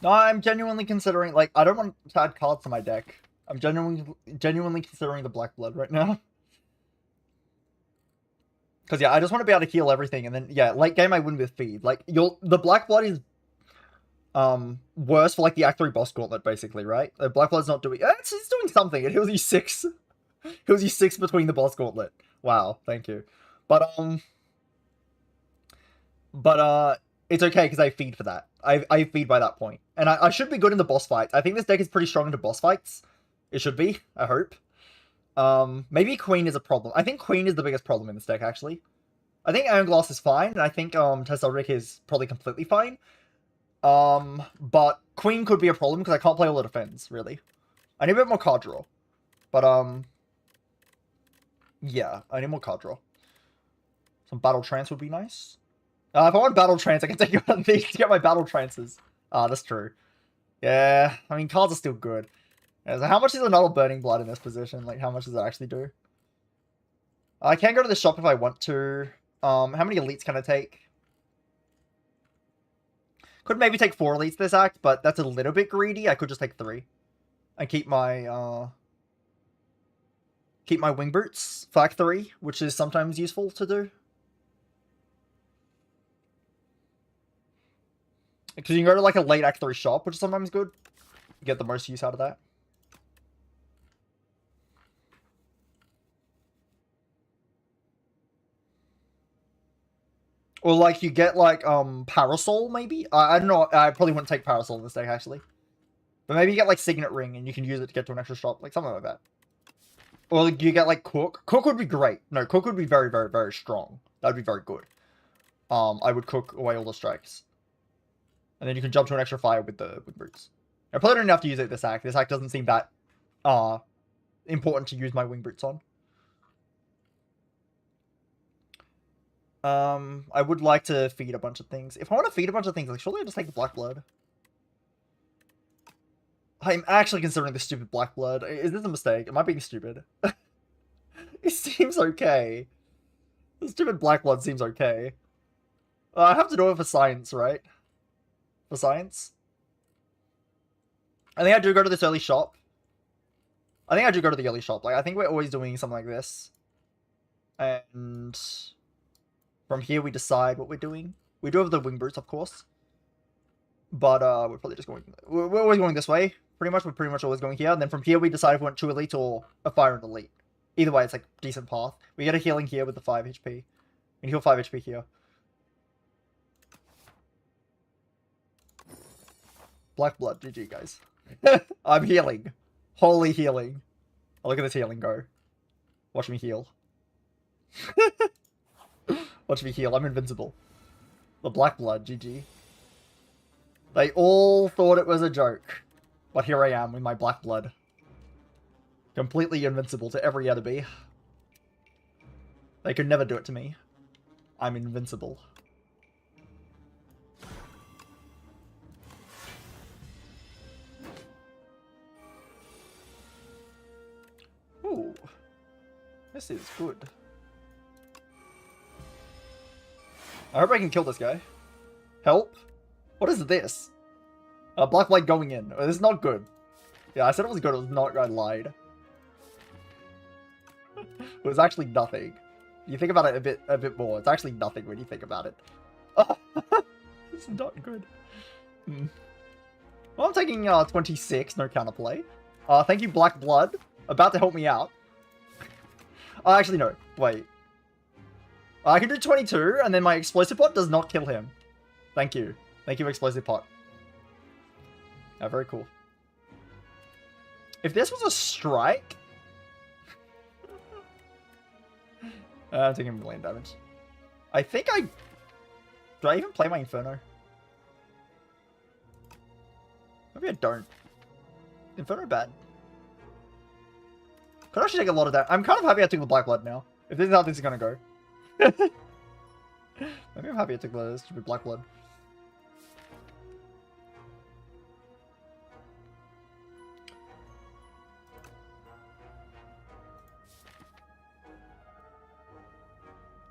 No, I'm genuinely considering, like, I don't want to add cards to my deck. I'm genuinely considering the Black Blood right now. Because, yeah, I just want to be able to heal everything, and then, yeah, late game I win with feed. Like, the Black Blood is, worse for, like, the Act 3 boss gauntlet, basically, right? The Black Blood's not doing, it's doing something. It heals you 6. It heals you 6 between the boss gauntlet. Wow, thank you. But, it's okay because I feed for that. I feed by that point. And I should be good in the boss fights. I think this deck is pretty strong into boss fights. It should be, I hope. Maybe Queen is a problem. I think Queen is the biggest problem in this deck, actually. I think Iron Glass is fine, and I think Tessaric is probably completely fine. But Queen could be a problem because I can't play all the defense, really. I need a bit more card draw. But, yeah, I need more card draw. Some Battle Trance would be nice. If I want Battle Trance, I can take you one of these to get my Battle Trances. That's true. Yeah, I mean, cards are still good. Yeah, so how much is another Burning Blood in this position? Like, how much does it actually do? I can go to the shop if I want to. How many elites can I take? Could maybe take 4 elites this act, but that's a little bit greedy. I could just take 3. And keep my Wing Boots for Act 3, which is sometimes useful to do. Because you can go to like a late Act 3 shop, which is sometimes good. You get the most use out of that. Or like you get like Parasol maybe? I don't know, I probably wouldn't take Parasol in this deck actually. But maybe you get like Signet Ring and you can use it to get to an extra shop, like something like that. Or like, you get like Cook. Cook would be great. No, Cook would be very, very, very strong. That would be very good. I would cook away all the strikes. And then you can jump to an extra fire with the Boots. I probably don't have to use it this act. This act doesn't seem that important to use my Wing Boots on. I would like to feed a bunch of things. If I want to feed a bunch of things, like surely I'll just take the Black Blood. I'm actually considering the stupid Black Blood. Is this a mistake? Am I being stupid? It seems okay. The stupid Black Blood seems okay. I have to do it for science, right? For science? I think I do go to this early shop. I think I do go to the early shop. Like, I think we're always doing something like this. And from here we decide what we're doing. We do have the Wing Boots, of course. But we're probably just going... We're always going this way. Pretty much, we're pretty much always going here. And then from here we decide if we want 2 elites or a fire and elite. Either way, it's like decent path. We get a healing here with the 5 HP. And heal 5 HP here. Black blood, GG guys. I'm healing. Holy healing. Oh, look at this healing go. Watch me heal. Watch me heal, I'm invincible. The black blood, GG. They all thought it was a joke. But here I am with my black blood. Completely invincible to every enemy. They could never do it to me. I'm invincible. Ooh. This is good. I hope I can kill this guy. Help? What is this? Black light going in. Oh, this is not good. Yeah, I said it was good. It was not. I lied. It was actually nothing. You think about it a bit more. It's actually nothing when you think about it. It's not good. Well, I'm taking 26. No counterplay. Thank you, Black Blood. About to help me out. Actually, no. Wait. I can do 22, and then my explosive pot does not kill him. Thank you. Thank you, explosive pot. Very cool. If this was a strike... I'm taking a million damage. I think I... Do I even play my Inferno? Maybe I don't. Inferno bad. Could actually take a lot of that. I'm kind of happy I took the Black Blood now. If this is how this is gonna go. Maybe I'm happy I took the stupid Black Blood.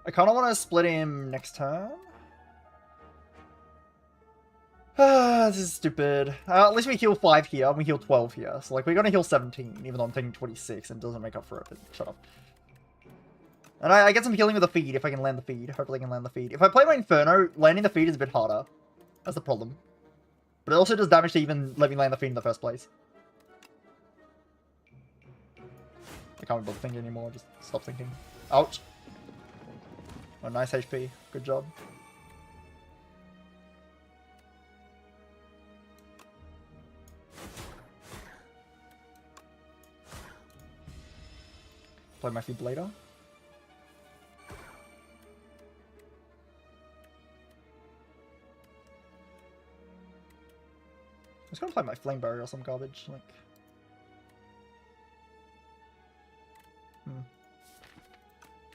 I kind of want to split him next turn. This is stupid. At least we heal 5 here, and we heal 12 here. So, like, we're going to heal 17, even though I'm taking 26, and it doesn't make up for it. Shut up. And I get some healing with the feed, if I can land the feed. Hopefully I can land the feed. If I play my Inferno, landing the feed is a bit harder. That's the problem. But it also does damage to even let me land the feed in the first place. I can't bother thinking anymore, just stop thinking. Ouch. Oh, nice HP. Good job. Play my feed later. I'm just gonna play my flame barrier or some garbage, like.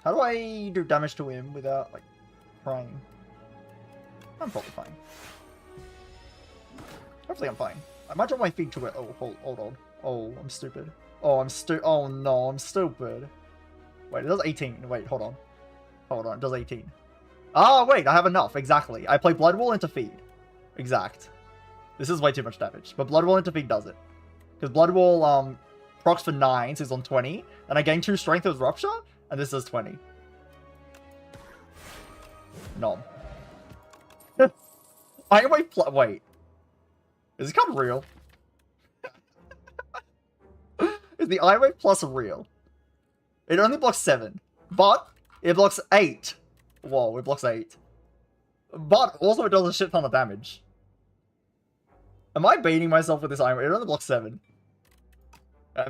How do I do damage to him without, like, crying? I'm probably fine. Hopefully I'm fine. I might drop my feet to it. Oh, hold on. Oh, I'm stupid. Oh, oh no, I'm stupid. Wait, it does 18. Wait, hold on. Hold on, it does 18. Oh, wait, I have enough. Exactly. I play Blood Wall into feed. Exact. This is way too much damage. But Blood Wall into feed does it. Because Blood Wall, procs for 9, so it's on 20. And I gain 2 strength with Rupture. And this is 20. Nom. Wait. Is this card real? Is the Iwave Plus real? It only blocks 7. But it blocks 8. Whoa, it blocks 8. But also it does a shit ton of damage. Am I baiting myself with this Iwave? It only blocks 7.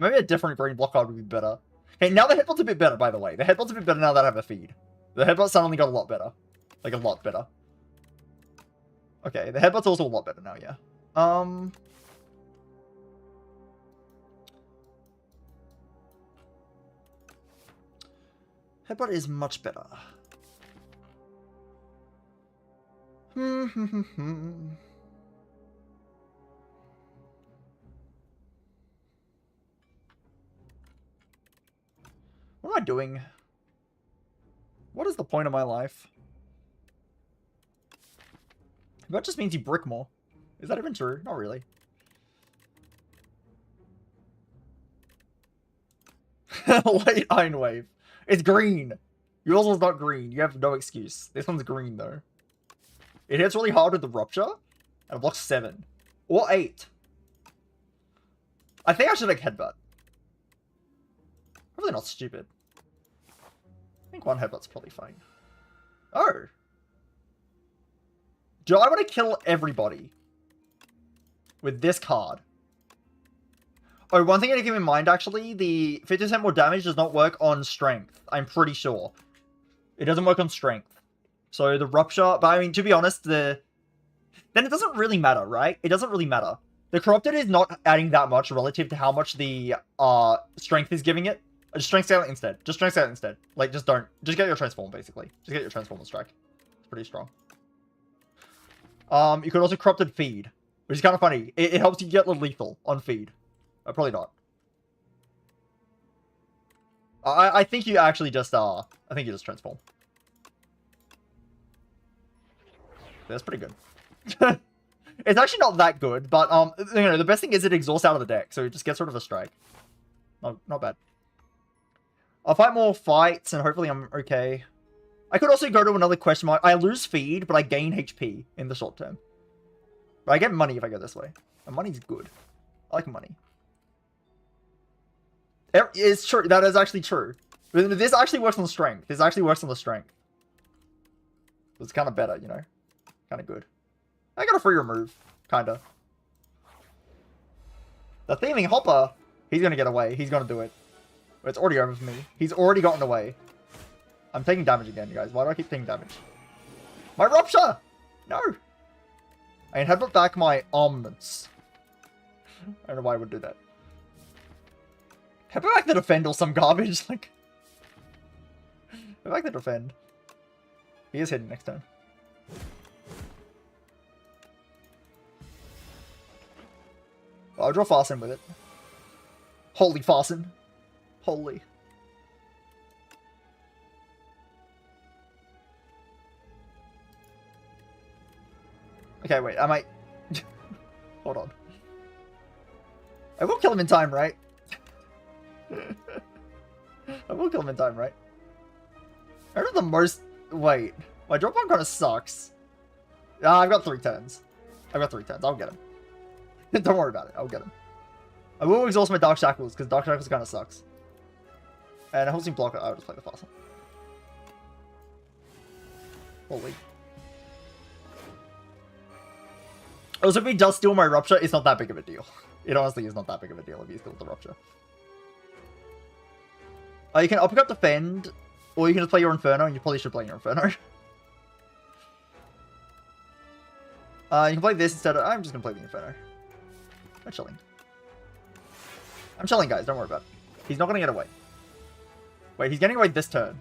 Maybe a different green block card would be better. Okay, now the headbutt's a bit better, by the way. The headbutt's a bit better now that I have a feed. The headbutt suddenly got a lot better. Like, a lot better. Okay, the headbutt's also a lot better now, yeah. Headbutt is much better. What am I doing? What is the point of my life? That just means you brick more. Is that even true? Not really. Light Iron Wave. It's green. Yours was not green. You have no excuse. This one's green, though. It hits really hard with the Rupture, and it blocks 7. Or 8. I think I should take Headbutt. Probably not stupid. I think 1 Headbutt's probably fine. Oh. Do I want to kill everybody with this card? Oh, one thing I need to keep in mind, actually, the 50% more damage does not work on strength. I'm pretty sure. It doesn't work on strength. So the rupture, but I mean, to be honest, then it doesn't really matter, right? It doesn't really matter. The corrupted is not adding that much relative to how much the strength is giving it. Just strength scale it instead. Just strength scale it instead. Like, just get your transform, basically. Just get your transform strike. It's pretty strong. You could also corrupted feed, which is kind of funny. It helps you get lethal on feed. Probably not. I think you actually just I think you just transform. That's pretty good. It's actually not that good, but you know, the best thing is it exhausts out of the deck, so it just gets rid of a strike. Not bad. I'll fight more fights, and hopefully I'm okay. I could also go to another question mark. I lose feed, but I gain HP in the short term. But I get money if I go this way. And money's good. I like money. It's true. That is actually true. This actually works on strength. This actually works on the strength. It's kind of better, you know. Kind of good. I got a free remove. Kinda. The theming hopper. He's gonna get away. He's gonna do it. It's already over for me. He's already gotten away. I'm taking damage again, you guys. Why do I keep taking damage? My rupture! No! I can headbutt back my armaments. I don't know why I would do that. Headbutt back the defend or some garbage. Like, headbutt back the defend. He is hitting next turn. I'll draw Fasten with it. Holy Fasten. Holy. Okay, wait, I might... Hold on. I will kill him in time, right? I will kill him in time, right? I don't know the most... Wait. My drop on kind of sucks. I've got 3 turns. I've got 3 turns. I'll get him. Don't worry about it. I'll get him. I will exhaust my Dark Shackles, because Dark Shackles kind of sucks. And a hosting blocker, I'll just play the Fasten. Holy. Also, if he does steal my Rupture, it's not that big of a deal. It honestly is not that big of a deal if he steals the Rupture. You can uppercut defend, or you can just play your Inferno, and you probably should play your Inferno. You can play this instead of... I'm just going to play the Inferno. I'm chilling. I'm chilling, guys. Don't worry about it. He's not going to get away. Wait, he's getting away this turn.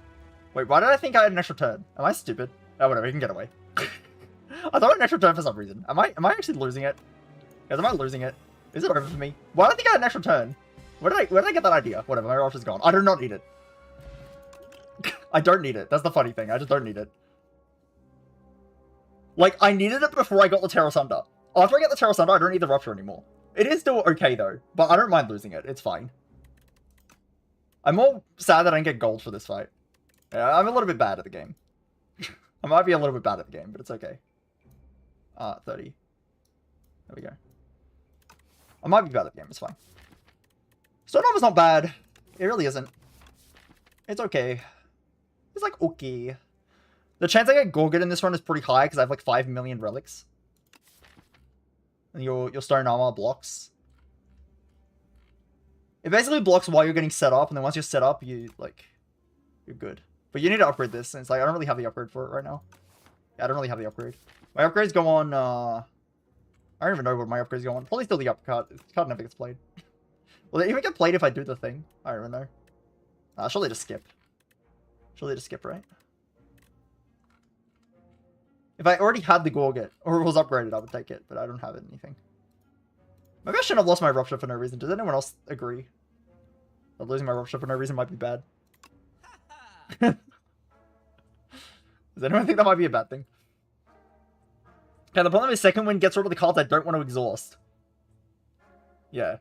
Wait, why did I think I had an extra turn? Am I stupid? Oh, whatever. He can get away. I thought I had an extra turn for some reason. Am I actually losing it? Guys, am I losing it? Is it over for me? Why did I think I had an extra turn? Where did I get that idea? Whatever, my Rupture's gone. I do not need it. I don't need it. That's the funny thing. I just don't need it. Like, I needed it before I got the Terror Sunder. After I get the Terror Sunder, I don't need the Rupture anymore. It is still okay, though. But I don't mind losing it. It's fine. I'm more sad that I didn't get gold for this fight. Yeah, I'm a little bit bad at the game. I might be a little bit bad at the game, but it's okay. 30. There we go. I might be bad at the game. It's fine. Stone Armor's not bad. It really isn't. It's okay. It's like, okay. The chance I get Gorgot in this run is pretty high because I have like 5 million relics. And your Stone Armor blocks. It basically blocks while you're getting set up, and then once you're set up, you're good. But you need to upgrade this, and it's like, I don't really have the upgrade for it right now. Yeah, I don't really have the upgrade. My upgrades go on, I don't even know what my upgrades go on. Probably still the uppercut. The card never gets played. Will they even get played if I do the thing? I don't even know. Surely just skip. Surely just skip, right? If I already had the Gorgot, or it was upgraded, I would take it, but I don't have anything. Maybe I shouldn't have lost my Rupture for no reason. Does anyone else agree that losing my Rupture for no reason might be bad? Does anyone think that might be a bad thing? Okay, the problem is second wind gets rid of the cards I don't want to exhaust. Yeah.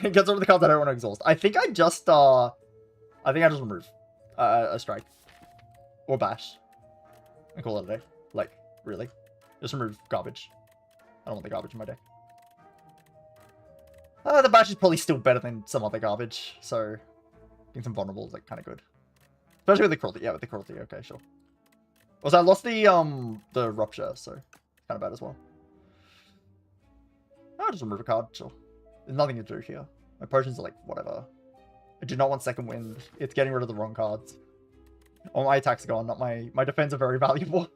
It gets rid of the cards I don't want to exhaust. I think I just remove a strike. Or bash. And call it a day. Like, really. Just remove garbage. I don't want the garbage in my deck. The bash is probably still better than some other garbage, so getting some vulnerable is like kind of good. Especially with the cruelty. Yeah, with the cruelty. Okay, sure. Also, I lost the rupture, so kind of bad as well. I'll just remove a card, sure. There's nothing to do here. My potions are like, whatever. I do not want second wind. It's getting rid of the wrong cards. Oh, my attack's gone, not my defense are very valuable.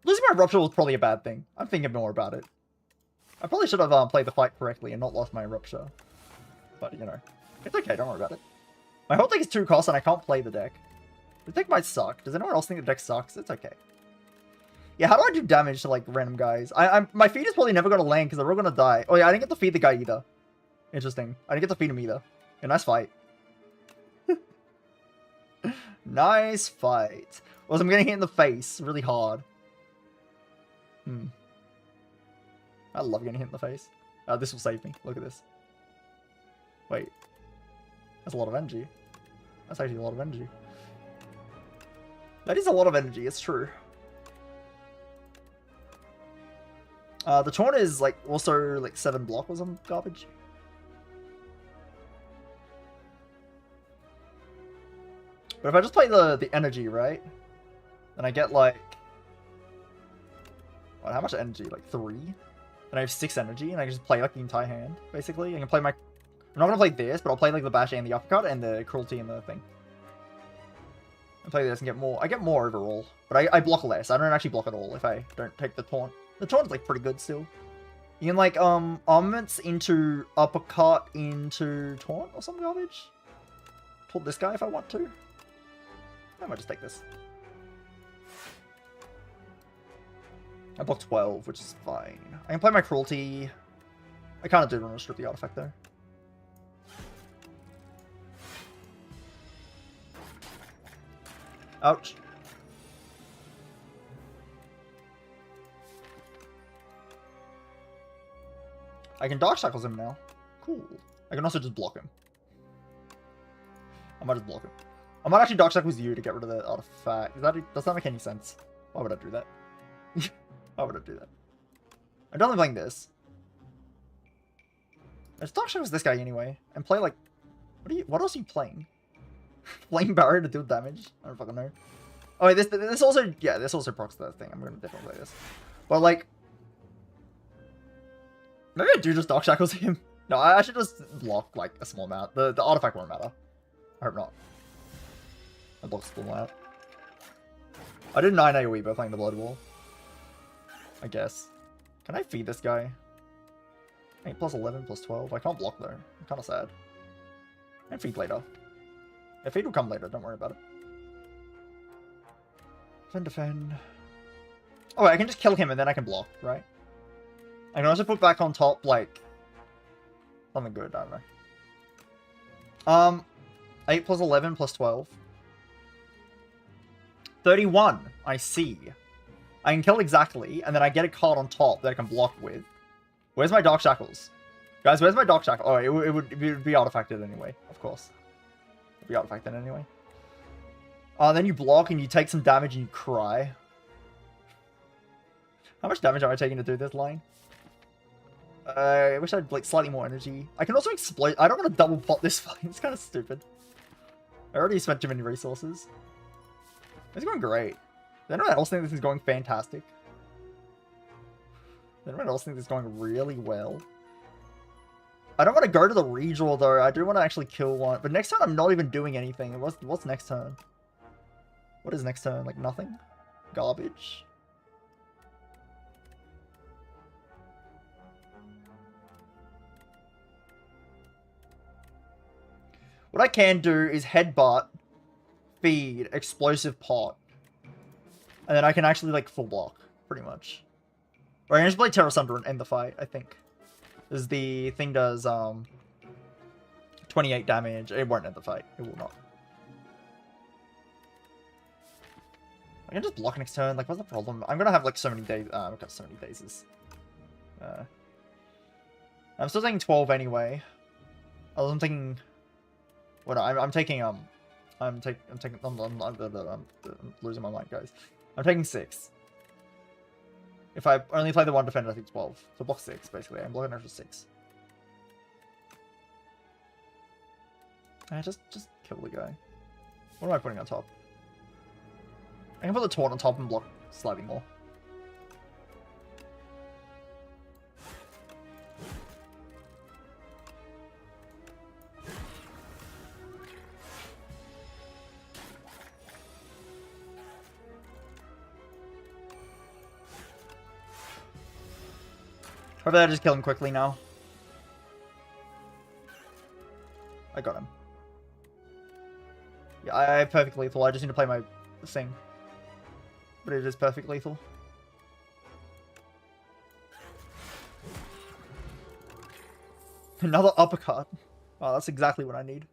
Losing my rupture was probably a bad thing. I'm thinking more about it. I probably should have played the fight correctly and not lost my rupture. But, you know, it's okay, don't worry about it. My whole deck is 2 costs and I can't play the deck. The deck might suck. Does anyone else think the deck sucks? It's okay. Yeah, how do I do damage to, like, random guys? My feed is probably never going to land because they're all going to die. Oh, yeah, I didn't get to feed the guy either. Interesting. I didn't get to feed him either. A nice fight. Nice fight. Also, I'm getting hit in the face really hard. I love getting hit in the face. This will save me. Look at this. Wait. That's a lot of energy. That's actually a lot of energy. That is a lot of energy, it's true. The taunt is like also like 7 block or some garbage. But if I just play the energy, right? Then I get like... What, how much energy? Like 3? And I have 6 energy, and I can just play like the entire hand, basically. I can play my... I'm not going to play this, but I'll play like the bash and the uppercut and the cruelty and the thing. I play this and get more. I get more overall, but I block less. I don't actually block at all if I don't take the taunt. The taunt is like pretty good still. You can like armaments into uppercut into taunt or some garbage. Taunt this guy if I want to. I might just take this. I block 12, which is fine. I can play my cruelty. I kind of do want to strip the artifact though. Ouch. I can Dark Shackles him now. Cool. I can also just block him. I might just block him. I might actually Dark Shackles you to get rid of the artifact. Does that make any sense? Why would I do that? Why would I do that? I'm definitely playing this. Let's Dark Shackles this guy anyway. And play like... What else are you playing? Flame Barrier to deal damage? I don't fucking know. Oh, wait, this also... Yeah, this also procs that thing. I'm gonna definitely play this. But like... Maybe I do just Dark Shackles him. No, I should just block like a small amount. The artifact won't matter. I hope not. I block a small amount. I did 9 AoE by playing the Blood Wall. I guess. Can I feed this guy? 8 plus 11 plus 12. I can't block though. I'm kind of sad. I can feed later. Yeah, feed will come later. Don't worry about it. Defend. Oh, wait, I can just kill him and then I can block, right? I can also put back on top, like, something good, I don't know. 8 plus 11 plus 12. 31, I see. I can kill exactly, and then I get a card on top that I can block with. Where's my Dark Shackles? Guys, where's my Dark Shackles? Oh, it would be artifacted anyway, of course. It would be artifacted anyway. Then you block and you take some damage and you cry. How much damage am I taking to do this line? I wish I had like slightly more energy. I can also explode. I don't want to double pot this fight. It's kind of stupid. I already spent too many resources. It's going great. Does anyone else think this is going fantastic? Does anyone else think this is going really well? I don't want to go to the redraw though. I do want to actually kill one. But next turn I'm not even doing anything. What's next turn? What is next turn? Like nothing? Garbage? What I can do is headbutt, feed, explosive pot. And then I can actually like full block, pretty much. Or I can just play Terror Sunder and end the fight, I think. Because the thing does 28 damage. It won't end the fight. It will not. I can just block next turn. Like, what's the problem? I'm gonna have like so many days. I've got so many dazes. I'm still taking 12 anyway. I'm taking. What? I'm taking I'm losing my mind, guys. I'm taking 6. If I only play the one defender, I think 12. So block 6 basically. I'm blocking extra 6. Just kill the guy. What am I putting on top? I can put the taunt on top and block slightly more. Hopefully I just kill him quickly now. I got him. Yeah, I have perfect lethal. I just need to play my thing. But it is perfect lethal. Another uppercut. Oh, that's exactly what I need.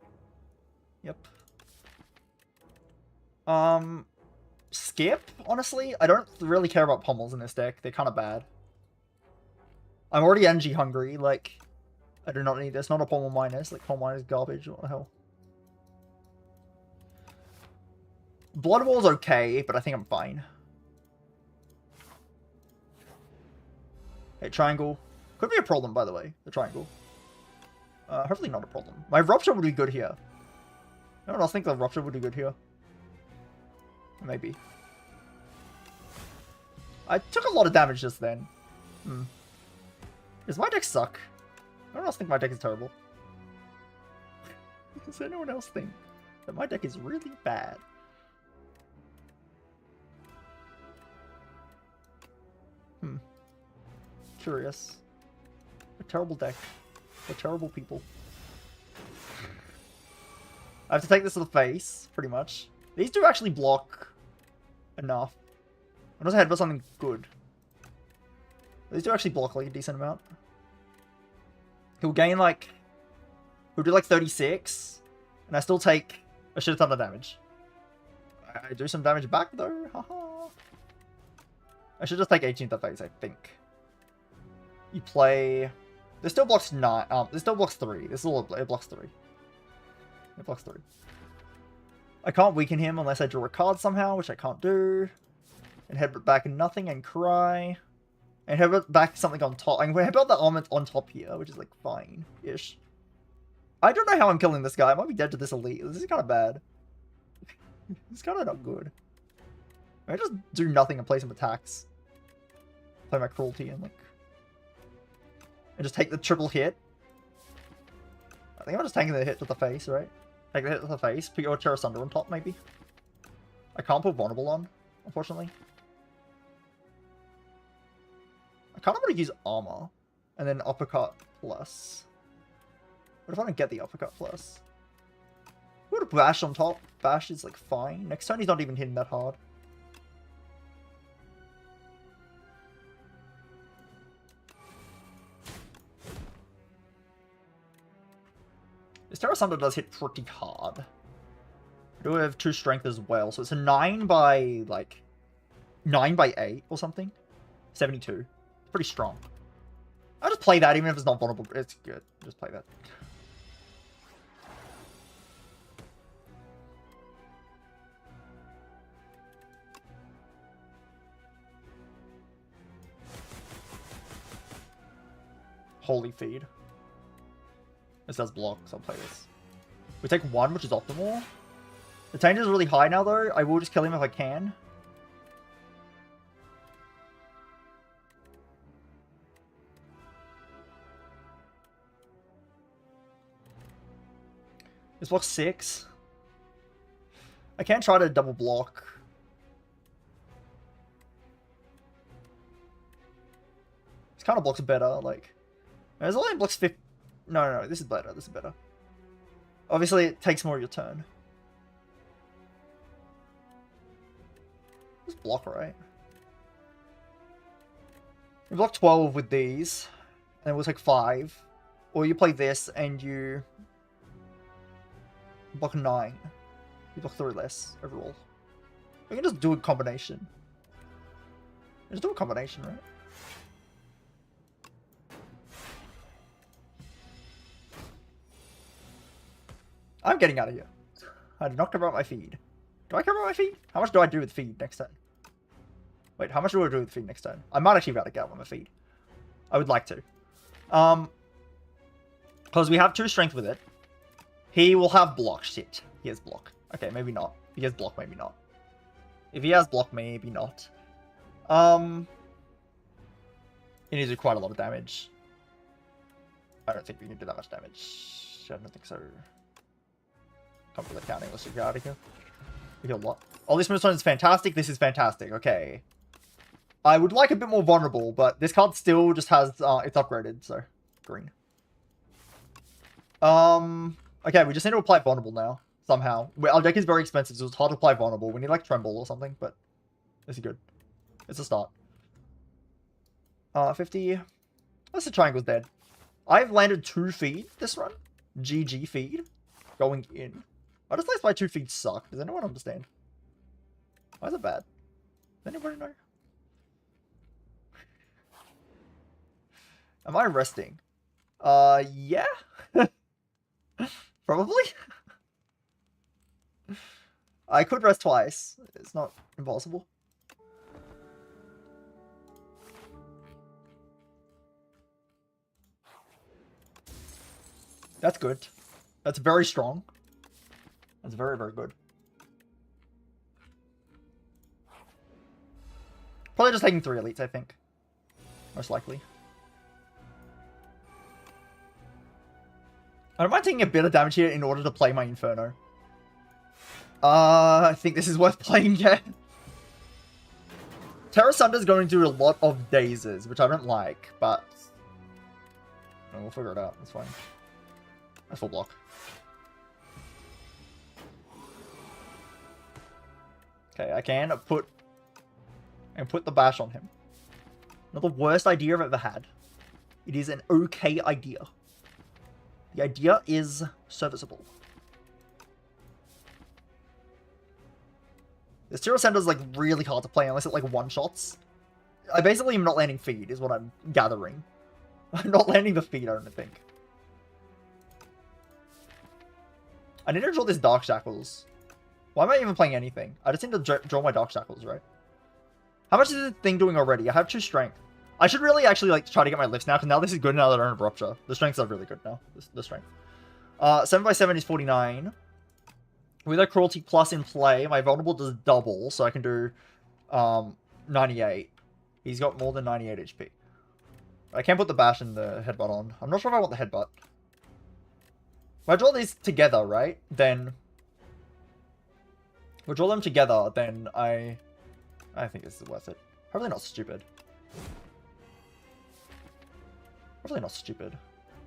Yep. Skip, honestly. I don't really care about pommels in this deck. They're kind of bad. I'm already energy hungry, like, I do not need this. Not a pommel minus, like, pommel minus garbage, what the hell. Blood Wall's okay, but I think I'm fine. Okay, triangle. Could be a problem, by the way, the triangle. Hopefully not a problem. My Rupture would be good here. Anyone else think the Rupture would be good here? Maybe. I took a lot of damage just then. Does my deck suck? Anyone else think my deck is terrible? Does anyone else think that my deck is really bad? Curious. A terrible deck. A terrible people. I have to take this to the face, pretty much. These do actually block enough. I also headbutt something good. These do actually block like a decent amount. He'll gain like... He'll do like 36. And I still take a shit ton of damage. I do some damage back though. Haha. I should just take 18 to the face, I think. You play... This still blocks 9. This still blocks 3. This is all... It blocks 3. It blocks 3. I can't weaken him unless I draw a card somehow, which I can't do. And headbutt back nothing and cry. And headbutt back something on top. I'm going to headbutt the armor on top here, which is like fine-ish. I don't know how I'm killing this guy. I might be dead to this elite. This is kind of bad. It's kind of not good. I just do nothing and play some attacks. Play my cruelty and like... And just take the triple hit. I think I'm just taking the hit to the face, right? Take the hit to the face. Put your Terra Sunder on top, maybe. I can't put Vulnerable on, unfortunately. I kind of want to use Armor. And then Uppercut plus. What if I don't get the Uppercut plus? Put a Bash on top. Bash is like fine. Next turn he's not even hitting that hard. This Terra Sunder does hit pretty hard. I do have 2 strength as well, so it's a 9 by, like, 9 by 8 or something. 72. It's pretty strong. I'll just play that even if it's not vulnerable. It's good. Just play that. Holy Feed. This does block, so I'll play this. We take 1, which is optimal. The danger is really high now, though. I will just kill him if I can. This blocks 6. I can try to double block. This kind of blocks better, like... There's only blocks 50. No, this is better. This is better. Obviously, it takes more of your turn. Just block, right? You block 12 with these, and it will take 5. Or you play this, and you block 9. You block 3 less overall. We can just do a combination. Just do a combination, right? I'm getting out of here. I do not care about my feed. Do I care about my feed? How much do I do with feed next turn? Wait, how much do I do with feed next turn? I might actually be able to get on my feed. I would like to. Because we have 2 strength with it. He will have block. Shit. He has block. Okay, maybe not. If he has block, maybe not. If he has block, maybe not. He needs to do quite a lot of damage. I don't think we can do that much damage. I don't think so. Can't believe counting. Let's just get out of here. We heal a lot. Oh, this moonstone is fantastic. This is fantastic. Okay. I would like a bit more vulnerable, but this card still just has, it's upgraded, so green. Okay, we just need to apply vulnerable now, somehow. Our deck is very expensive, so it's hard to apply vulnerable. We need, like, tremble or something, but this is good. It's a start. 50. Unless the triangle's dead. I've landed 2 feed this run. GG feed. Going in. I just like my 2 feet suck. Does anyone understand? Why is it bad? Does anybody know? Am I resting? Yeah? Probably? I could rest twice. It's not impossible. That's good. That's very strong. That's very, very good. Probably just taking 3 elites, I think. Most likely. I don't mind taking a bit of damage here in order to play my Inferno. I think this is worth playing, yeah. Terra Sunder's going to do a lot of dazes, which I don't like, but... we'll figure it out. That's fine. That's full block. Okay, I can put the bash on him. Not the worst idea I've ever had. It is an okay idea. The idea is serviceable. This Tiro Sender's like really hard to play unless it like one-shots. I basically am not landing feed, is what I'm gathering. I'm not landing the feed, I don't think. I need to draw this Dark Shackles. Why am I even playing anything? I just need to draw my Dark Shackles, right? How much is this thing doing already? I have 2 strength. I should really actually like try to get my lifts now, because now this is good now that I don't have Rupture. The strengths are really good now. The strength. 7x7 is 49. With a Cruelty Plus in play, my Vulnerable does double, so I can do 98. He's got more than 98 HP. I can't put the bash and the headbutt on. I'm not sure if I want the headbutt. If I draw these together, right, then... if I draw them together, then I think this is worth it. Hopefully not stupid. Hopefully not stupid.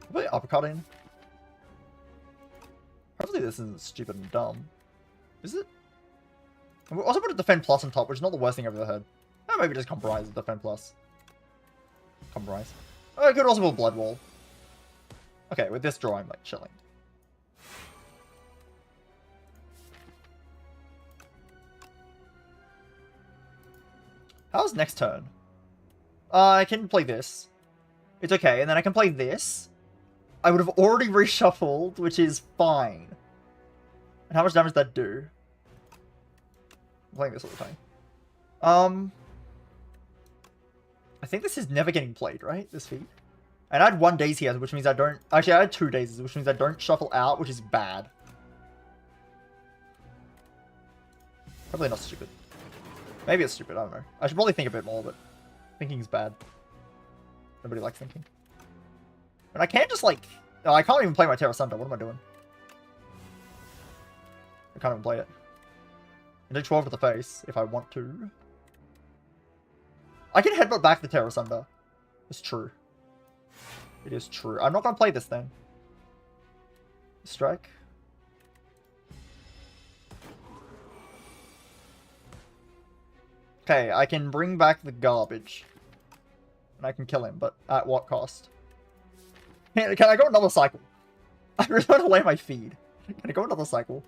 Hopefully uppercutting. Hopefully this isn't stupid and dumb. Is it? We also put a Defend Plus on top, which is not the worst thing I've ever heard. Maybe just Comprise with Defend Plus. Comprise. I could also put Blood Wall. Okay, with this draw, I'm like chilling. How's next turn? I can play this. It's okay, and then I can play this. I would have already reshuffled, which is fine. And how much damage does that do? I'm playing this all the time. I think this is never getting played, right? This feat. And I had 1 daze here, which means I don't... actually, I had 2 dazes, which means I don't shuffle out, which is bad. Probably not stupid. Maybe it's stupid, I don't know. I should probably think a bit more, but thinking's bad. Nobody likes thinking. And I can't just like... oh, I can't even play my Terra Sunder. What am I doing? I can't even play it. I do 12 to the face, if I want to. I can headbutt back the Terra Sunder. It's true. It is true. I'm not going to play this then. Strike. Okay, I can bring back the garbage. And I can kill him, but at what cost? Can I go another cycle? I really want to lay my feed. Can I go another cycle?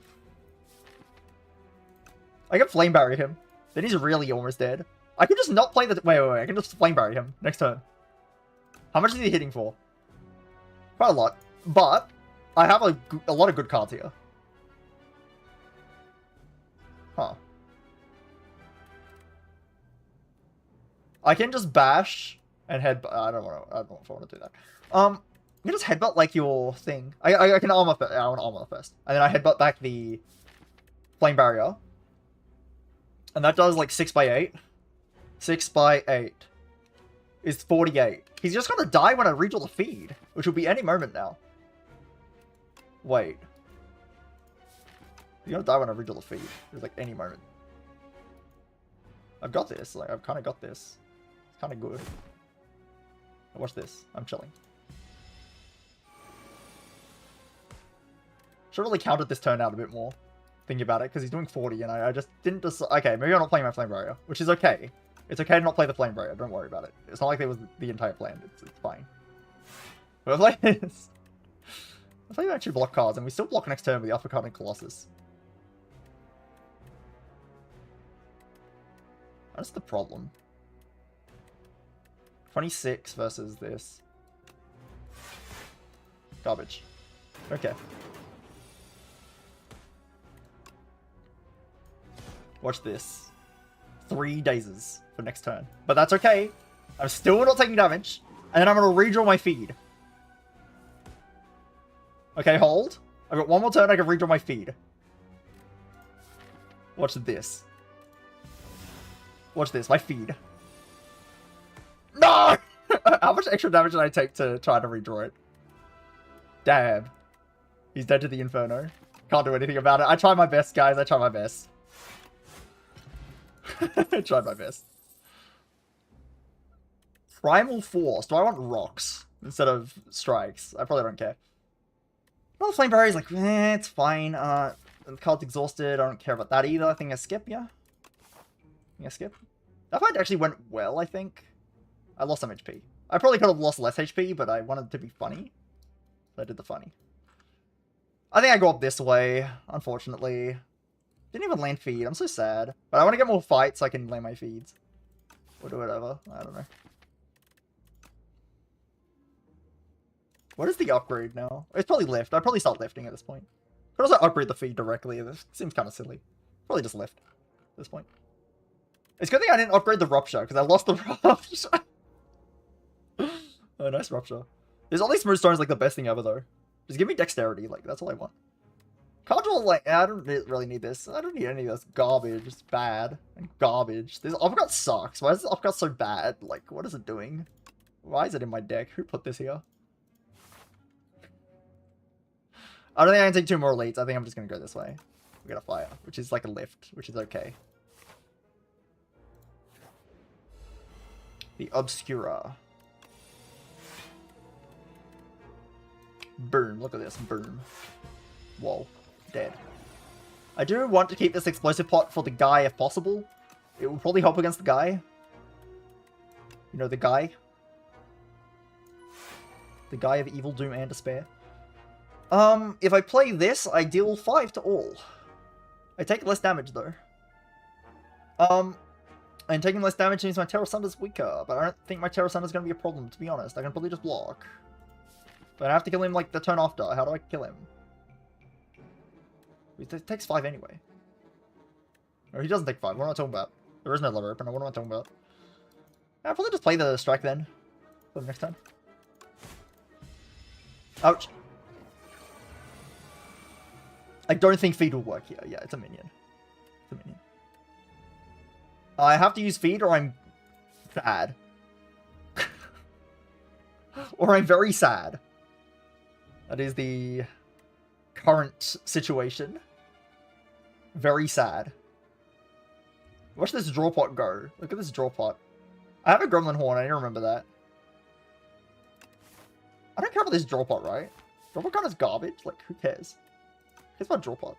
I can Flame Barrier him. Then he's really almost dead. I can just not play the... wait. I can just Flame Barrier him next turn. How much is he hitting for? Quite a lot. But I have a lot of good cards here. Huh. I can just bash and head... I don't know if I want to do that. You just headbutt like your thing. I can armor first. I want to armor first. And then I headbutt back the flame barrier. And that does like 6 by 8. 6 by 8 is 48. He's just gonna die when I redraw the feed, which will be any moment now. Wait. He's gonna die when I redraw the feed. It's like any moment. I've got this. Like, I've kind of got this. It's kind of good. Watch this. I'm chilling. Should really counted this turn out a bit more. Thinking about it, because he's doing 40, and I just didn't decide. Okay, maybe I'm not playing my flame barrier, which is okay. It's okay to not play the flame barrier. Don't worry about it. It's not like it was the entire plan. It's fine. But if I play this, I think we actually block cards, and we still block next turn with the uppercut and Colossus. That's the problem. 26 versus this. Garbage. Okay. Watch this. 3 dazes for next turn. But that's okay. I'm still not taking damage. And then I'm going to redraw my feed. Okay, hold. I've got one more turn I can redraw my feed. Watch this. Watch this, my feed. No! How much extra damage did I take to try to redraw it? Damn. He's dead to the Inferno. Can't do anything about it. I tried my best, guys. I tried my best. I tried my best. Primal Force. Do I want rocks instead of strikes? I probably don't care. Well, the Flame Barrier is like, it's fine. The card's exhausted. I don't care about that either. I think I skip, yeah? I think I skip. That fight actually went well, I think. I lost some HP. I probably could have lost less HP, but I wanted to be funny. So I did the funny. I think I go up this way, unfortunately. Didn't even land feed. I'm so sad. But I want to get more fights so I can land my feeds. Or do whatever. I don't know. What is the upgrade now? It's probably lift. I'd probably start lifting at this point. Could also upgrade the feed directly. This seems kind of silly. Probably just lift at this point. It's a good thing I didn't upgrade the rupture, because I lost the rupture. Oh, nice rupture. There's all these smooth stones like the best thing ever, though. Just give me dexterity. Like, that's all I want. Cardinal, like, I don't really need this. I don't need any of this garbage. It's bad. And garbage. This uppercut sucks. Why is this uppercut so bad? Like, what is it doing? Why is it in my deck? Who put this here? I don't think I can take 2 more elites. I think I'm just going to go this way. We got a fire, which is like a lift, which is okay. The Obscura. Boom. Look at this. Boom. Whoa. Dead. I do want to keep this explosive pot for the guy if possible. It will probably help against the guy. You know, the guy. The guy of evil, doom, and despair. If I play this, I deal 5 to all. I take less damage, though. And taking less damage means my Terror Sunder's weaker, but I don't think my Terror Sunder's going to be a problem, to be honest. I can probably just block. But I have to kill him, like, the turn after. How do I kill him? It takes 5 anyway. No, he doesn't take 5. What am I talking about? There is no lever opener. What am I talking about? I'll probably just play the strike then. For the next turn. Ouch. I don't think feed will work here. Yeah, it's a minion. It's a minion. I have to use feed or I'm sad. Or I'm very sad. That is the current situation. Very sad. Watch this draw pot go. Look at this draw pot. I have a Gremlin Horn. I need to remember that. I don't care about this draw pot, right? Draw pot kind of garbage. Like, who cares? It's about draw pot.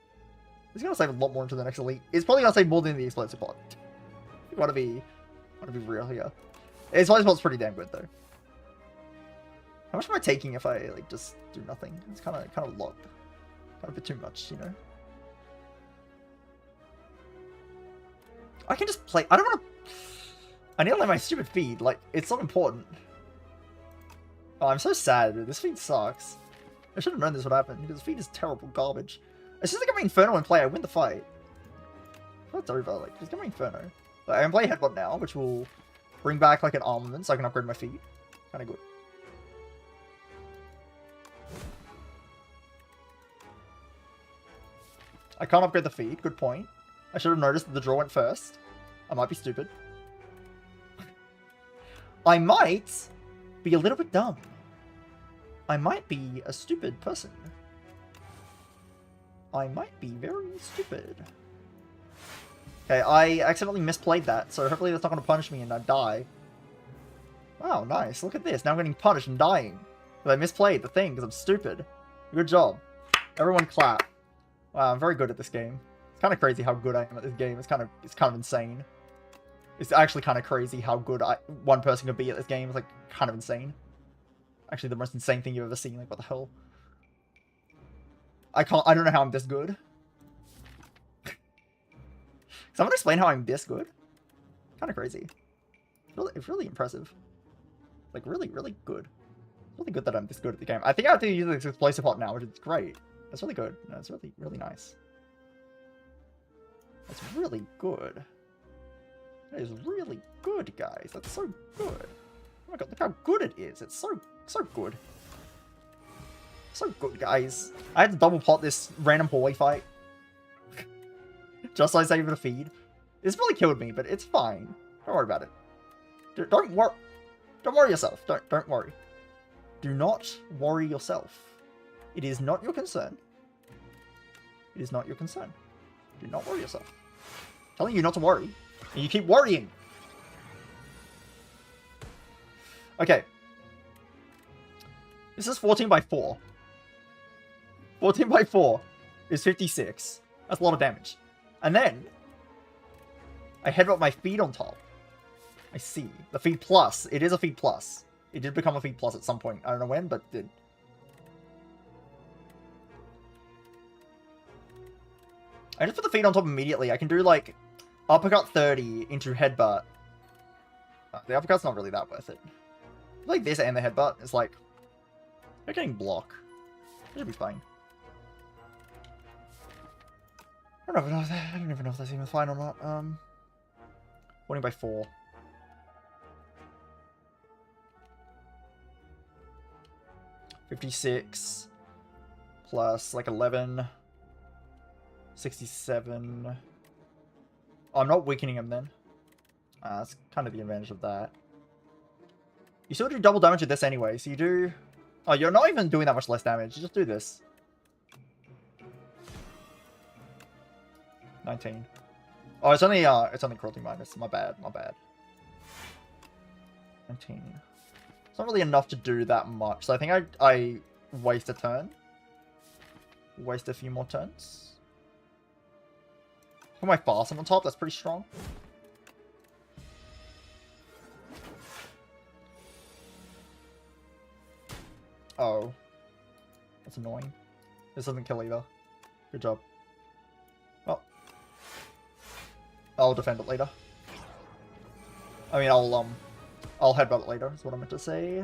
It's gonna save a lot more into the next elite. It's probably gonna save more than the explosive pot. You wanna be real here. Explosive pot's pretty damn good though. How much am I taking if I like just do nothing? It's kind of a lot. Kind of a bit too much, you know. I can just play. I don't want to. I need to let my stupid feed. Like, it's not important. Oh, I'm so sad, dude. This feed sucks. I should have known this would happen because the feed is terrible garbage. As soon as I get my Inferno in play, I win the fight. That's over. Like, just get my Inferno. But I can play Headbutt now, which will bring back like an armament so I can upgrade my feed. Kind of good. I can't upgrade the feed. Good point. I should have noticed that the draw went first. I might be stupid. I might be a little bit dumb. I might be a stupid person. I might be very stupid. Okay, I accidentally misplayed that, so hopefully that's not going to punish me and I die. Wow, nice. Look at this. Now I'm getting punished and dying. Because I misplayed the thing because I'm stupid. Good job. Everyone clap. Wow, I'm very good at this game. It's kind of crazy how good I am at this game. It's kind of insane. It's actually kind of crazy how good one person could be at this game. It's like kind of insane. Actually, the most insane thing you've ever seen. Like, what the hell? I don't know how I'm this good. Someone explain how I'm this good? Kind of crazy. It's really impressive. Like, really, really good. It's really good that I'm this good at the game. I think I have to use this explosive pot now, which is great. That's really good. No, it's really, really nice. That's really good. That is really good, guys. That's so good. Oh my god, look how good it is. It's so good. So good, guys. I had to double pot this random hallway fight. Just so I save it a feed. This really killed me, but it's fine. Don't worry about it. Don't worry yourself. Don't worry. Do not worry yourself. It is not your concern. It is not your concern. Do not worry yourself. I'm telling you not to worry. And you keep worrying. Okay. This is 14 by 4. 14 by 4 is 56. That's a lot of damage. And then I headbutt my feed on top. I see. The feed plus. It is a feed plus. It did become a feed plus at some point. I don't know when, but it did. I just put the feed on top immediately. I can do like uppercut 30 into headbutt. The uppercut's not really that worth it. Like this and the headbutt is like they're getting block. It should be fine. I don't even know if that's even fine or not. 20 by 4. $56 plus like 11. 67. Oh, I'm not weakening him then. That's kind of the advantage of that. You still do double damage with this anyway, so you do... Oh, you're not even doing that much less damage. You just do this. 19. Oh, it's only cruelty minus. My bad. 19. It's not really enough to do that much, so I think I waste a turn. Waste a few more turns. Put my fasten on top, that's pretty strong. Oh. That's annoying. This doesn't kill either. Good job. Well. I'll defend it later. I mean, I'll headbutt it later, is what I meant to say.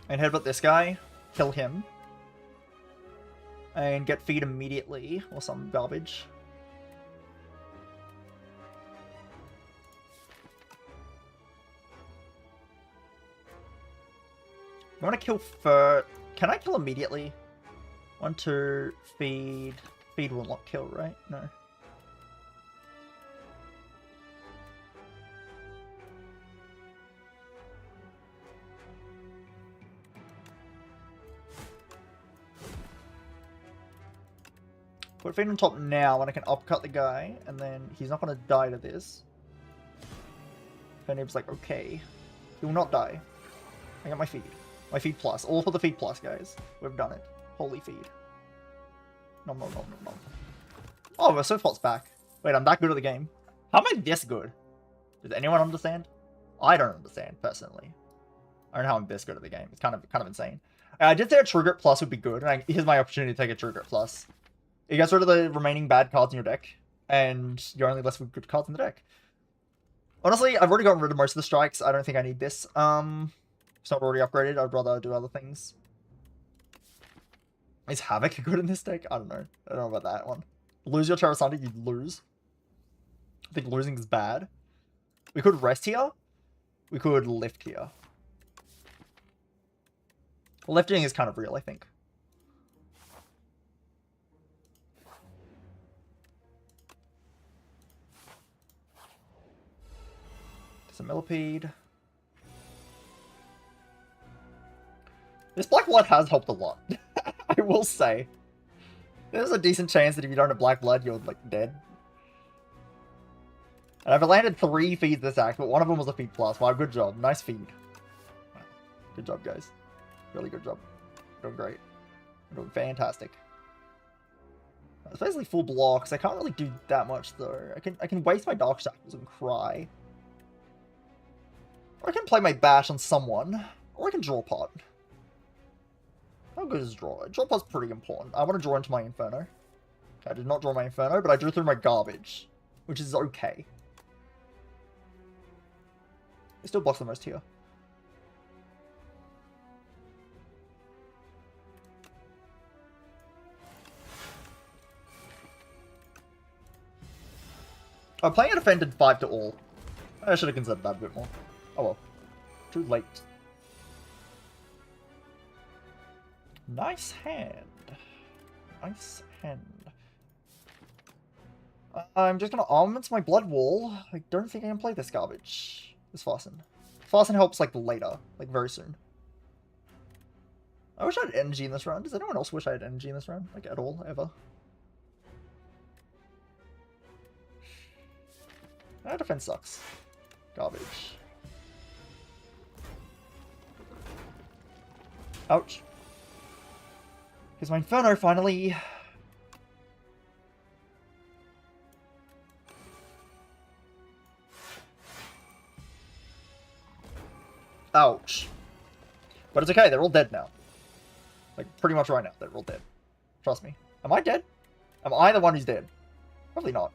And headbutt this guy, kill him, and get feed immediately, or some garbage. I want to kill first. Can I kill immediately? 1, 2, feed. Feed will not kill, right? No. Put feed on top now, and I can uppercut the guy, and then he's not going to die to this. Fenib's like, okay. He will not die. I got my feed. My feed plus. All for the feed plus, guys. We've done it. Holy feed. Nom nom nom nom nom. Oh, my surf pot's back. Wait, I'm that good at the game. How am I this good? Does anyone understand? I don't understand, personally. I don't know how I'm this good at the game. It's kind of insane. I did say a True Grit Plus would be good, and here's my opportunity to take a True Grit Plus. You gets rid of the remaining bad cards in your deck, and you're only left with good cards in the deck. Honestly, I've already gotten rid of most of the strikes. I don't think I need this. It's not already upgraded. I'd rather do other things. Is Havoc good in this deck? I don't know. I don't know about that one. Lose your Terrasante, you lose. I think losing is bad. We could rest here. We could lift here. Lifting is kind of real, I think. There's a Millipede. This Black Blood has helped a lot. I will say. There's a decent chance that if you don't have Black Blood, you're, like, dead. And I've landed 3 feeds this act, but one of them was a feed plus. Wow, good job. Nice feed. Wow. Good job, guys. Really good job. You're doing great. You're doing fantastic. It's basically full blocks. I can't really do that much, though. I can waste my Dark Shackles and cry. Or I can play my Bash on someone. Or I can draw pot. How good is draw? Draw pot's pretty important. I want to draw into my Inferno. Okay, I did not draw my Inferno, but I drew through my garbage. Which is okay. It still blocks the most here. I'm playing a defended 5 to all. I should have considered that a bit more. Oh well. Too late. Nice hand. Nice hand. I'm just gonna armament my Blood Wall. I don't think I can play this garbage. This Fasten. Fasten helps, like, later. Like, very soon. I wish I had energy in this round. Does anyone else wish I had energy in this round? Like, at all, ever? Our defense sucks. Garbage. Ouch. Here's my Inferno, finally. Ouch. But it's okay, they're all dead now. Like, pretty much right now, they're all dead. Trust me. Am I dead? Am I the one who's dead? Probably not.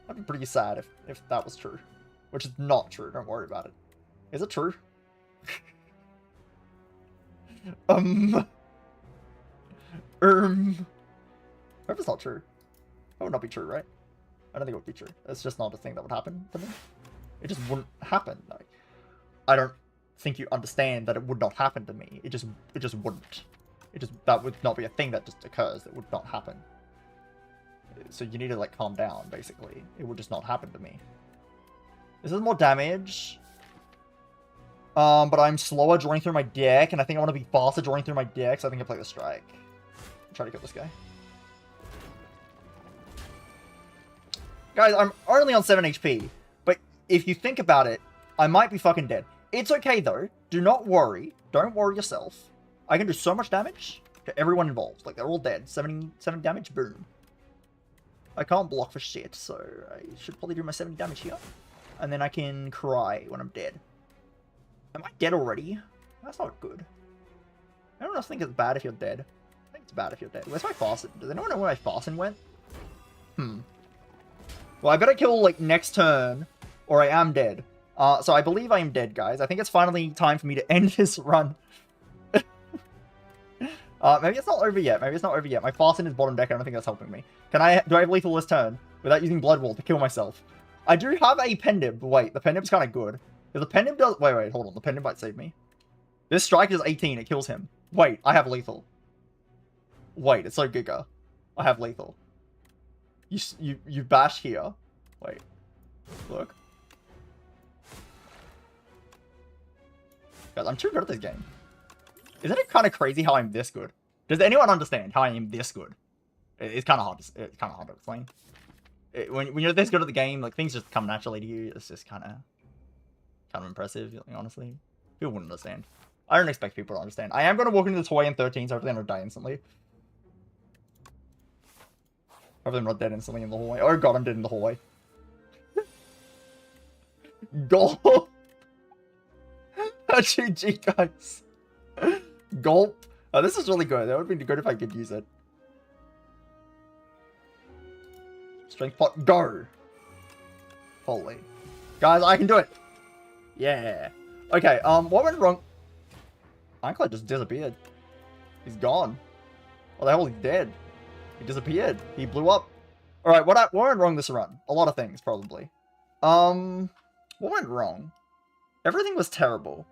I'd be pretty sad if that was true. Which is not true, don't worry about it. Is it true? I hope it's not true. That would not be true, right? I don't think it would be true. It's just not a thing that would happen to me. It just wouldn't happen. Like, I don't think you understand that it would not happen to me. It just wouldn't. That would not be a thing that just occurs. It would not happen. So you need to, like, calm down, basically. It would just not happen to me. This is more damage. But I'm slower drawing through my deck, and I think I want to be faster drawing through my deck, so I think I play the strike. Try to kill this guy. Guys, I'm only on 7 HP, but if you think about it, I might be fucking dead. It's okay, though. Do not worry. Don't worry yourself. I can do so much damage to everyone involved. Like, they're all dead. 70 damage, boom. I can't block for shit, so I should probably do my 70 damage here. And then I can cry when I'm dead. Am I dead already? That's not good. I don't think it's bad if you're dead. I think it's bad if you're dead. Where's my Fasten? Does anyone know where my Fasten went? Well, I better kill, like, next turn, or I am dead. So I believe I am dead, guys. I think it's finally time for me to end this run. Maybe it's not over yet. Maybe it's not over yet. My Fasten is bottom deck. I don't think that's helping me. Do I have lethal this turn without using Blood Wall to kill myself? I do have a Pendib. Wait, the Pendib's kind of good. If the Pendib does... Wait, hold on. The Pendib might save me. This strike is 18. It kills him. Wait, I have lethal. Wait, it's so Giga. I have lethal. You bash here. Wait. Look. Guys, I'm too good at this game. Isn't it kind of crazy how I'm this good? Does anyone understand how I am this good? It's kind of hard to explain. When you're this good at the game, like, things just come naturally to you. It's just kind of impressive, honestly. People wouldn't understand. I don't expect people to understand. I am going to walk into the toy in 13, so hopefully I'm not die instantly. Hopefully I'm not dead instantly in the hallway. Oh god, I'm dead in the hallway. Gulp! GG, guys. Gulp. Oh, this is really good. That would be good if I could use it. Strength pot, go! Holy. Guys, I can do it! Yeah. Okay, what went wrong? Ironclad just disappeared. He's gone. Oh, the hell, he's dead. He disappeared. He blew up. Alright, what went wrong this run? A lot of things, probably. What went wrong? Everything was terrible.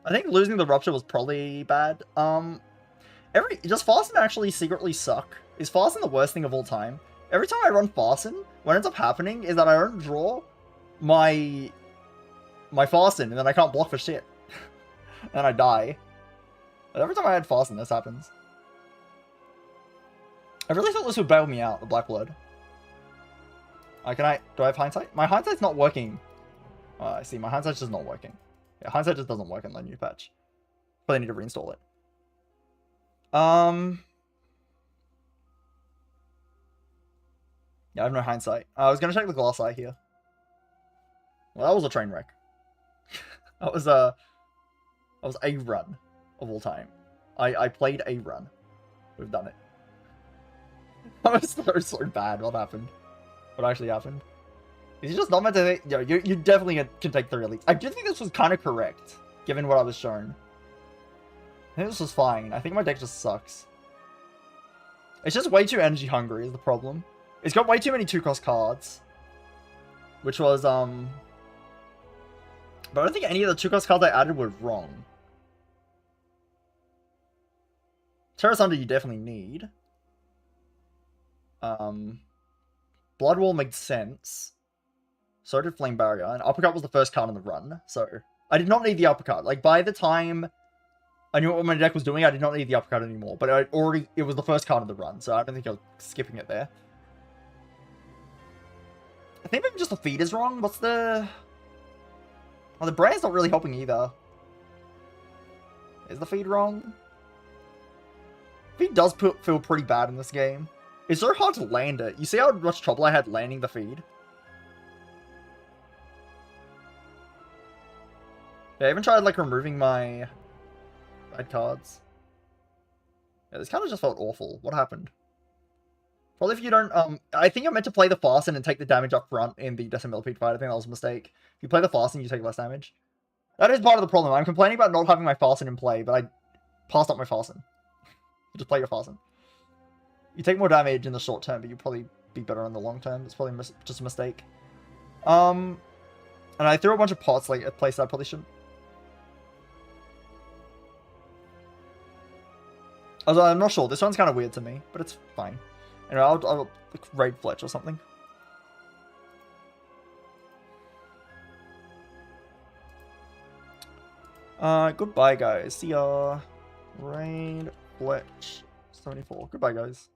I think losing the Rupture was probably bad. Does Fasten actually secretly suck? Is Fasten the worst thing of all time? Every time I run Fasten, what ends up happening is that I don't draw my Fasten, and then I can't block for shit. And I die. But every time I had Fasten, this happens. I really thought this would bail me out, the Black Blood. Do I have Hindsight? My Hindsight's not working. I see, my Hindsight's just not working. Yeah, Hindsight just doesn't work in the new patch. Probably need to reinstall it. Yeah, I have no Hindsight. I was gonna check the Glass Eye here. Well, that was a train wreck. That was a run of all time. I played a run. We've done it. That was so bad. What happened? What actually happened? Is he just not meant to take... You definitely can take 3 elites. I do think this was kind of correct, given what I was shown. I think this was fine. I think my deck just sucks. It's just way too energy hungry is the problem. It's got way too many 2-cost cards. Which was, But I don't think any of the 2-cost cards I added were wrong. Terra Sunder you definitely need. Blood Wall makes sense. So did Flame Barrier, and Uppercut was the first card on the run, so I did not need the Uppercut. Like, by the time I knew what my deck was doing, I did not need the Uppercut anymore, but it was the first card on the run, so I don't think I was skipping it there. I think maybe just the feed is wrong. What's the... Oh, the brand's not really helping either. Is the feed wrong? Feed does feel pretty bad in this game. It's so hard to land it. You see how much trouble I had landing the feed? Yeah, I even tried, like, removing my bad cards. Yeah, this kind of just felt awful. What happened? Probably if you don't, I think you're meant to play the Fasten and take the damage up front in the Decimillipede fight. I think that was a mistake. If you play the Fasten, you take less damage. That is part of the problem. I'm complaining about not having my Fasten in play, but I passed up my Fasten. You just play your Fasten. You take more damage in the short term, but you'll probably be better in the long term. It's probably just a mistake. And I threw a bunch of pots, like, at places I probably shouldn't. I'm not sure. This one's kind of weird to me, but it's fine. Anyway, I'll raid Fletch or something. Goodbye, guys. See ya. Raid Fletch 74. Goodbye, guys.